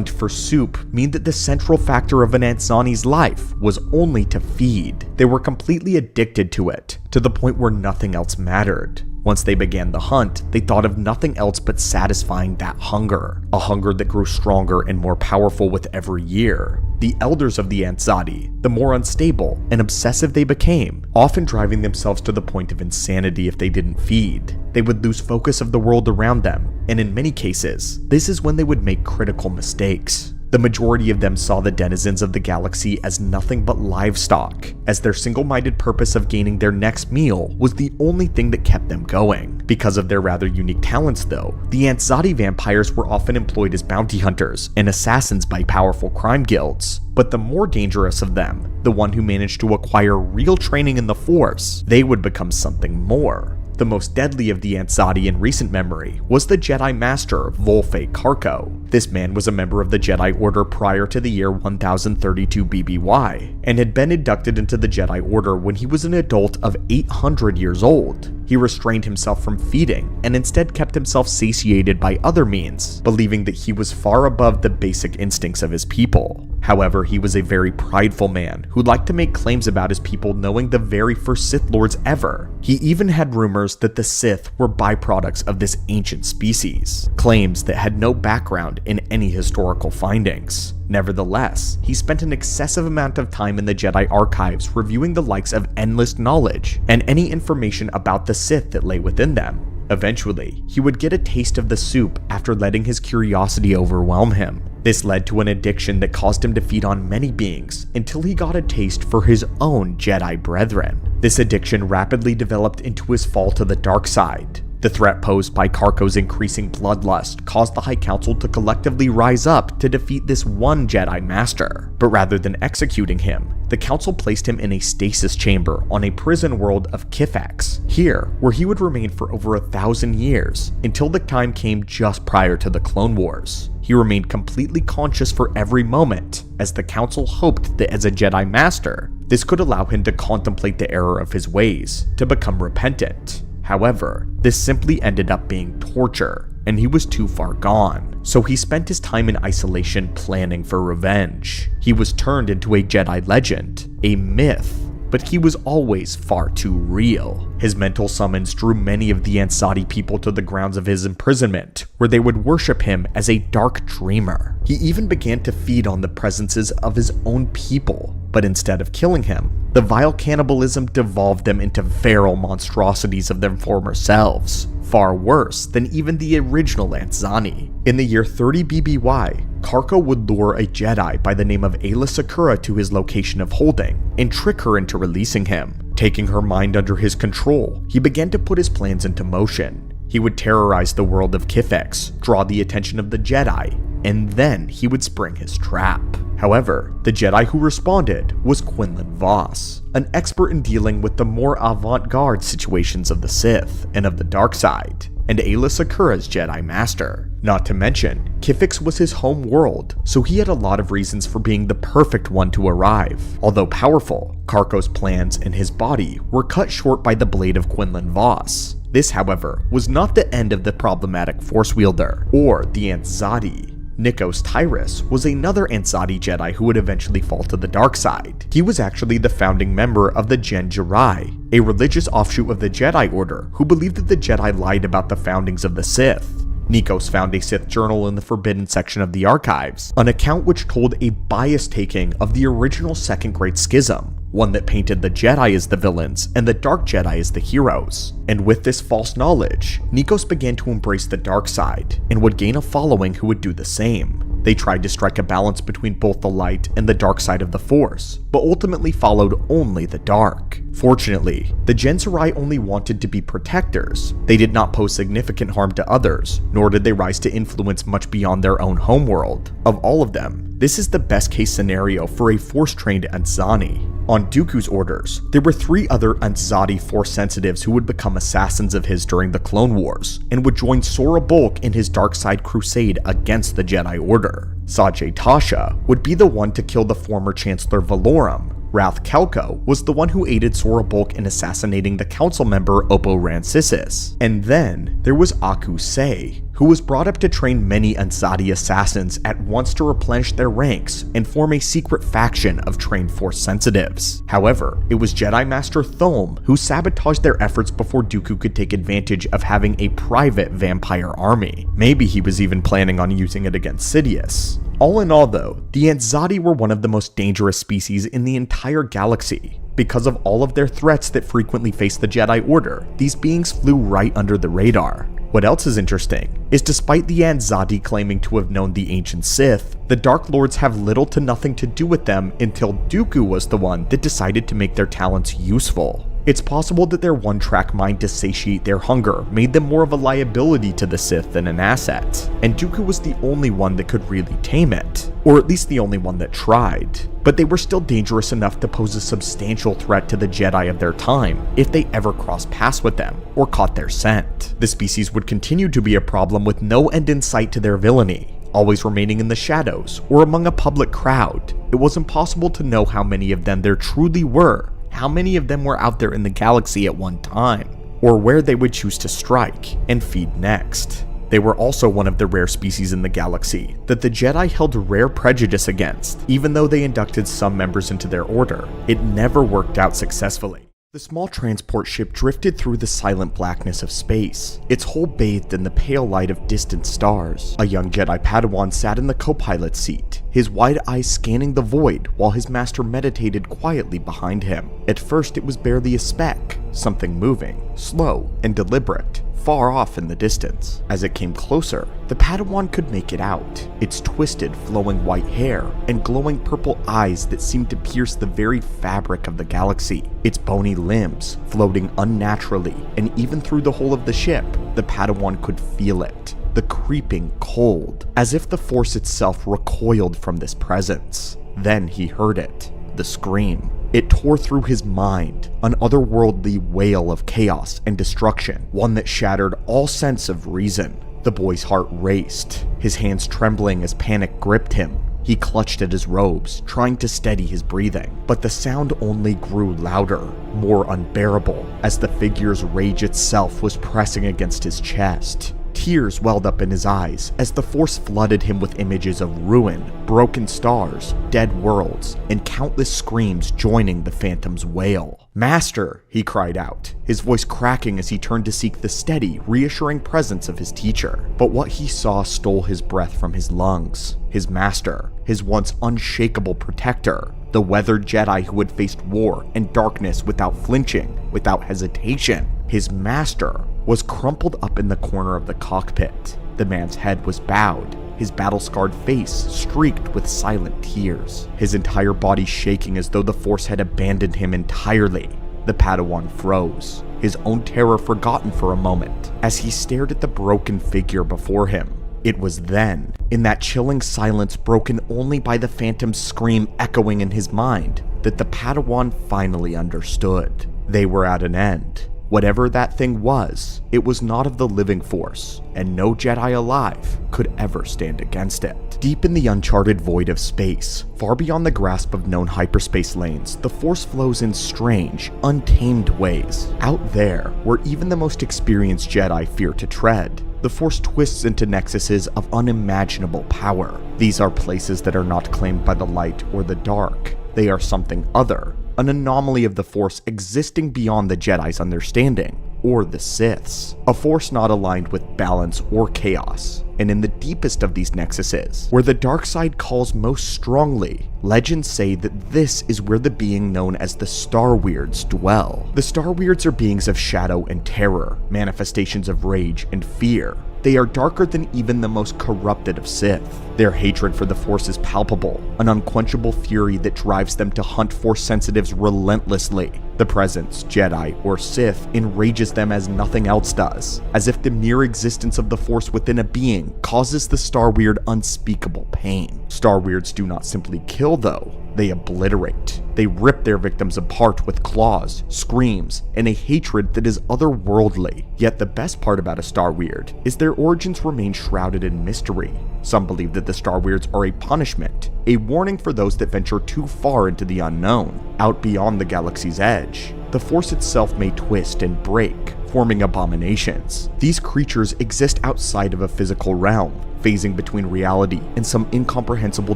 for soup, mean that the central factor of an Anzani's life was only to feed. They were completely addicted to it, to the point where nothing else mattered. Once they began the hunt, they thought of nothing else but satisfying that hunger, a hunger that grew stronger and more powerful with every year. The elders of the Anzadi, the more unstable and obsessive they became, often driving themselves to the point of insanity if they didn't feed. They would lose focus of the world around them, and in many cases, this is when they would make critical mistakes. The majority of them saw the denizens of the galaxy as nothing but livestock, as their single-minded purpose of gaining their next meal was the only thing that kept them going. Because of their rather unique talents though, the Anzadi vampires were often employed as bounty hunters and assassins by powerful crime guilds. But the more dangerous of them, the one who managed to acquire real training in the Force, they would become something more. The most deadly of the Anzadi in recent memory was the Jedi Master Volfe Karko. This man was a member of the Jedi Order prior to the year 1032 BBY, and had been inducted into the Jedi Order when he was an adult of 800 years old. He restrained himself from feeding, and instead kept himself satiated by other means, believing that he was far above the basic instincts of his people. However, he was a very prideful man who liked to make claims about his people knowing the very first Sith Lords ever. He even had rumors that the Sith were byproducts of this ancient species, claims that had no background in any historical findings. Nevertheless, he spent an excessive amount of time in the Jedi archives reviewing the likes of endless knowledge and any information about the Sith that lay within them. Eventually, he would get a taste of the soup after letting his curiosity overwhelm him. This led to an addiction that caused him to feed on many beings until he got a taste for his own Jedi brethren. This addiction rapidly developed into his fall to the dark side. The threat posed by Karko's increasing bloodlust caused the High Council to collectively rise up to defeat this one Jedi Master. But rather than executing him, the Council placed him in a stasis chamber on a prison world of Kifex, here where he would remain for over 1,000 years, until the time came just prior to the Clone Wars. He remained completely conscious for every moment, as the Council hoped that as a Jedi Master, this could allow him to contemplate the error of his ways, to become repentant. However, this simply ended up being torture, and he was too far gone, so he spent his time in isolation planning for revenge. He was turned into a Jedi legend, a myth, but he was always far too real. His mental summons drew many of the Anzadi people to the grounds of his imprisonment, where they would worship him as a dark dreamer. He even began to feed on the presences of his own people, but instead of killing him, the vile cannibalism devolved them into feral monstrosities of their former selves, far worse than even the original Anzani. In the year 30 BBY, Karko would lure a Jedi by the name of Aayla Secura to his location of holding, and trick her into releasing him. Taking her mind under his control, he began to put his plans into motion. He would terrorize the world of Kifex, draw the attention of the Jedi, and then he would spring his trap. However, the Jedi who responded was Quinlan Vos, an expert in dealing with the more avant-garde situations of the Sith and of the dark side, and Aayla Secura's Jedi Master. Not to mention, Kifex was his home world, so he had a lot of reasons for being the perfect one to arrive. Although powerful, Karko's plans and his body were cut short by the blade of Quinlan Vos. This, however, was not the end of the problematic Force wielder, or the Anzadi. Nikos Tyrus was another Anzadi Jedi who would eventually fall to the dark side. He was actually the founding member of the Gen Jirai, a religious offshoot of the Jedi Order who believed that the Jedi lied about the foundings of the Sith. Nikos found a Sith journal in the Forbidden section of the archives, an account which told a biased taking of the original Second Great Schism, one that painted the Jedi as the villains and the Dark Jedi as the heroes. And with this false knowledge, Nikos began to embrace the dark side, and would gain a following who would do the same. They tried to strike a balance between both the light and the dark side of the Force, but ultimately followed only the dark. Fortunately, the Genseri only wanted to be protectors. They did not pose significant harm to others, nor did they rise to influence much beyond their own homeworld. Of all of them, this is the best case scenario for a Force-trained Anzani. On Dooku's orders, there were 3 other Anzadi Force sensitives who would become assassins of his during the Clone Wars, and would join Sora Bulk in his dark side crusade against the Jedi Order. Sajay Tasha would be the one to kill the former Chancellor Valorum. Rath Kelko was the one who aided Sora Bulk in assassinating the council member Oppo Rancisis. And then there was Aku Se, who was brought up to train many Anzadi assassins at once to replenish their ranks and form a secret faction of trained Force sensitives. However, it was Jedi Master Thulm who sabotaged their efforts before Dooku could take advantage of having a private vampire army. Maybe he was even planning on using it against Sidious. All in all though, the Anzadi were one of the most dangerous species in the entire galaxy. Because of all of their threats that frequently faced the Jedi Order, these beings flew right under the radar. What else is interesting is despite the Anzadi claiming to have known the ancient Sith, the Dark Lords have little to nothing to do with them until Dooku was the one that decided to make their talents useful. It's possible that their one-track mind to satiate their hunger made them more of a liability to the Sith than an asset, and Dooku was the only one that could really tame it, or at least the only one that tried. But they were still dangerous enough to pose a substantial threat to the Jedi of their time if they ever crossed paths with them or caught their scent. The species would continue to be a problem with no end in sight to their villainy, always remaining in the shadows or among a public crowd. It was impossible to know how many of them there truly were, how many of them were out there in the galaxy at one time, or where they would choose to strike and feed next. They were also one of the rare species in the galaxy that the Jedi held rare prejudice against. Even though they inducted some members into their order, it never worked out successfully. The small transport ship drifted through the silent blackness of space, its hull bathed in the pale light of distant stars. A young Jedi Padawan sat in the co-pilot's seat, his wide eyes scanning the void while his master meditated quietly behind him. At first it was barely a speck, something moving, slow and deliberate, far off in the distance. As it came closer, the Padawan could make it out, its twisted, flowing white hair and glowing purple eyes that seemed to pierce the very fabric of the galaxy. Its bony limbs floating unnaturally, and even through the hull of the ship, the Padawan could feel it, the creeping cold, as if the Force itself recoiled from this presence. Then he heard it, the scream. It tore through his mind, an otherworldly wail of chaos and destruction, one that shattered all sense of reason. The boy's heart raced, his hands trembling as panic gripped him. He clutched at his robes, trying to steady his breathing, but the sound only grew louder, more unbearable, as the figure's rage itself was pressing against his chest. Tears welled up in his eyes as the Force flooded him with images of ruin, broken stars, dead worlds, and countless screams joining the Phantom's wail. "Master!" he cried out, his voice cracking as he turned to seek the steady, reassuring presence of his teacher. But what he saw stole his breath from his lungs. His master, his once unshakable protector, the weathered Jedi who had faced war and darkness without flinching, without hesitation. His master was crumpled up in the corner of the cockpit. The man's head was bowed, his battle-scarred face streaked with silent tears, his entire body shaking as though the Force had abandoned him entirely. The Padawan froze, his own terror forgotten for a moment, as he stared at the broken figure before him. It was then, in that chilling silence broken only by the Phantom's scream echoing in his mind, that the Padawan finally understood. They were at an end. Whatever that thing was, it was not of the living Force, and no Jedi alive could ever stand against it. Deep in the uncharted void of space, far beyond the grasp of known hyperspace lanes, the Force flows in strange, untamed ways. Out there, where even the most experienced Jedi fear to tread, the Force twists into nexuses of unimaginable power. These are places that are not claimed by the light or the dark. They are something other, an anomaly of the Force existing beyond the Jedi's understanding, or the Sith's. A Force not aligned with balance or chaos. And in the deepest of these nexuses, where the dark side calls most strongly, legends say that this is where the being known as the Star Weirds dwell. The Star Weirds are beings of shadow and terror, manifestations of rage and fear. They are darker than even the most corrupted of Sith. Their hatred for the Force is palpable, an unquenchable fury that drives them to hunt Force sensitives relentlessly. The presence, Jedi or Sith, enrages them as nothing else does, as if the mere existence of the Force within a being causes the Starweird unspeakable pain. Starweirds do not simply kill though, they obliterate. They rip their victims apart with claws, screams, and a hatred that is otherworldly. Yet the best part about a Starweird is their origins remain shrouded in mystery. Some believe that the Starweirds are a punishment, a warning for those that venture too far into the unknown, out beyond the galaxy's edge. The Force itself may twist and break, forming abominations. These creatures exist outside of a physical realm, phasing between reality and some incomprehensible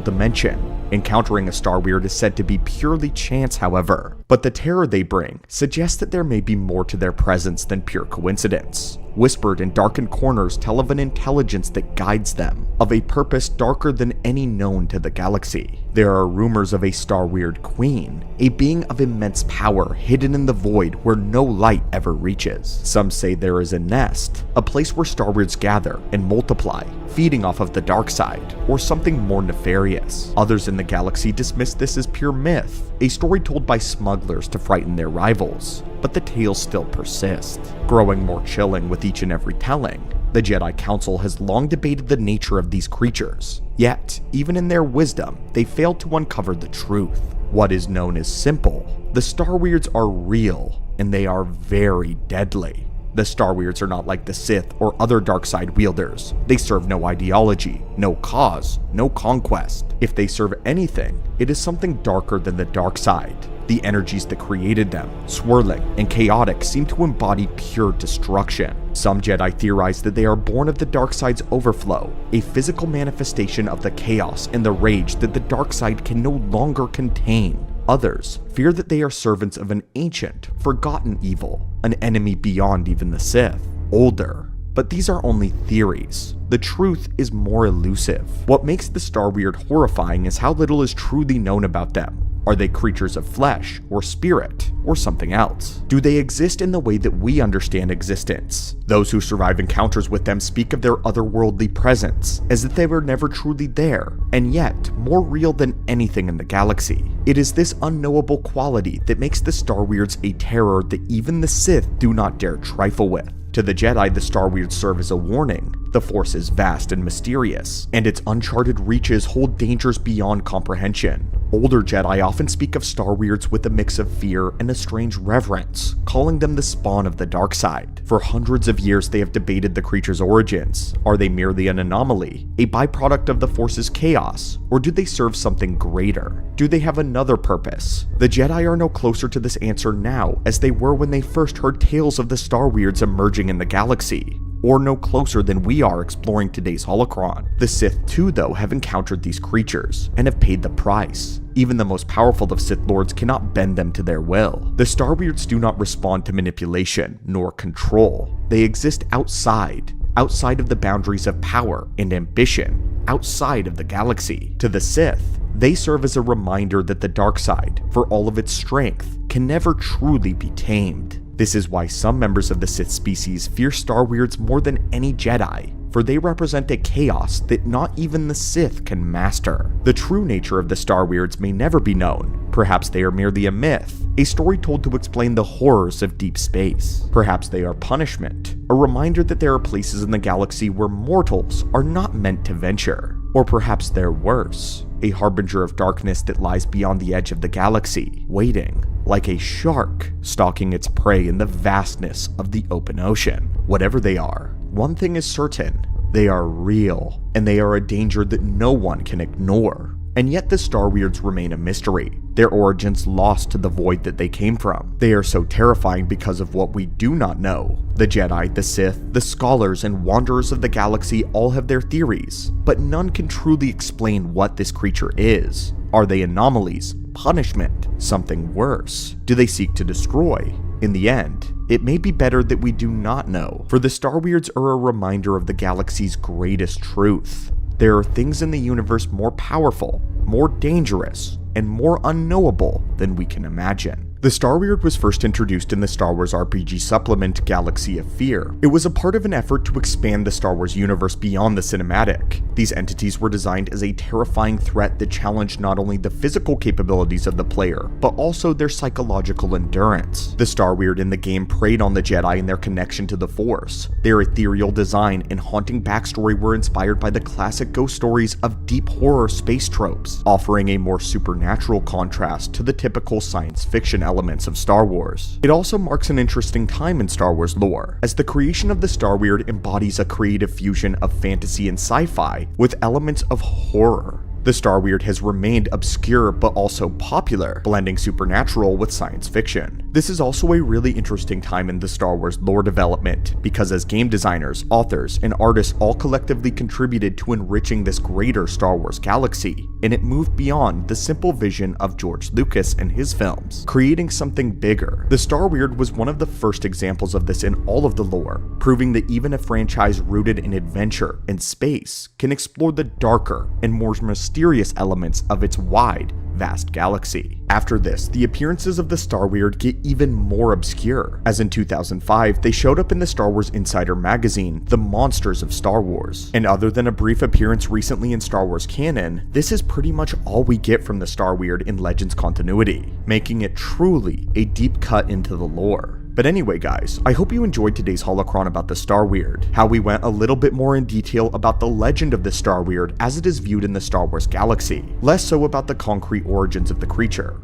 dimension. Encountering a Starweird is said to be purely chance, however, but the terror they bring suggests that there may be more to their presence than pure coincidence. Whispered in darkened corners tell of an intelligence that guides them, of a purpose darker than any known to the galaxy. There are rumors of a Starweird queen, a being of immense power hidden in the void where no light ever reaches. Some say there is a nest, a place where Starweirds gather and multiply, feeding off of the dark side, or something more nefarious. Others in the galaxy dismiss this as pure myth, a story told by smugglers to frighten their rivals. But the tales still persist, growing more chilling with each and every telling. The Jedi Council has long debated the nature of these creatures, yet, even in their wisdom, they failed to uncover the truth. What is known is simple: the Starweirds are real, and they are very deadly. The Starweirds are not like the Sith or other dark side wielders. They serve no ideology, no cause, no conquest. If they serve anything, it is something darker than the dark side. The energies that created them, swirling and chaotic, seem to embody pure destruction. Some Jedi theorize that they are born of the dark side's overflow, a physical manifestation of the chaos and the rage that the dark side can no longer contain. Others fear that they are servants of an ancient, forgotten evil, an enemy beyond even the Sith, older. But these are only theories. The truth is more elusive. What makes the Starweird horrifying is how little is truly known about them. Are they creatures of flesh, or spirit, or something else? Do they exist in the way that we understand existence? Those who survive encounters with them speak of their otherworldly presence, as if they were never truly there, and yet more real than anything in the galaxy. It is this unknowable quality that makes the Starweirds a terror that even the Sith do not dare trifle with. To the Jedi, the Starweirds serve as a warning. The Force is vast and mysterious, and its uncharted reaches hold dangers beyond comprehension. Older Jedi often speak of Starweirds with a mix of fear and a strange reverence, calling them the spawn of the dark side. For hundreds of years, they have debated the creature's origins. Are they merely an anomaly, a byproduct of the Force's chaos, or do they serve something greater? Do they have another purpose? The Jedi are no closer to this answer now as they were when they first heard tales of the Starweirds emerging in the galaxy, or no closer than we are exploring today's holocron. The Sith too, though, have encountered these creatures and have paid the price. Even the most powerful of Sith Lords cannot bend them to their will. The Starweirds do not respond to manipulation nor control. They exist outside of the boundaries of power and ambition, outside of the galaxy. To the Sith, they serve as a reminder that the dark side, for all of its strength, can never truly be tamed. This is why some members of the Sith species fear Starweirds more than any Jedi, for they represent a chaos that not even the Sith can master. The true nature of the Starweirds may never be known. Perhaps they are merely a myth, a story told to explain the horrors of deep space. Perhaps they are punishment, a reminder that there are places in the galaxy where mortals are not meant to venture. Or perhaps they're worse, a harbinger of darkness that lies beyond the edge of the galaxy, waiting, like a shark stalking its prey in the vastness of the open ocean. Whatever they are, one thing is certain: they are real, and they are a danger that no one can ignore. And yet the Starweirds remain a mystery, their origins lost to the void that they came from. They are so terrifying because of what we do not know. The Jedi, the Sith, the scholars, and wanderers of the galaxy all have their theories, but none can truly explain what this creature is. Are they anomalies, punishment, something worse? Do they seek to destroy? In the end, it may be better that we do not know, for the Starweirds are a reminder of the galaxy's greatest truth. There are things in the universe more powerful, more dangerous, and more unknowable than we can imagine. The Star Weird was first introduced in the Star Wars RPG supplement Galaxy of Fear. It was a part of an effort to expand the Star Wars universe beyond the cinematic. These entities were designed as a terrifying threat that challenged not only the physical capabilities of the player, but also their psychological endurance. The Star Weird in the game preyed on the Jedi and their connection to the Force. Their ethereal design and haunting backstory were inspired by the classic ghost stories of deep horror space tropes, offering a more supernatural contrast to the typical science fiction elements of Star Wars. It also marks an interesting time in Star Wars lore, as the creation of the Star Weird embodies a creative fusion of fantasy and sci-fi with elements of horror. The Star Weird has remained obscure but also popular, blending supernatural with science fiction. This is also a really interesting time in the Star Wars lore development, because as game designers, authors, and artists all collectively contributed to enriching this greater Star Wars galaxy, and it moved beyond the simple vision of George Lucas and his films, creating something bigger. The Star Weird was one of the first examples of this in all of the lore, proving that even a franchise rooted in adventure and space can explore the darker and more mysterious elements of its wide, vast galaxy. After this, the appearances of the Star Weird get even more obscure, as in 2005, they showed up in the Star Wars Insider magazine, The Monsters of Star Wars. And other than a brief appearance recently in Star Wars canon, this is pretty much all we get from the Star Weird in Legends continuity, making it truly a deep cut into the lore. But anyway guys, I hope you enjoyed today's holocron about the Star Weird, how we went a little bit more in detail about the legend of the Star Weird as it is viewed in the Star Wars galaxy, less so about the concrete origins of the creature.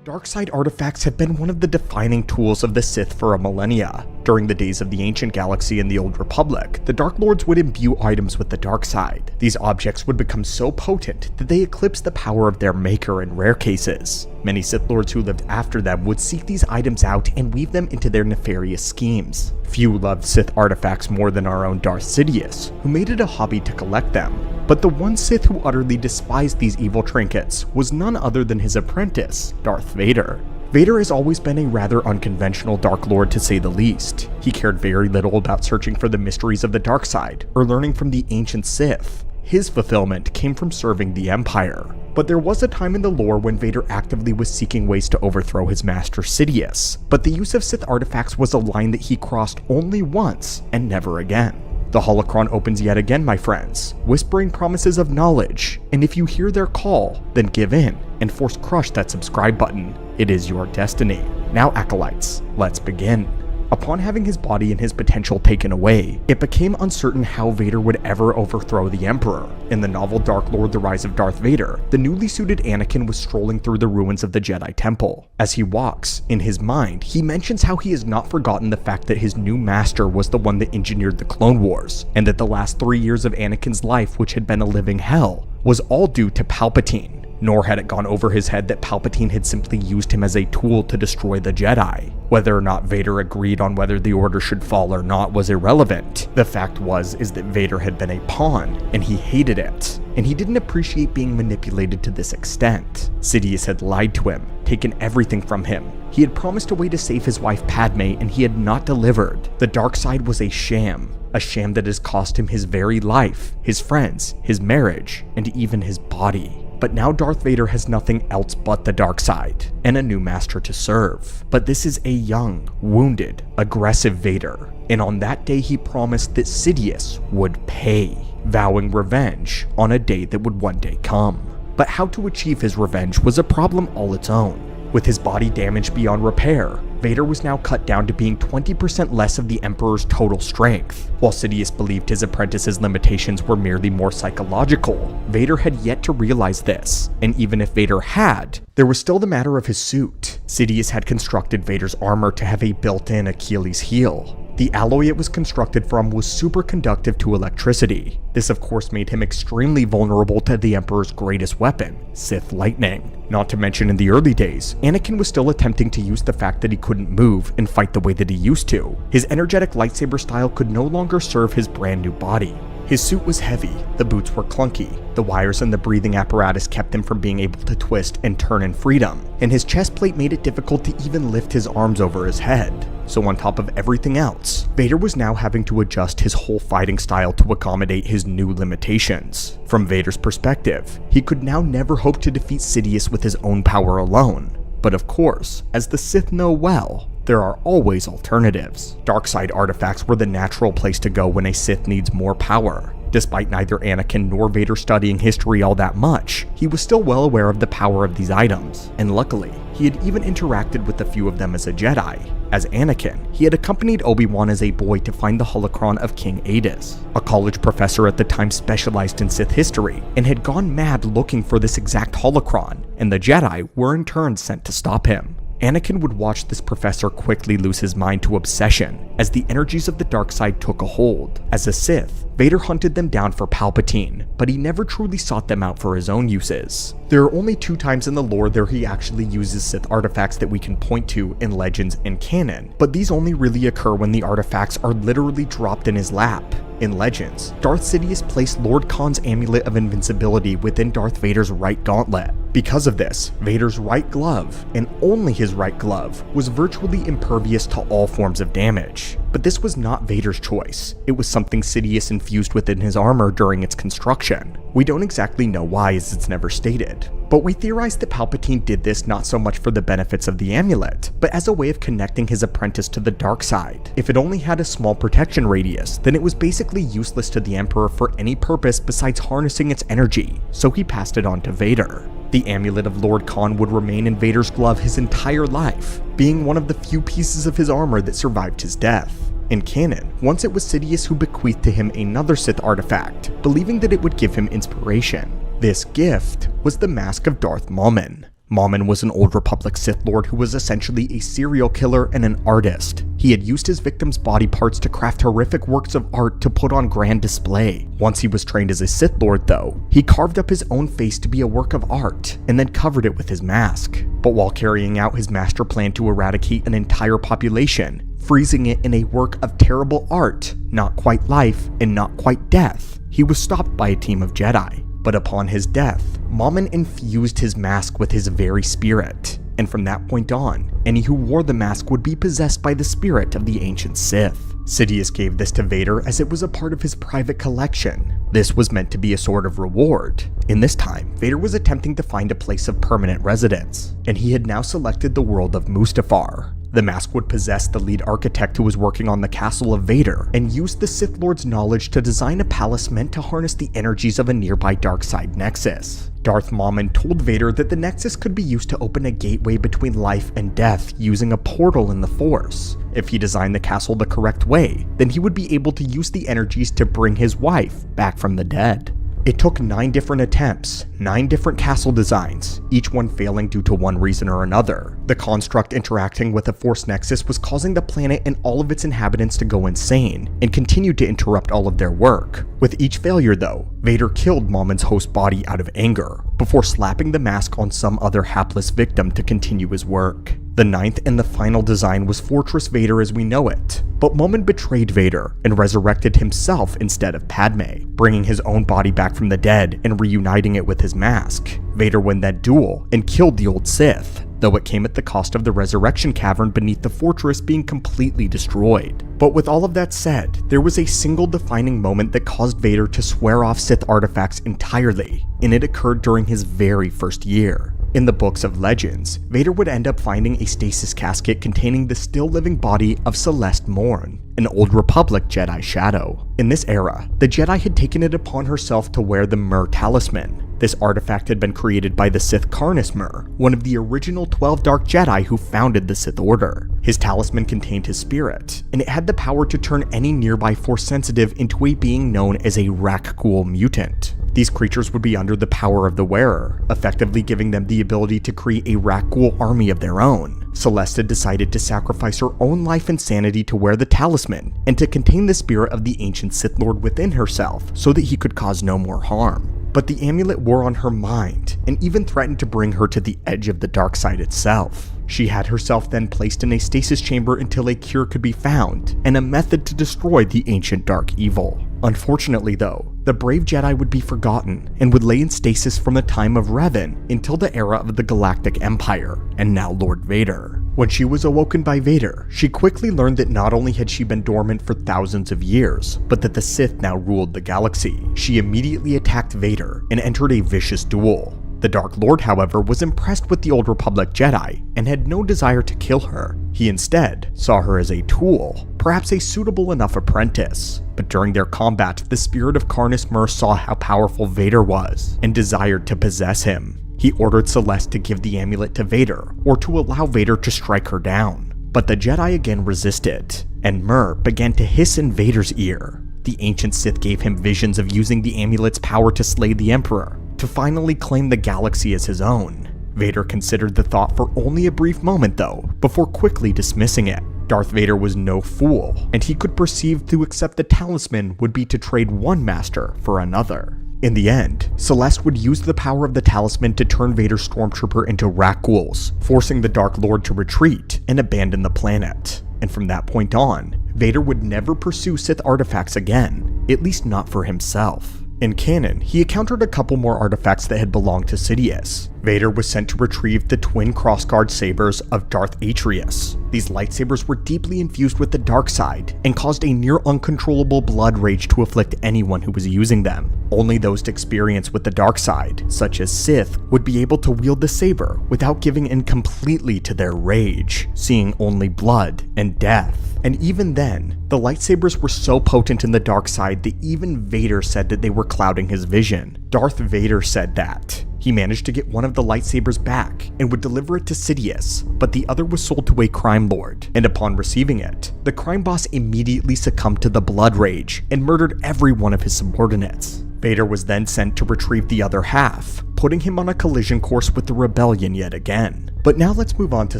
Dark side artifacts have been one of the defining tools of the Sith for a millennia. During the days of the ancient galaxy and the Old Republic, the Dark Lords would imbue items with the dark side. These objects would become so potent that they eclipsed the power of their maker in rare cases. Many Sith Lords who lived after them would seek these items out and weave them into their nefarious schemes. Few loved Sith artifacts more than our own Darth Sidious, who made it a hobby to collect them. But the one Sith who utterly despised these evil trinkets was none other than his apprentice, Darth Vader. Vader has always been a rather unconventional Dark Lord to say the least. He cared very little about searching for the mysteries of the dark side, or learning from the ancient Sith. His fulfillment came from serving the Empire. But there was a time in the lore when Vader actively was seeking ways to overthrow his master Sidious, but the use of Sith artifacts was a line that he crossed only once and never again. The holocron opens yet again, my friends, whispering promises of knowledge, and if you hear their call, then give in and force crush that subscribe button. It is your destiny. Now acolytes, let's begin. Upon having his body and his potential taken away, it became uncertain how Vader would ever overthrow the Emperor. In the novel Dark Lord: The Rise of Darth Vader, the newly suited Anakin was strolling through the ruins of the Jedi Temple. As he walks, in his mind, he mentions how he has not forgotten the fact that his new master was the one that engineered the Clone Wars, and that the last 3 years of Anakin's life, which had been a living hell, was all due to Palpatine. Nor had it gone over his head that Palpatine had simply used him as a tool to destroy the Jedi. Whether or not Vader agreed on whether the order should fall or not was irrelevant. The fact is that Vader had been a pawn, and he hated it. And he didn't appreciate being manipulated to this extent. Sidious had lied to him, taken everything from him. He had promised a way to save his wife Padme, and he had not delivered. The dark side was a sham that has cost him his very life, his friends, his marriage, and even his body. But now Darth Vader has nothing else but the dark side, and a new master to serve. But this is a young, wounded, aggressive Vader, and on that day he promised that Sidious would pay, vowing revenge on a day that would one day come. But how to achieve his revenge was a problem all its own. With his body damaged beyond repair, Vader was now cut down to being 20% less of the Emperor's total strength. While Sidious believed his apprentice's limitations were merely more psychological, Vader had yet to realize this, and even if Vader had, there was still the matter of his suit. Sidious had constructed Vader's armor to have a built-in Achilles heel. The alloy it was constructed from was superconductive to electricity. This of course made him extremely vulnerable to the Emperor's greatest weapon, Sith lightning. Not to mention in the early days, Anakin was still attempting to use the fact that he couldn't move and fight the way that he used to. His energetic lightsaber style could no longer serve his brand new body. His suit was heavy, the boots were clunky, the wires and the breathing apparatus kept him from being able to twist and turn in freedom, and his chest plate made it difficult to even lift his arms over his head. So on top of everything else, Vader was now having to adjust his whole fighting style to accommodate his new limitations. From Vader's perspective, he could now never hope to defeat Sidious with his own power alone. But of course, as the Sith know well, there are always alternatives. Darkside artifacts were the natural place to go when a Sith needs more power. Despite neither Anakin nor Vader studying history all that much, he was still well aware of the power of these items, and luckily, he had even interacted with a few of them as a Jedi. As Anakin, he had accompanied Obi-Wan as a boy to find the holocron of King Adus. A college professor at the time specialized in Sith history, and had gone mad looking for this exact holocron, and the Jedi were in turn sent to stop him. Anakin would watch this professor quickly lose his mind to obsession as the energies of the dark side took a hold. As a Sith, Vader hunted them down for Palpatine, but he never truly sought them out for his own uses. There are only 2 times in the lore where he actually uses Sith artifacts that we can point to in Legends and canon, but these only really occur when the artifacts are literally dropped in his lap. In Legends, Darth Sidious placed Lord Khan's amulet of invincibility within Darth Vader's right gauntlet. Because of this, Vader's right glove, and only his right glove, was virtually impervious to all forms of damage. But this was not Vader's choice. It was something Sidious infused within his armor during its construction. We don't exactly know why, as it's never stated, but we theorize that Palpatine did this not so much for the benefits of the amulet, but as a way of connecting his apprentice to the dark side. If it only had a small protection radius, then it was basically useless to the Emperor for any purpose besides harnessing its energy, so he passed it on to Vader. The amulet of Lord Khan would remain in Vader's glove his entire life, being one of the few pieces of his armor that survived his death. In canon, once it was Sidious who bequeathed to him another Sith artifact, believing that it would give him inspiration. This gift was the Mask of Darth Maulman. Maulman was an Old Republic Sith Lord who was essentially a serial killer and an artist. He had used his victims' body parts to craft horrific works of art to put on grand display. Once he was trained as a Sith Lord though, he carved up his own face to be a work of art, and then covered it with his mask. But while carrying out his master plan to eradicate an entire population, freezing it in a work of terrible art, not quite life and not quite death, he was stopped by a team of Jedi. But upon his death, Maulman infused his mask with his very spirit, and from that point on, any who wore the mask would be possessed by the spirit of the ancient Sith. Sidious gave this to Vader as it was a part of his private collection. This was meant to be a sort of reward. In this time, Vader was attempting to find a place of permanent residence, and he had now selected the world of Mustafar. The mask would possess the lead architect who was working on the castle of Vader, and used the Sith Lord's knowledge to design a palace meant to harness the energies of a nearby dark side nexus. Darth Maulman told Vader that the nexus could be used to open a gateway between life and death using a portal in the Force. If he designed the castle the correct way, then he would be able to use the energies to bring his wife back from the dead. It took 9 different attempts, 9 different castle designs, each one failing due to one reason or another. The construct interacting with the Force Nexus was causing the planet and all of its inhabitants to go insane, and continued to interrupt all of their work. With each failure though, Vader killed Maulman's host body out of anger, before slapping the mask on some other hapless victim to continue his work. The 9th and the final design was Fortress Vader as we know it, but Maulman betrayed Vader and resurrected himself instead of Padme, bringing his own body back from the dead and reuniting it with his mask. Vader won that duel and killed the old Sith, though it came at the cost of the resurrection cavern beneath the fortress being completely destroyed. But with all of that said, there was a single defining moment that caused Vader to swear off Sith artifacts entirely, and it occurred during his very first year. In the books of Legends, Vader would end up finding a stasis casket containing the still living body of Celeste Morn, an Old Republic Jedi Shadow. In this era, the Jedi had taken it upon herself to wear the Mur Talisman. This artifact had been created by the Sith Carnus Mur, one of the original 12 Dark Jedi who founded the Sith Order. His talisman contained his spirit, and it had the power to turn any nearby Force sensitive into a being known as a Rakghoul mutant. These creatures would be under the power of the wearer, effectively giving them the ability to create a Rakghoul army of their own. Celeste had decided to sacrifice her own life and sanity to wear the talisman, and to contain the spirit of the ancient Sith Lord within herself so that he could cause no more harm. But the amulet wore on her mind, and even threatened to bring her to the edge of the dark side itself. She had herself then placed in a stasis chamber until a cure could be found, and a method to destroy the ancient dark evil. Unfortunately though, the brave Jedi would be forgotten, and would lay in stasis from the time of Revan until the era of the Galactic Empire, and now Lord Vader. When she was awoken by Vader, she quickly learned that not only had she been dormant for thousands of years, but that the Sith now ruled the galaxy. She immediately attacked Vader and entered a vicious duel. The Dark Lord, however, was impressed with the Old Republic Jedi and had no desire to kill her. He instead saw her as a tool, perhaps a suitable enough apprentice. But during their combat, the spirit of Carnus Mur saw how powerful Vader was and desired to possess him. He ordered Celeste to give the amulet to Vader, or to allow Vader to strike her down. But the Jedi again resisted, and Mur began to hiss in Vader's ear. The ancient Sith gave him visions of using the amulet's power to slay the Emperor, to finally claim the galaxy as his own. Vader considered the thought for only a brief moment though, before quickly dismissing it. Darth Vader was no fool, and he could perceive to accept the talisman would be to trade one master for another. In the end, Celeste would use the power of the talisman to turn Vader's stormtrooper into rat-ghouls, forcing the Dark Lord to retreat and abandon the planet. And from that point on, Vader would never pursue Sith artifacts again, at least not for himself. In canon, he encountered a couple more artifacts that had belonged to Sidious. Vader was sent to retrieve the twin crossguard sabers of Darth Atreus. These lightsabers were deeply infused with the dark side and caused a near uncontrollable blood rage to afflict anyone who was using them. Only those experienced with the dark side, such as Sith, would be able to wield the saber without giving in completely to their rage, seeing only blood and death. And even then, the lightsabers were so potent in the dark side that even Vader said that they were clouding his vision. Darth Vader said that. He managed to get one of the lightsabers back and would deliver it to Sidious, but the other was sold to a crime lord, and upon receiving it, the crime boss immediately succumbed to the blood rage and murdered every one of his subordinates. Vader was then sent to retrieve the other half, putting him on a collision course with the rebellion yet again. But now let's move on to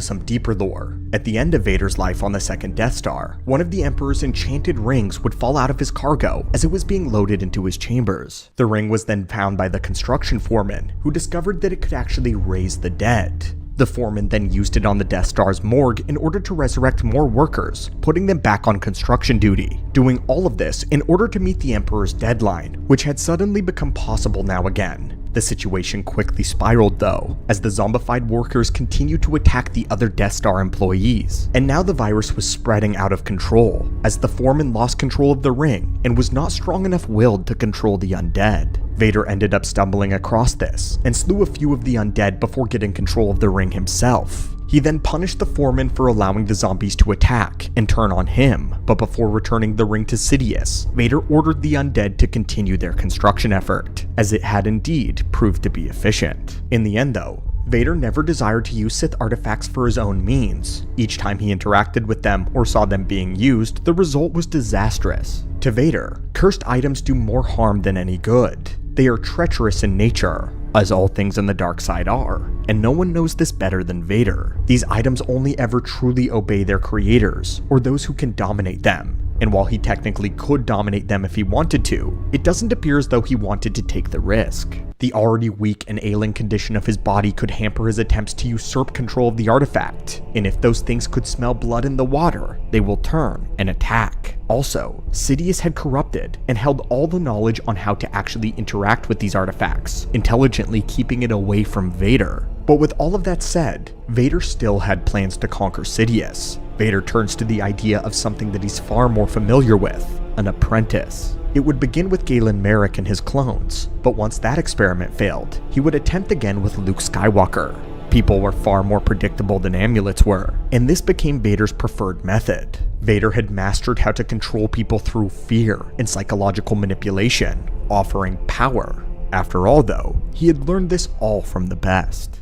some deeper lore. At the end of Vader's life on the second Death Star, one of the Emperor's enchanted rings would fall out of his cargo as it was being loaded into his chambers. The ring was then found by the construction foreman, who discovered that it could actually raise the dead. The foreman then used it on the Death Star's morgue in order to resurrect more workers, putting them back on construction duty, doing all of this in order to meet the Emperor's deadline, which had suddenly become possible now again. The situation quickly spiraled though, as the zombified workers continued to attack the other Death Star employees, and now the virus was spreading out of control, as the foreman lost control of the ring and was not strong enough willed to control the undead. Vader ended up stumbling across this, and slew a few of the undead before getting control of the ring himself. He then punished the foreman for allowing the zombies to attack and turn on him, but before returning the ring to Sidious, Vader ordered the undead to continue their construction effort, as it had indeed proved to be efficient. In the end though, Vader never desired to use Sith artifacts for his own means. Each time he interacted with them or saw them being used, the result was disastrous. To Vader, cursed items do more harm than any good. They are treacherous in nature, as all things in the dark side are, and no one knows this better than Vader. These items only ever truly obey their creators, or those who can dominate them. And while he technically could dominate them if he wanted to, it doesn't appear as though he wanted to take the risk. The already weak and ailing condition of his body could hamper his attempts to usurp control of the artifact, and if those things could smell blood in the water, they will turn and attack. Also, Sidious had corrupted and held all the knowledge on how to actually interact with these artifacts, intelligently keeping it away from Vader. But with all of that said, Vader still had plans to conquer Sidious. Vader turns to the idea of something that he's far more familiar with, an apprentice. It would begin with Galen Marek and his clones, but once that experiment failed, he would attempt again with Luke Skywalker. People were far more predictable than amulets were, and this became Vader's preferred method. Vader had mastered how to control people through fear and psychological manipulation, offering power. After all though, he had learned this all from the best.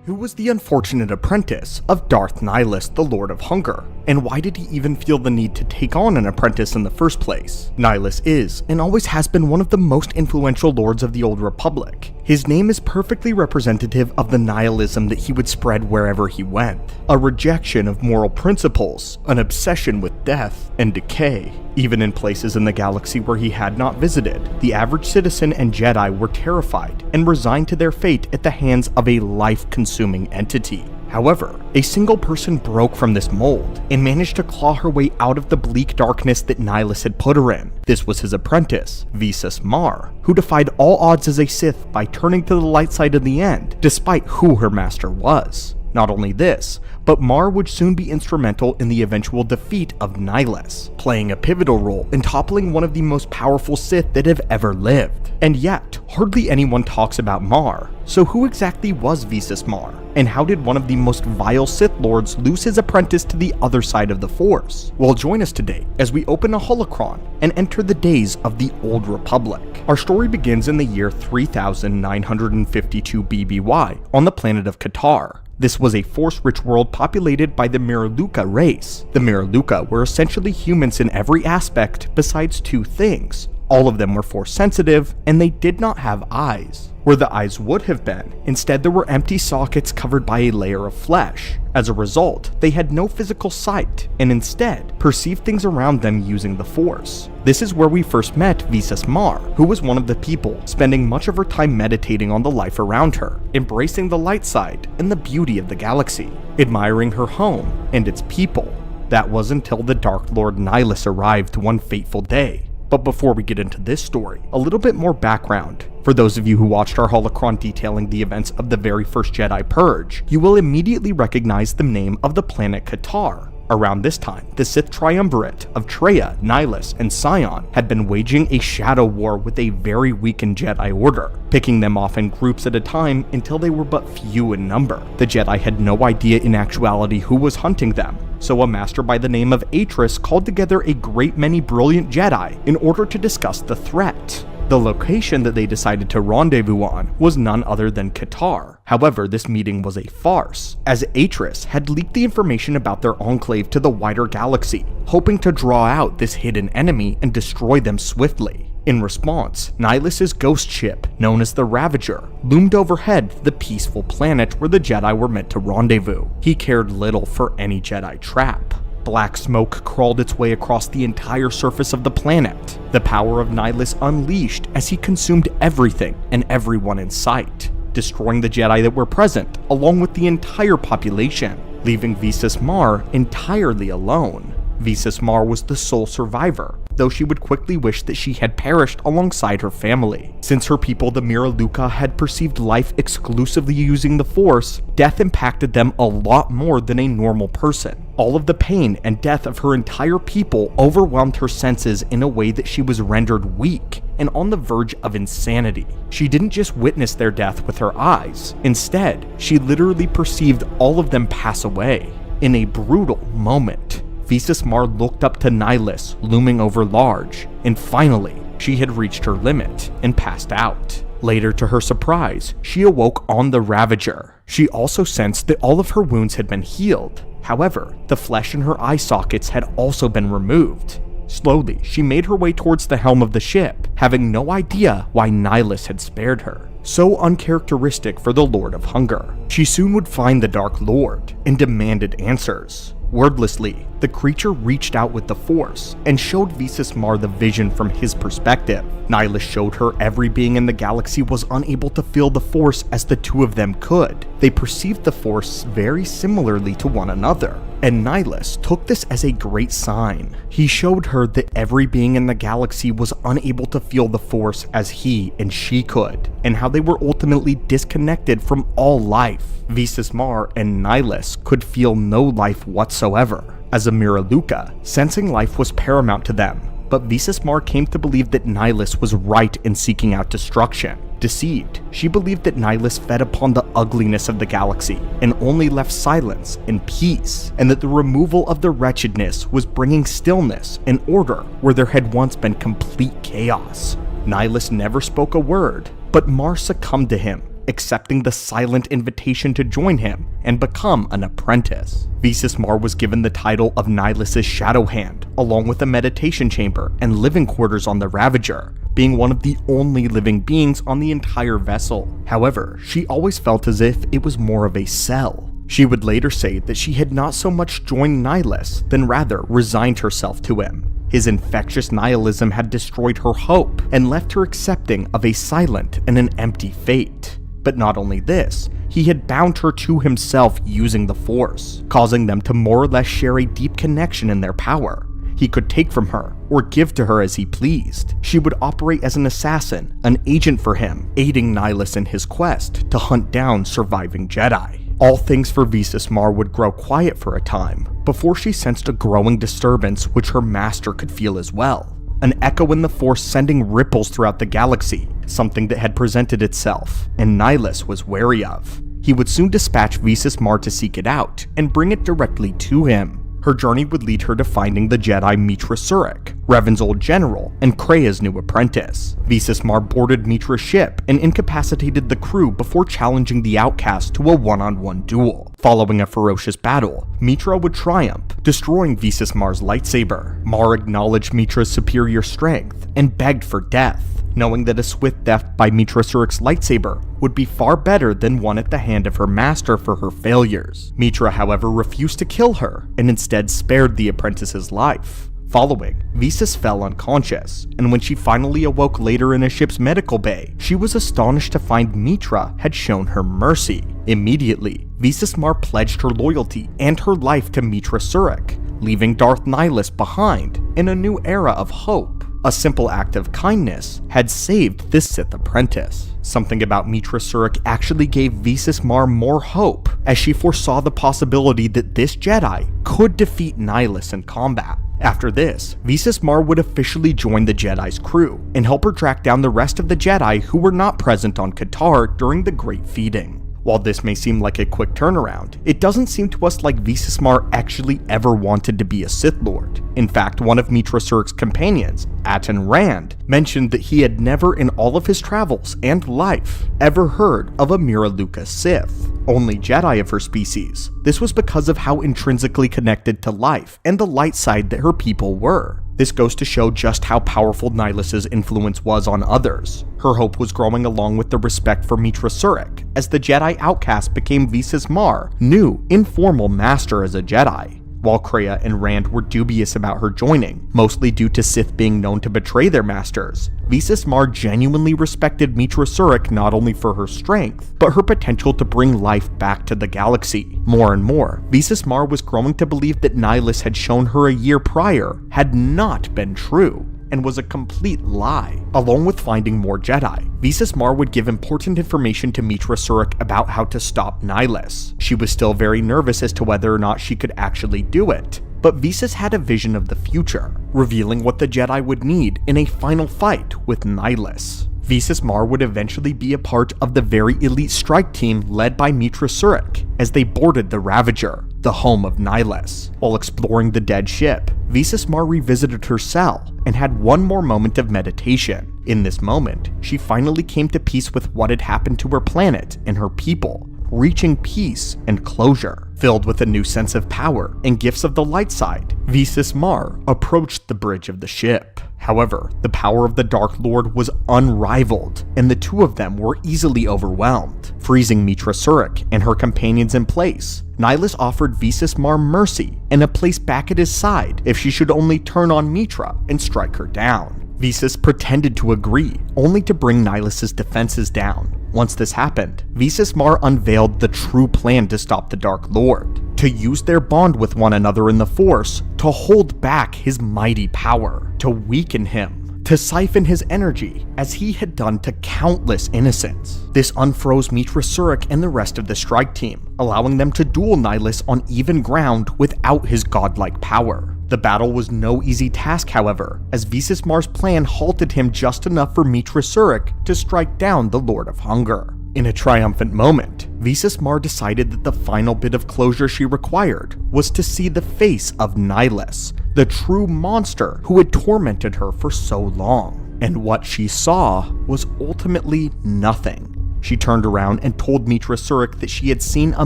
Who was the unfortunate apprentice of Darth Nihilus, the Lord of Hunger? And why did he even feel the need to take on an apprentice in the first place? Nihilus is, and always has been, one of the most influential lords of the Old Republic. His name is perfectly representative of the nihilism that he would spread wherever he went. A rejection of moral principles, an obsession with death and decay. Even in places in the galaxy where he had not visited, the average citizen and Jedi were terrified and resigned to their fate at the hands of a life-consuming entity. However, a single person broke from this mold and managed to claw her way out of the bleak darkness that Nihilus had put her in. This was his apprentice, Visas Mar, who defied all odds as a Sith by turning to the light side in the end, despite who her master was. Not only this, but Mar would soon be instrumental in the eventual defeat of Nihilus, playing a pivotal role in toppling one of the most powerful Sith that have ever lived. And yet, hardly anyone talks about Mar. So who exactly was Visas Mar? And how did one of the most vile Sith Lords lose his apprentice to the other side of the Force? Well, join us today as we open a holocron and enter the days of the Old Republic. Our story begins in the year 3952 BBY on the planet of Qatar. This was a Force-rich world populated by the Miraluka race. The Miraluka were essentially humans in every aspect besides two things. All of them were Force-sensitive, and they did not have eyes. Where the eyes would have been, instead there were empty sockets covered by a layer of flesh. As a result, they had no physical sight, and instead perceived things around them using the Force. This is where we first met Visas Mar, who was one of the people, spending much of her time meditating on the life around her, embracing the light side and the beauty of the galaxy, admiring her home and its people. That was until the Dark Lord Nihilus arrived one fateful day. But before we get into this story, a little bit more background. For those of you who watched our holocron detailing the events of the very first Jedi Purge, you will immediately recognize the name of the planet Qatar. Around this time, the Sith triumvirate of Traya, Nihilus, and Sion had been waging a shadow war with a very weakened Jedi Order, picking them off in groups at a time until they were but few in number. The Jedi had no idea in actuality who was hunting them, so a master by the name of Atris called together a great many brilliant Jedi in order to discuss the threat. The location that they decided to rendezvous on was none other than Qatar. However, this meeting was a farce, as Atris had leaked the information about their enclave to the wider galaxy, hoping to draw out this hidden enemy and destroy them swiftly. In response, Nihilus's ghost ship, known as the Ravager, loomed overhead the peaceful planet where the Jedi were meant to rendezvous. He cared little for any Jedi trap. Black smoke crawled its way across the entire surface of the planet, the power of Nihilus unleashed as he consumed everything and everyone in sight, destroying the Jedi that were present along with the entire population, leaving Visas Mar entirely alone. Visas Mar was the sole survivor, though she would quickly wish that she had perished alongside her family. Since her people, the Miraluka, had perceived life exclusively using the Force, death impacted them a lot more than a normal person. All of the pain and death of her entire people overwhelmed her senses in a way that she was rendered weak and on the verge of insanity. She didn't just witness their death with her eyes. Instead, she literally perceived all of them pass away. In a brutal moment, Visas Mar looked up to Nihilus, looming over large, and finally, she had reached her limit and passed out. Later, to her surprise, she awoke on the Ravager. She also sensed that all of her wounds had been healed. However, the flesh in her eye sockets had also been removed. Slowly, she made her way towards the helm of the ship, having no idea why Nihilus had spared her. So uncharacteristic for the Lord of Hunger. She soon would find the Dark Lord and demanded answers. Wordlessly, the creature reached out with the Force and showed Visas Mar the vision from his perspective. Nihilus showed her every being in the galaxy was unable to feel the Force as the two of them could. They perceived the Force very similarly to one another, and Nihilus took this as a great sign. He showed her that every being in the galaxy was unable to feel the Force as he and she could, and how they were ultimately disconnected from all life. Visas Mar and Nihilus could feel no life whatsoever. As a Miraluka, sensing life was paramount to them, but Visas Mar came to believe that Nihilus was right in seeking out destruction. Deceived, she believed that Nihilus fed upon the ugliness of the galaxy and only left silence and peace, and that the removal of the wretchedness was bringing stillness and order where there had once been complete chaos. Nihilus never spoke a word, but Mar succumbed to him, accepting the silent invitation to join him and become an apprentice. Visas Mar was given the title of Nihilus's Shadow Hand, along with a meditation chamber and living quarters on the Ravager, being one of the only living beings on the entire vessel. However, she always felt as if it was more of a cell. She would later say that she had not so much joined Nihilus, than rather resigned herself to him. His infectious nihilism had destroyed her hope and left her accepting of a silent and an empty fate. But not only this, he had bound her to himself using the Force, causing them to more or less share a deep connection in their power. He could take from her, or give to her as he pleased. She would operate as an assassin, an agent for him, aiding Nihilus in his quest to hunt down surviving Jedi. All things for Visas Marr would grow quiet for a time, before she sensed a growing disturbance which her master could feel as well. An echo in the Force sending ripples throughout the galaxy, something that had presented itself, and Nihilus was wary of. He would soon dispatch Visas Marr to seek it out, and bring it directly to him. Her journey would lead her to finding the Jedi Meetra Surik, Revan's old general, and Krea's new apprentice. Visas Marr boarded Meetra's ship and incapacitated the crew before challenging the outcast to a one-on-one duel. Following a ferocious battle, Meetra would triumph, destroying Visas Marr's lightsaber. Marr acknowledged Meetra's superior strength and begged for death, knowing that a swift death by Meetra Surik's lightsaber would be far better than one at the hand of her master for her failures. Meetra, however, refused to kill her and instead spared the apprentice's life. Following, Visas fell unconscious, and when she finally awoke later in a ship's medical bay, she was astonished to find Meetra had shown her mercy. Immediately, Visas Marr pledged her loyalty and her life to Meetra Surik, leaving Darth Nihilus behind in a new era of hope. A simple act of kindness had saved this Sith apprentice. Something about Meetra Surik actually gave Visas Marr more hope, as she foresaw the possibility that this Jedi could defeat Nihilus in combat. After this, Visas Marr would officially join the Jedi's crew, and help her track down the rest of the Jedi who were not present on Qatar during the Great Feeding. While this may seem like a quick turnaround, it doesn't seem to us like Visas Marr actually ever wanted to be a Sith Lord. In fact, one of Meetra Surik's companions, Atan Rand, mentioned that he had never in all of his travels and life ever heard of a Mira Luca Sith, only Jedi of her species. This was because of how intrinsically connected to life and the light side that her people were. This goes to show just how powerful Nihilus's influence was on others. Her hope was growing along with the respect for Meetra Surik, as the Jedi outcast became Visas Marr, new, informal master as a Jedi. While Krea and Rand were dubious about her joining, mostly due to Sith being known to betray their masters, Visas Marr genuinely respected Meetra Surik not only for her strength, but her potential to bring life back to the galaxy. More and more, Visas Marr was growing to believe that Nihilus had shown her a year prior had not been true, and was a complete lie. Along with finding more Jedi, Visas Marr would give important information to Meetra Surik about how to stop Nihilus. She was still very nervous as to whether or not she could actually do it, but Visas had a vision of the future, revealing what the Jedi would need in a final fight with Nihilus. Visas Marr would eventually be a part of the very elite strike team led by Meetra Surik as they boarded the Ravager, the home of Nihilus. While exploring the dead ship, Visas Marr revisited her cell and had one more moment of meditation. In this moment, she finally came to peace with what had happened to her planet and her people, reaching peace and closure. Filled with a new sense of power and gifts of the light side, Visas Marr approached the bridge of the ship. However, the power of the Dark Lord was unrivaled, and the two of them were easily overwhelmed. Freezing Meetra Surik and her companions in place, Nihilus offered Visas Marr mercy and a place back at his side if she should only turn on Meetra and strike her down. Visas pretended to agree, only to bring Nihilus's defenses down. Once this happened, Visas Marr unveiled the true plan to stop the Dark Lord, to use their bond with one another in the Force to hold back his mighty power, to weaken him, to siphon his energy, as he had done to countless innocents. This unfroze Meetra Surik and the rest of the strike team, allowing them to duel Nihilus on even ground without his godlike power. The battle was no easy task, however, as Visas Marr's plan halted him just enough for Meetra Surik to strike down the Lord of Hunger. In a triumphant moment, Visas Marr decided that the final bit of closure she required was to see the face of Nihilus, the true monster who had tormented her for so long. And what she saw was ultimately nothing. She turned around and told Meetra Surik that she had seen a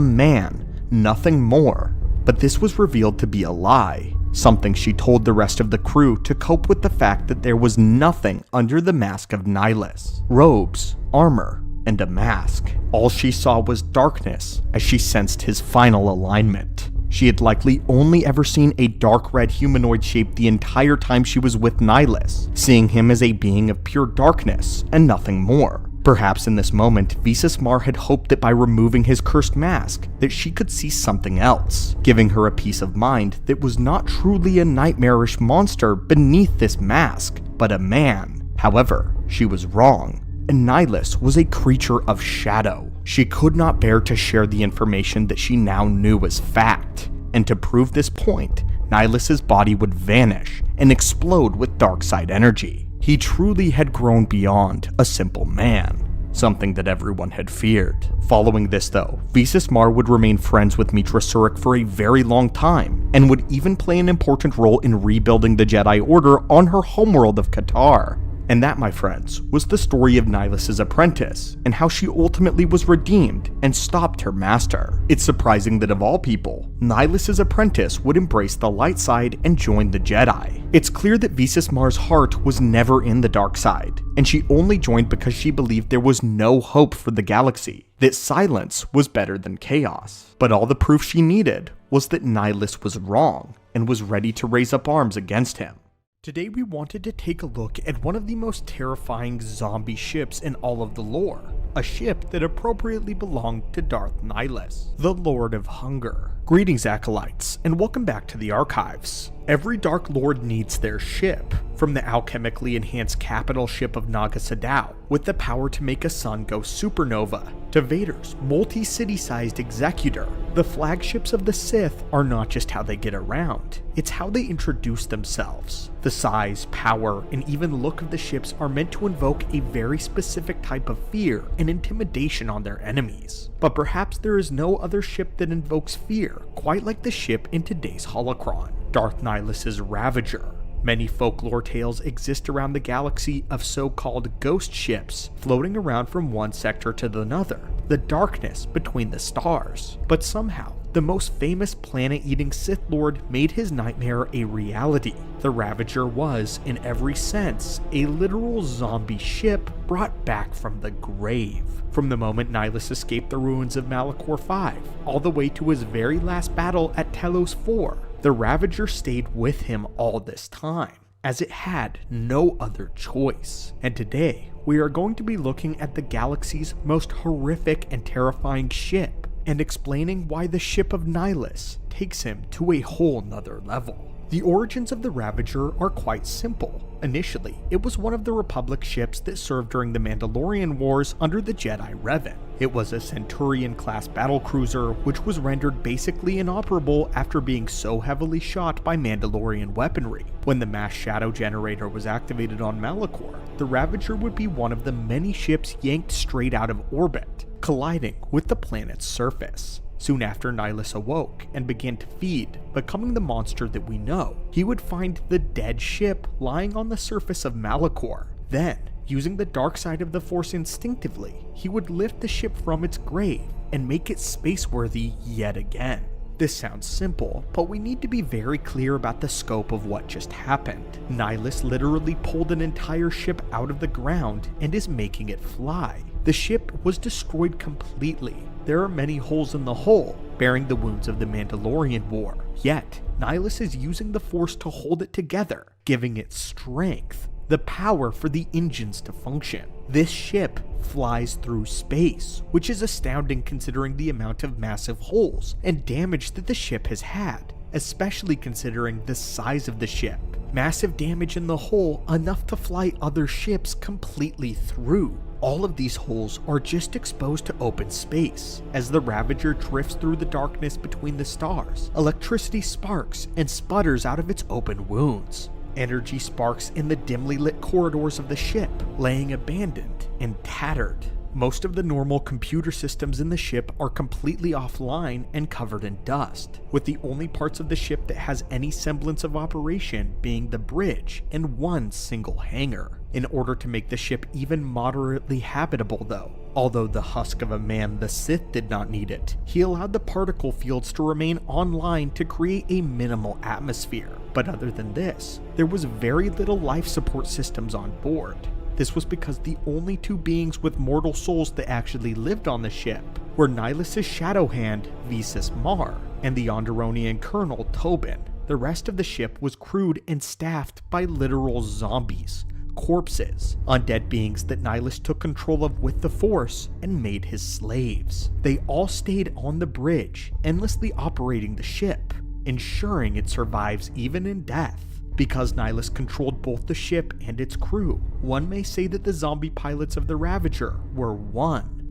man, nothing more. But this was revealed to be a lie, something she told the rest of the crew to cope with the fact that there was nothing under the mask of Nihilus. Robes, armor, and a mask. All she saw was darkness as she sensed his final alignment. She had likely only ever seen a dark red humanoid shape the entire time she was with Nihilus, seeing him as a being of pure darkness and nothing more. Perhaps in this moment, Visas Mar had hoped that by removing his cursed mask, that she could see something else, giving her a peace of mind that was not truly a nightmarish monster beneath this mask, but a man. However, she was wrong, and Nihilus was a creature of shadow. She could not bear to share the information that she now knew was fact, and to prove this point, Nihilus's body would vanish and explode with dark side energy. He truly had grown beyond a simple man, something that everyone had feared. Following this though, Visas Mar would remain friends with Mitra Surik for a very long time, and would even play an important role in rebuilding the Jedi Order on her homeworld of Qatar. And that, my friends, was the story of Nihilus's apprentice, and how she ultimately was redeemed and stopped her master. It's surprising that of all people, Nihilus's apprentice would embrace the light side and join the Jedi. It's clear that Visas Mar's heart was never in the dark side, and she only joined because she believed there was no hope for the galaxy, that silence was better than chaos. But all the proof she needed was that Nihilus was wrong, and was ready to raise up arms against him. Today we wanted to take a look at one of the most terrifying zombie ships in all of the lore, a ship that appropriately belonged to Darth Nihilus, the Lord of Hunger. Greetings Acolytes, and welcome back to the Archives. Every Dark Lord needs their ship, from the alchemically enhanced capital ship of Naga Sadow, with the power to make a sun go supernova, to Vader's multi-city-sized Executor. The flagships of the Sith are not just how they get around, it's how they introduce themselves. The size, power, and even look of the ships are meant to invoke a very specific type of fear and intimidation on their enemies. But perhaps there is no other ship that invokes fear quite like the ship in today's holocron, Darth Nihilus's Ravager. Many folklore tales exist around the galaxy of so-called ghost ships floating around from one sector to another, the darkness between the stars. But somehow, the most famous planet-eating Sith Lord made his nightmare a reality. The Ravager was, in every sense, a literal zombie ship brought back from the grave. From the moment Nihilus escaped the ruins of Malachor V, all the way to his very last battle at Telos IV, the Ravager stayed with him all this time, as it had no other choice. And today, we are going to be looking at the galaxy's most horrific and terrifying ship, and explaining why the ship of Nihilus takes him to a whole nother level. The origins of the Ravager are quite simple. Initially, it was one of the Republic ships that served during the Mandalorian Wars under the Jedi Revan. It was a Centurion-class battlecruiser, which was rendered basically inoperable after being so heavily shot by Mandalorian weaponry. When the mass shadow generator was activated on Malachor, the Ravager would be one of the many ships yanked straight out of orbit, colliding with the planet's surface. Soon after Nihilus awoke and began to feed, becoming the monster that we know, he would find the dead ship lying on the surface of Malachor. Then, using the dark side of the Force instinctively, he would lift the ship from its grave and make it space-worthy yet again. This sounds simple, but we need to be very clear about the scope of what just happened. Nihilus literally pulled an entire ship out of the ground and is making it fly. The ship was destroyed completely. There are many holes in the hull, bearing the wounds of the Mandalorian War. Yet, Nihilus is using the Force to hold it together, giving it strength, the power for the engines to function. This ship flies through space, which is astounding considering the amount of massive holes and damage that the ship has had, especially considering the size of the ship. Massive damage in the hull, enough to fly other ships completely through. All of these holes are just exposed to open space. As the Ravager drifts through the darkness between the stars, electricity sparks and sputters out of its open wounds. Energy sparks in the dimly lit corridors of the ship, laying abandoned and tattered. Most of the normal computer systems in the ship are completely offline and covered in dust, with the only parts of the ship that has any semblance of operation being the bridge and one single hangar. In order to make the ship even moderately habitable though, although the husk of a man the Sith did not need it, he allowed the particle fields to remain online to create a minimal atmosphere. But other than this, there was very little life support systems on board. This was because the only two beings with mortal souls that actually lived on the ship were Nihilus's shadow hand, Visas Mar, and the Onderonian colonel, Tobin. The rest of the ship was crewed and staffed by literal zombies, corpses, undead beings that Nihilus took control of with the Force and made his slaves. They all stayed on the bridge, endlessly operating the ship, ensuring it survives even in death. Because Nihilus controlled both the ship and its crew, one may say that the zombie pilots of the Ravager were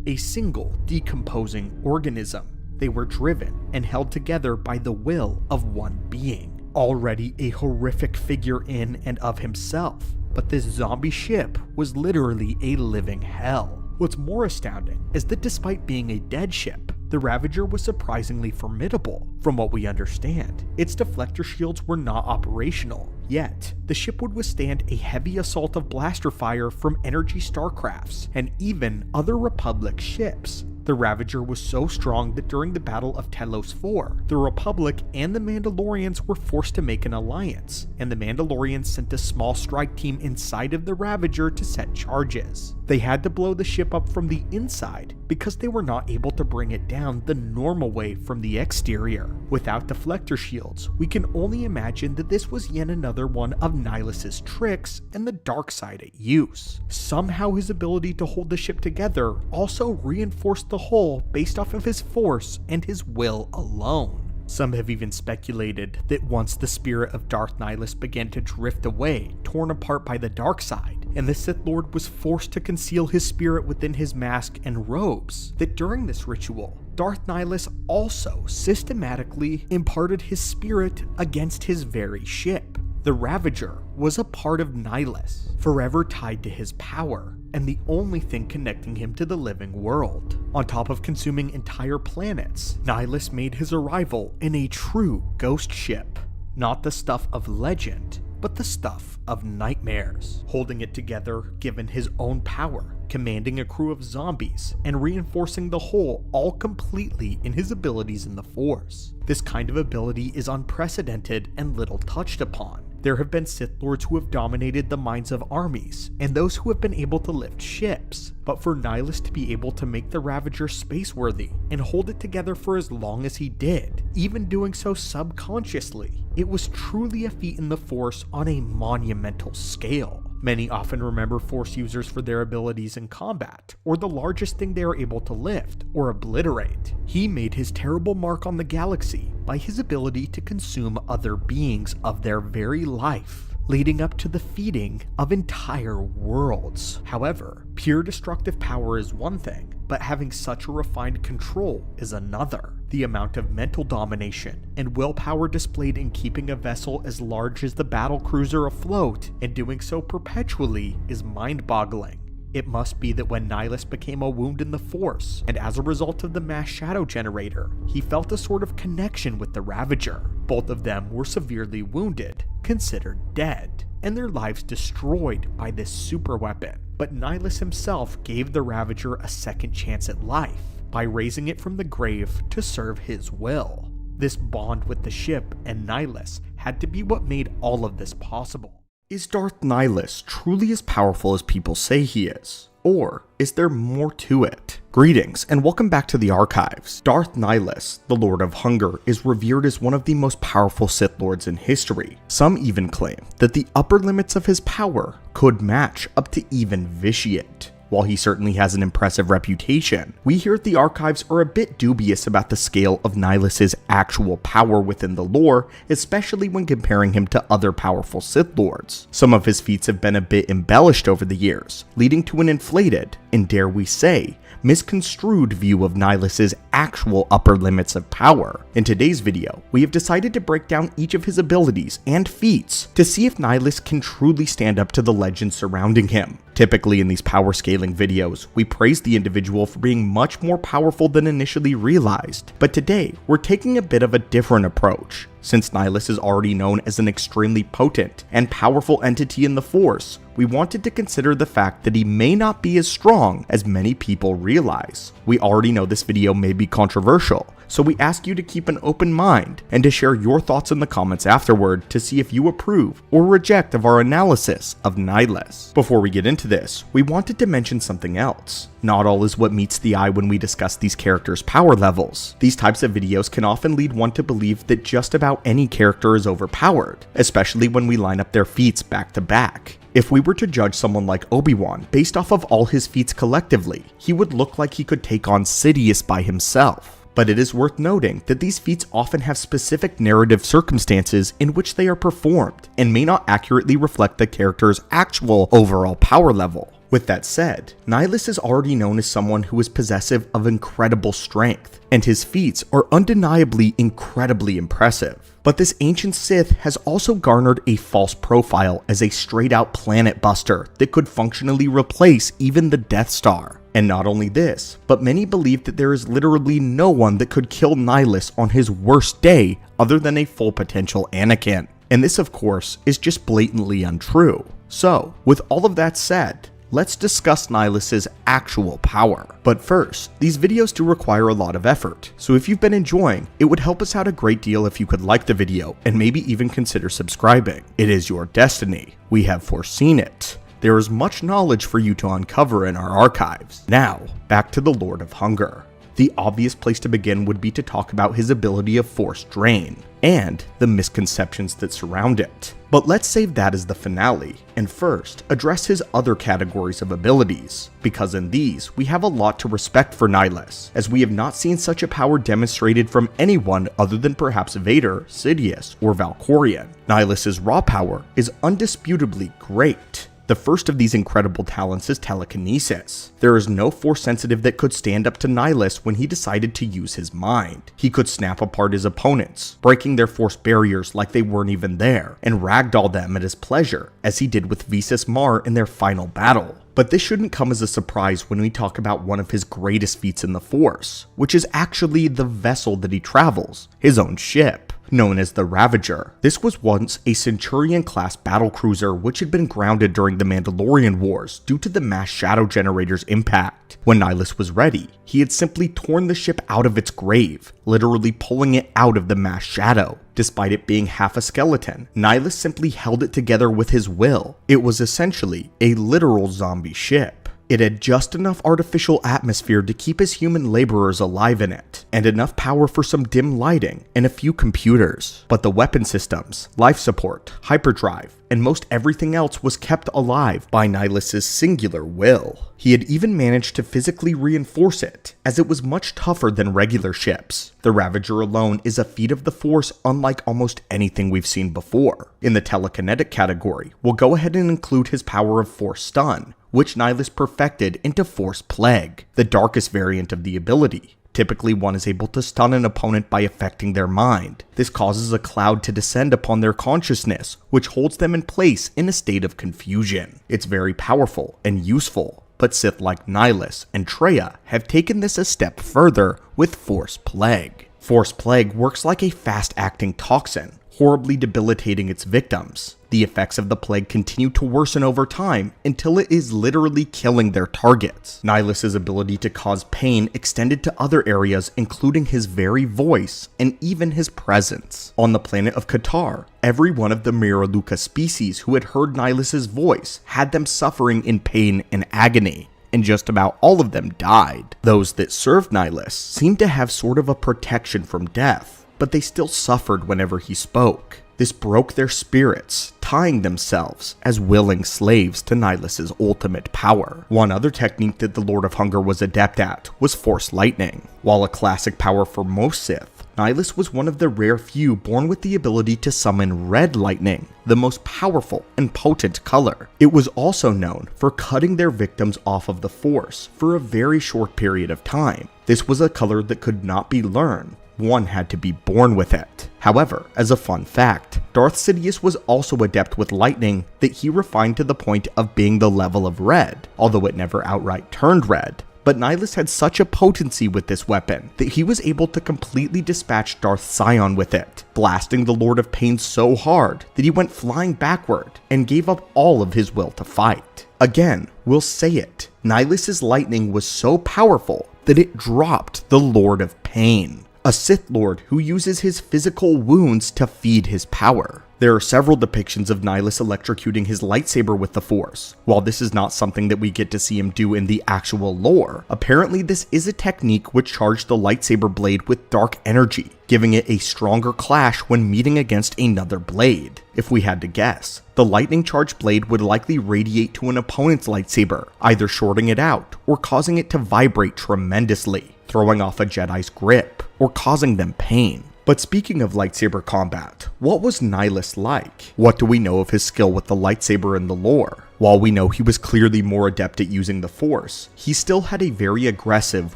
a single decomposing organism. They were driven and held together by the will of one being, already a horrific figure in and of himself, but this zombie ship was literally a living hell. What's more astounding is that despite being a dead ship, the Ravager was surprisingly formidable. From what we understand, its deflector shields were not operational, yet the ship would withstand a heavy assault of blaster fire from energy starcrafts and even other Republic ships. The Ravager was so strong that during the Battle of Telos IV, the Republic and the Mandalorians were forced to make an alliance, and the Mandalorians sent a small strike team inside of the Ravager to set charges. They had to blow the ship up from the inside because they were not able to bring it down the normal way from the exterior. Without deflector shields, we can only imagine that this was yet another one of Nihilus's tricks and the dark side at use. Somehow his ability to hold the ship together also reinforced the whole based off of his force and his will alone. Some have even speculated that once the spirit of Darth Nihilus began to drift away, torn apart by the dark side, and the Sith Lord was forced to conceal his spirit within his mask and robes, that during this ritual, Darth Nihilus also systematically imparted his spirit against his very ship. The Ravager was a part of Nihilus, forever tied to his power, and the only thing connecting him to the living world. On top of consuming entire planets, Nihilus made his arrival in a true ghost ship, not the stuff of legend, but the stuff of nightmares, holding it together given his own power, commanding a crew of zombies, and reinforcing the whole all completely in his abilities in the Force. This kind of ability is unprecedented and little touched upon. There have been Sith Lords who have dominated the minds of armies, and those who have been able to lift ships, but for Nihilus to be able to make the Ravager space-worthy and hold it together for as long as he did, even doing so subconsciously, it was truly a feat in the Force on a monumental scale. Many often remember Force users for their abilities in combat, or the largest thing they are able to lift or obliterate. He made his terrible mark on the galaxy by his ability to consume other beings of their very life, leading up to the feeding of entire worlds. However, pure destructive power is one thing, but having such a refined control is another. The amount of mental domination and willpower displayed in keeping a vessel as large as the battlecruiser afloat and doing so perpetually is mind-boggling. It must be that when Nihilus became a wound in the Force, and as a result of the mass shadow generator, he felt a sort of connection with the Ravager. Both of them were severely wounded, considered dead, and their lives destroyed by this super weapon. But Nihilus himself gave the Ravager a second chance at life, by raising it from the grave to serve his will. This bond with the ship and Nihilus had to be what made all of this possible. Is Darth Nihilus truly as powerful as people say he is? Or is there more to it? Greetings, and welcome back to the archives. Darth Nihilus, the Lord of Hunger, is revered as one of the most powerful Sith Lords in history. Some even claim that the upper limits of his power could match up to even Vitiate. While he certainly has an impressive reputation, we here at the archives are a bit dubious about the scale of Nihilus's actual power within the lore, especially when comparing him to other powerful Sith Lords. Some of his feats have been a bit embellished over the years, leading to an inflated, and dare we say, misconstrued view of Nihilus's actual upper limits of power. In today's video, we have decided to break down each of his abilities and feats to see if Nihilus can truly stand up to the legends surrounding him. Typically in these power scaling videos, we praise the individual for being much more powerful than initially realized, but today we're taking a bit of a different approach. Since Nihilus is already known as an extremely potent and powerful entity in the Force, we wanted to consider the fact that he may not be as strong as many people realize. We already know this video may be controversial, so we ask you to keep an open mind and to share your thoughts in the comments afterward to see if you approve or reject of our analysis of Nihilus. Before we get into this, we wanted to mention something else. Not all is what meets the eye when we discuss these characters' power levels. These types of videos can often lead one to believe that just about any character is overpowered, especially when we line up their feats back to back. If we were to judge someone like Obi-Wan based off of all his feats collectively, he would look like he could take on Sidious by himself. But it is worth noting that these feats often have specific narrative circumstances in which they are performed, and may not accurately reflect the character's actual overall power level. With that said, Nihilus is already known as someone who is possessive of incredible strength, and his feats are undeniably incredibly impressive. But this ancient Sith has also garnered a false profile as a straight-out planet buster that could functionally replace even the Death Star. And not only this, but many believe that there is literally no one that could kill Nihilus on his worst day other than a full potential Anakin. And this, of course, is just blatantly untrue. So, with all of that said, let's discuss Nihilus's actual power. But first, these videos do require a lot of effort, so if you've been enjoying, it would help us out a great deal if you could like the video and maybe even consider subscribing. It is your destiny. We have foreseen it. There is much knowledge for you to uncover in our archives. Now, back to the Lord of Hunger. The obvious place to begin would be to talk about his ability of Force Drain, and the misconceptions that surround it. But let's save that as the finale, and first, address his other categories of abilities, because in these, we have a lot to respect for Nihilus, as we have not seen such a power demonstrated from anyone other than perhaps Vader, Sidious, or Valkorion. Nihilus's raw power is undisputably great. The first of these incredible talents is telekinesis. There is no Force sensitive that could stand up to Nihilus when he decided to use his mind. He could snap apart his opponents, breaking their Force barriers like they weren't even there, and ragdoll them at his pleasure, as he did with Visas Mar in their final battle. But this shouldn't come as a surprise when we talk about one of his greatest feats in the Force, which is actually the vessel that he travels, his own ship. Known as the Ravager. This was once a Centurion-class battlecruiser which had been grounded during the Mandalorian Wars due to the mass shadow generator's impact. When Nihilus was ready, he had simply torn the ship out of its grave, literally pulling it out of the mass shadow. Despite it being half a skeleton, Nihilus simply held it together with his will. It was essentially a literal zombie ship. It had just enough artificial atmosphere to keep his human laborers alive in it, and enough power for some dim lighting and a few computers. But the weapon systems, life support, hyperdrive, and most everything else was kept alive by Nihilus's singular will. He had even managed to physically reinforce it, as it was much tougher than regular ships. The Ravager alone is a feat of the Force unlike almost anything we've seen before. In the telekinetic category, we'll go ahead and include his power of Force Stun, which Nihilus perfected into Force Plague, the darkest variant of the ability. Typically, one is able to stun an opponent by affecting their mind. This causes a cloud to descend upon their consciousness, which holds them in place in a state of confusion. It's very powerful and useful, but Sith like Nihilus and Traya have taken this a step further with Force Plague. Force Plague works like a fast-acting toxin, horribly debilitating its victims. The effects of the plague continue to worsen over time until it is literally killing their targets. Nihilus's ability to cause pain extended to other areas, including his very voice and even his presence. On the planet of Qatar, every one of the Miraluka species who had heard Nihilus's voice had them suffering in pain and agony, and just about all of them died. Those that served Nihilus seemed to have sort of a protection from death, but they still suffered whenever he spoke. This broke their spirits, tying themselves as willing slaves to Nihilus's ultimate power. One other technique that the Lord of Hunger was adept at was Force Lightning. While a classic power for most Sith, Nihilus was one of the rare few born with the ability to summon red lightning, the most powerful and potent color. It was also known for cutting their victims off of the Force for a very short period of time. This was a color that could not be learned. One had to be born with it. However, as a fun fact, Darth Sidious was also adept with lightning that he refined to the point of being the level of red, although it never outright turned red. But Nihilus had such a potency with this weapon that he was able to completely dispatch Darth Sion with it, blasting the Lord of Pain so hard that he went flying backward and gave up all of his will to fight. Again, we'll say it, Nihilus's lightning was so powerful that it dropped the Lord of Pain, a Sith Lord who uses his physical wounds to feed his power. There are several depictions of Nihilus electrocuting his lightsaber with the Force. While this is not something that we get to see him do in the actual lore, apparently this is a technique which charged the lightsaber blade with dark energy, giving it a stronger clash when meeting against another blade. If we had to guess, the lightning charged blade would likely radiate to an opponent's lightsaber, either shorting it out or causing it to vibrate tremendously, throwing off a Jedi's grip or causing them pain. But speaking of lightsaber combat, what was Nihilus like? What do we know of his skill with the lightsaber in the lore? While we know he was clearly more adept at using the Force, he still had a very aggressive,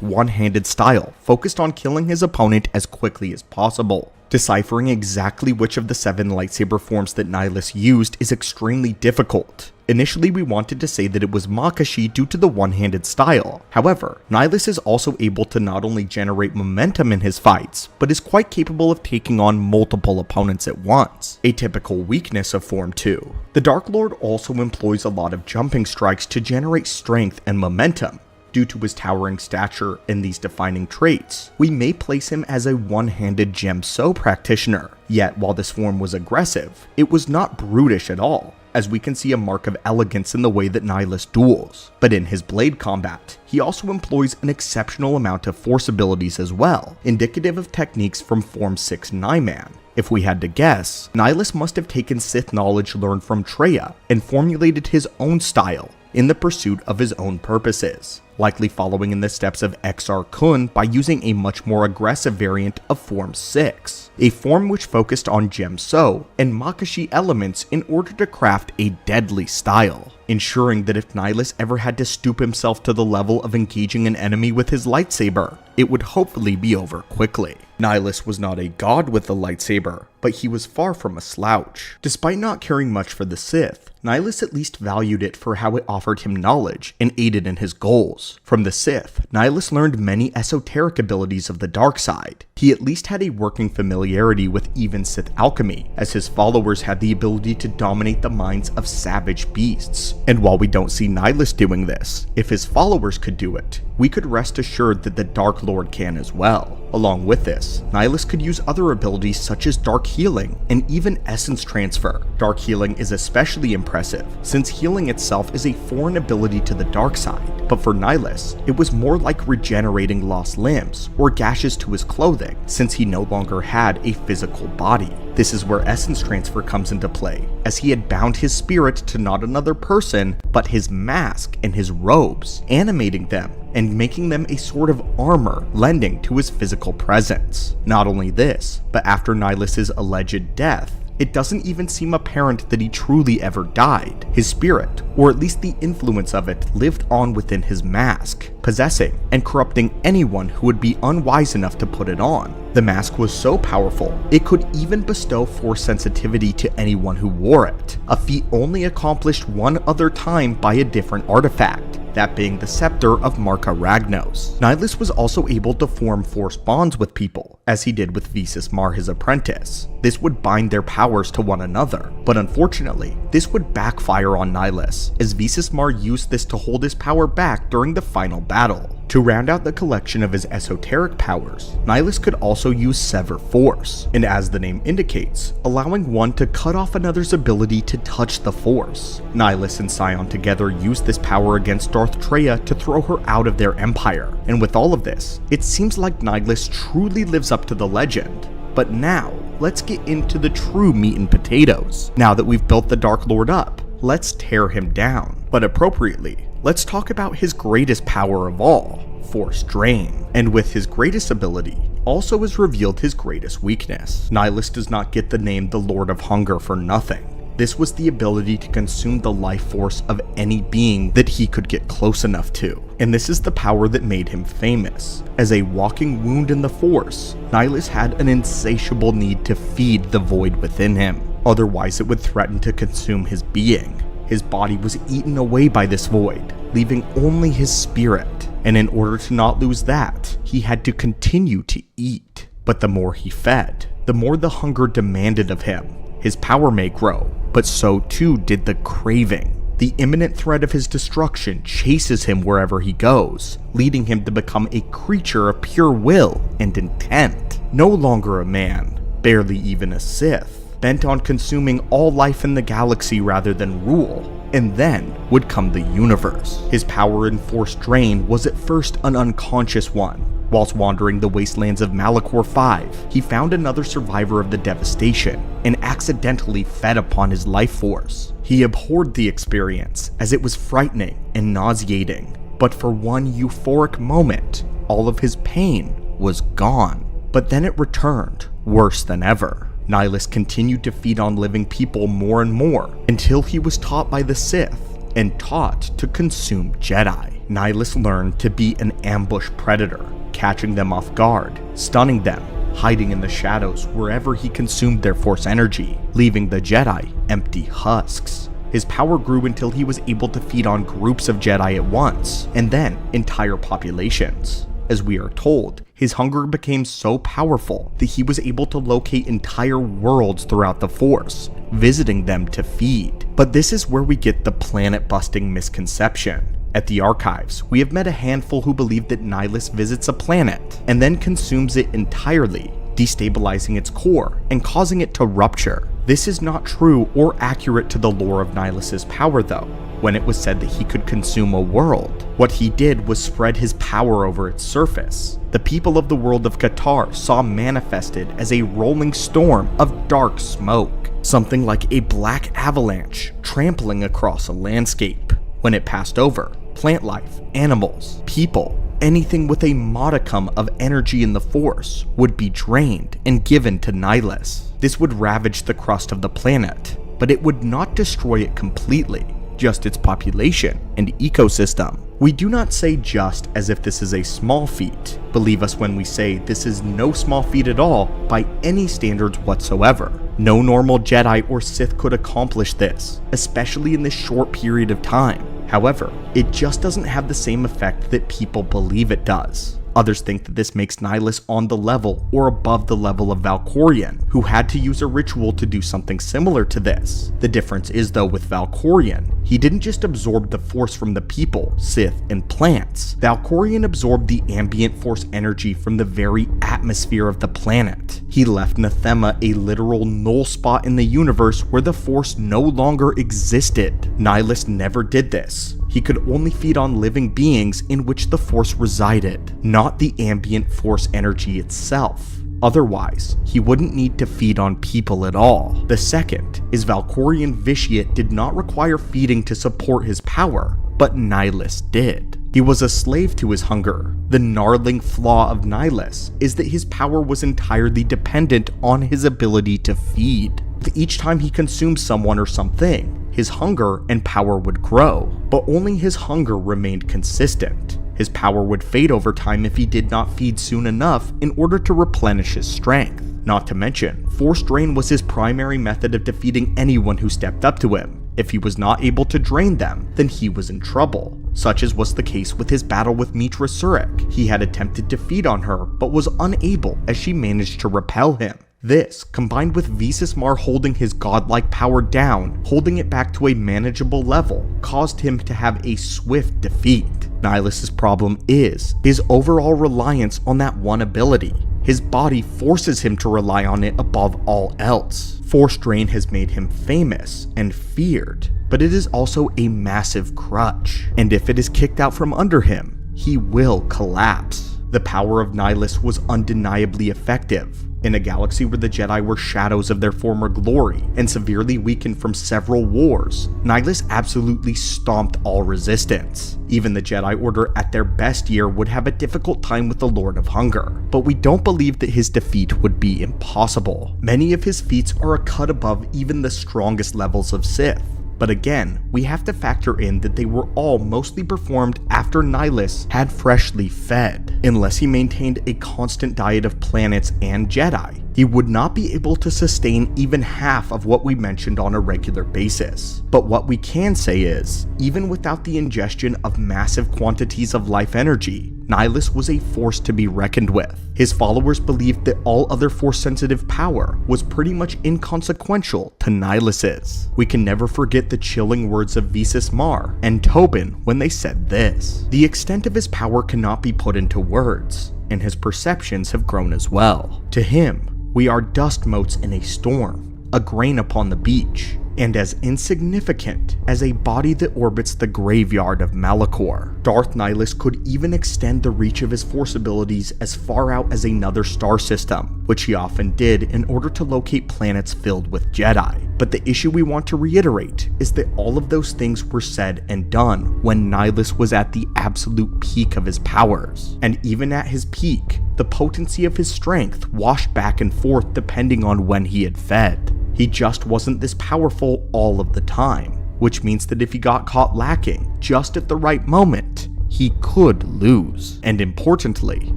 one-handed style focused on killing his opponent as quickly as possible. Deciphering exactly which of the 7 lightsaber forms that Nihilus used is extremely difficult. Initially we wanted to say that it was Makashi due to the one-handed style. However, Nihilus is also able to not only generate momentum in his fights, but is quite capable of taking on multiple opponents at once, a typical weakness of Form 2. The Dark Lord also employs a lot of jumping strikes to generate strength and momentum. Due to his towering stature and these defining traits, we may place him as a one-handed Gemso practitioner. Yet while this form was aggressive, it was not brutish at all, as we can see a mark of elegance in the way that Nihilus duels. But in his blade combat, he also employs an exceptional amount of Force abilities as well, indicative of techniques from Form 6 Nightman. If we had to guess, Nihilus must have taken Sith knowledge learned from Traya and formulated his own style in the pursuit of his own purposes, likely following in the steps of Exar Kun by using a much more aggressive variant of Form 6, a form which focused on Gemso and Makashi elements in order to craft a deadly style, ensuring that if Nihilus ever had to stoop himself to the level of engaging an enemy with his lightsaber, it would hopefully be over quickly. Nihilus was not a god with the lightsaber, but he was far from a slouch. Despite not caring much for the Sith, Nihilus at least valued it for how it offered him knowledge and aided in his goals. From the Sith, Nihilus learned many esoteric abilities of the dark side. He at least had a working familiarity with even Sith alchemy, as his followers had the ability to dominate the minds of savage beasts. And while we don't see Nihilus doing this, if his followers could do it, we could rest assured that the Dark Lord can as well. Along with this, Nihilus could use other abilities such as Dark Healing and even Essence Transfer. Dark Healing is especially impressive, since healing itself is a foreign ability to the dark side, but for Nihilus, it was more like regenerating lost limbs or gashes to his clothing, since he no longer had a physical body. This is where Essence Transfer comes into play, as he had bound his spirit to not another person, but his mask and his robes, animating them and making them a sort of armor lending to his physical presence. Not only this, but after Nihilus's alleged death, it doesn't even seem apparent that he truly ever died. His spirit, or at least the influence of it, lived on within his mask, possessing and corrupting anyone who would be unwise enough to put it on. The mask was so powerful, it could even bestow Force sensitivity to anyone who wore it, a feat only accomplished one other time by a different artifact, that being the scepter of Marka Ragnos. Nihilus was also able to form Force bonds with people, as he did with Visas Mar, his apprentice. This would bind their powers to one another, but unfortunately, this would backfire on Nihilus, as Visas Mar used this to hold his power back during the final battle. To round out the collection of his esoteric powers, Nihilus could also use Sever Force, and as the name indicates, allowing one to cut off another's ability to touch the Force. Nihilus and Sion together used this power against Darth Traya to throw her out of their empire, and with all of this, it seems like Nihilus truly lives up to the legend. But now, let's get into the true meat and potatoes. Now that we've built the Dark Lord up, let's tear him down. But appropriately, let's talk about his greatest power of all, Force Drain. And with his greatest ability, also is revealed his greatest weakness. Nihilus does not get the name the Lord of Hunger for nothing. This was the ability to consume the life force of any being that he could get close enough to. And this is the power that made him famous. As a walking wound in the Force, Nihilus had an insatiable need to feed the void within him. Otherwise it would threaten to consume his being. His body was eaten away by this void, leaving only his spirit. And in order to not lose that, he had to continue to eat. But the more he fed, the more the hunger demanded of him. His power may grow, but so too did the craving. The imminent threat of his destruction chases him wherever he goes, leading him to become a creature of pure will and intent. No longer a man, barely even a Sith, bent on consuming all life in the galaxy rather than rule. And then would come the universe. His power and force drain was at first an unconscious one. Whilst wandering the wastelands of Malachor 5, he found another survivor of the devastation and accidentally fed upon his life force. He abhorred the experience as it was frightening and nauseating, but for one euphoric moment, all of his pain was gone. But then it returned, worse than ever. Nihilus continued to feed on living people more and more until he was taught by the Sith and taught to consume Jedi. Nihilus learned to be an ambush predator, catching them off guard, stunning them, hiding in the shadows wherever he consumed their force energy, leaving the Jedi empty husks. His power grew until he was able to feed on groups of Jedi at once, and then entire populations. As we are told, his hunger became so powerful that he was able to locate entire worlds throughout the Force, visiting them to feed. But this is where we get the planet-busting misconception. At the archives, we have met a handful who believe that Nihilus visits a planet and then consumes it entirely, destabilizing its core and causing it to rupture. This is not true or accurate to the lore of Nihilus's power though. When it was said that he could consume a world, what he did was spread his power over its surface. The people of the world of Qatar saw manifested as a rolling storm of dark smoke, something like a black avalanche trampling across a landscape. When it passed over, plant life, animals, people, anything with a modicum of energy in the Force would be drained and given to Nihilus. This would ravage the crust of the planet, but it would not destroy it completely, just its population and ecosystem. We do not say just as if this is a small feat. Believe us when we say this is no small feat at all by any standards whatsoever. No normal Jedi or Sith could accomplish this, especially in this short period of time. However, it just doesn't have the same effect that people believe it does. Others think that this makes Nihilus on the level or above the level of Valkorion, who had to use a ritual to do something similar to this. The difference is though with Valkorion, he didn't just absorb the force from the people, Sith, and plants. Valkorion absorbed the ambient force energy from the very atmosphere of the planet. He left Nathema a literal null spot in the universe where the force no longer existed. Nihilus never did this. He could only feed on living beings in which the force resided, not the ambient force energy itself. Otherwise, he wouldn't need to feed on people at all. The second is Valkorion Vitiate did not require feeding to support his power, but Nihilus did. He was a slave to his hunger. The gnarling flaw of Nihilus is that his power was entirely dependent on his ability to feed. Each time he consumed someone or something, his hunger and power would grow, but only his hunger remained consistent. His power would fade over time if he did not feed soon enough in order to replenish his strength. Not to mention, force drain was his primary method of defeating anyone who stepped up to him. If he was not able to drain them, then he was in trouble, such as was the case with his battle with Mitra Surik. He had attempted to feed on her, but was unable as she managed to repel him. This, combined with Visas Mar holding his godlike power down, holding it back to a manageable level, caused him to have a swift defeat. Nihilus's problem is his overall reliance on that one ability. His body forces him to rely on it above all else. Force drain has made him famous and feared, but it is also a massive crutch, and if it is kicked out from under him, he will collapse. The power of Nihilus was undeniably effective. In a galaxy where the Jedi were shadows of their former glory and severely weakened from several wars, Nihilus absolutely stomped all resistance. Even the Jedi Order at their best year would have a difficult time with the Lord of Hunger, but we don't believe that his defeat would be impossible. Many of his feats are a cut above even the strongest levels of Sith. But again, we have to factor in that they were all mostly performed after Nihilus had freshly fed. Unless he maintained a constant diet of planets and Jedi, he would not be able to sustain even half of what we mentioned on a regular basis. But what we can say is, even without the ingestion of massive quantities of life energy, Nihilus was a force to be reckoned with. His followers believed that all other force-sensitive power was pretty much inconsequential to Nihilus's. We can never forget the chilling words of Visas Mar and Tobin when they said this. The extent of his power cannot be put into words, and his perceptions have grown as well. To him, we are dust motes in a storm, a grain upon the beach, and as insignificant as a body that orbits the graveyard of Malachor. Darth Nihilus could even extend the reach of his force abilities as far out as another star system, which he often did in order to locate planets filled with Jedi. But the issue we want to reiterate is that all of those things were said and done when Nihilus was at the absolute peak of his powers. And even at his peak, the potency of his strength washed back and forth depending on when he had fed. He just wasn't this powerful all of the time, which means that if he got caught lacking just at the right moment, he could lose. And importantly,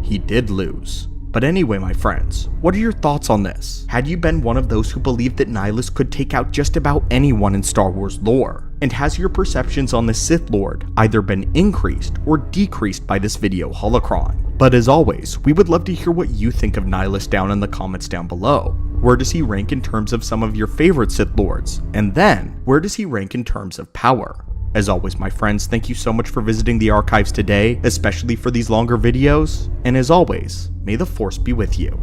he did lose. But anyway, my friends, what are your thoughts on this? Had you been one of those who believed that Nihilus could take out just about anyone in Star Wars lore? And has your perceptions on the Sith Lord either been increased or decreased by this video holocron? But as always, we would love to hear what you think of Nihilus down in the comments down below. Where does he rank in terms of some of your favorite Sith Lords? And then, where does he rank in terms of power? As always, my friends, thank you so much for visiting the archives today, especially for these longer videos. And as always, may the Force be with you.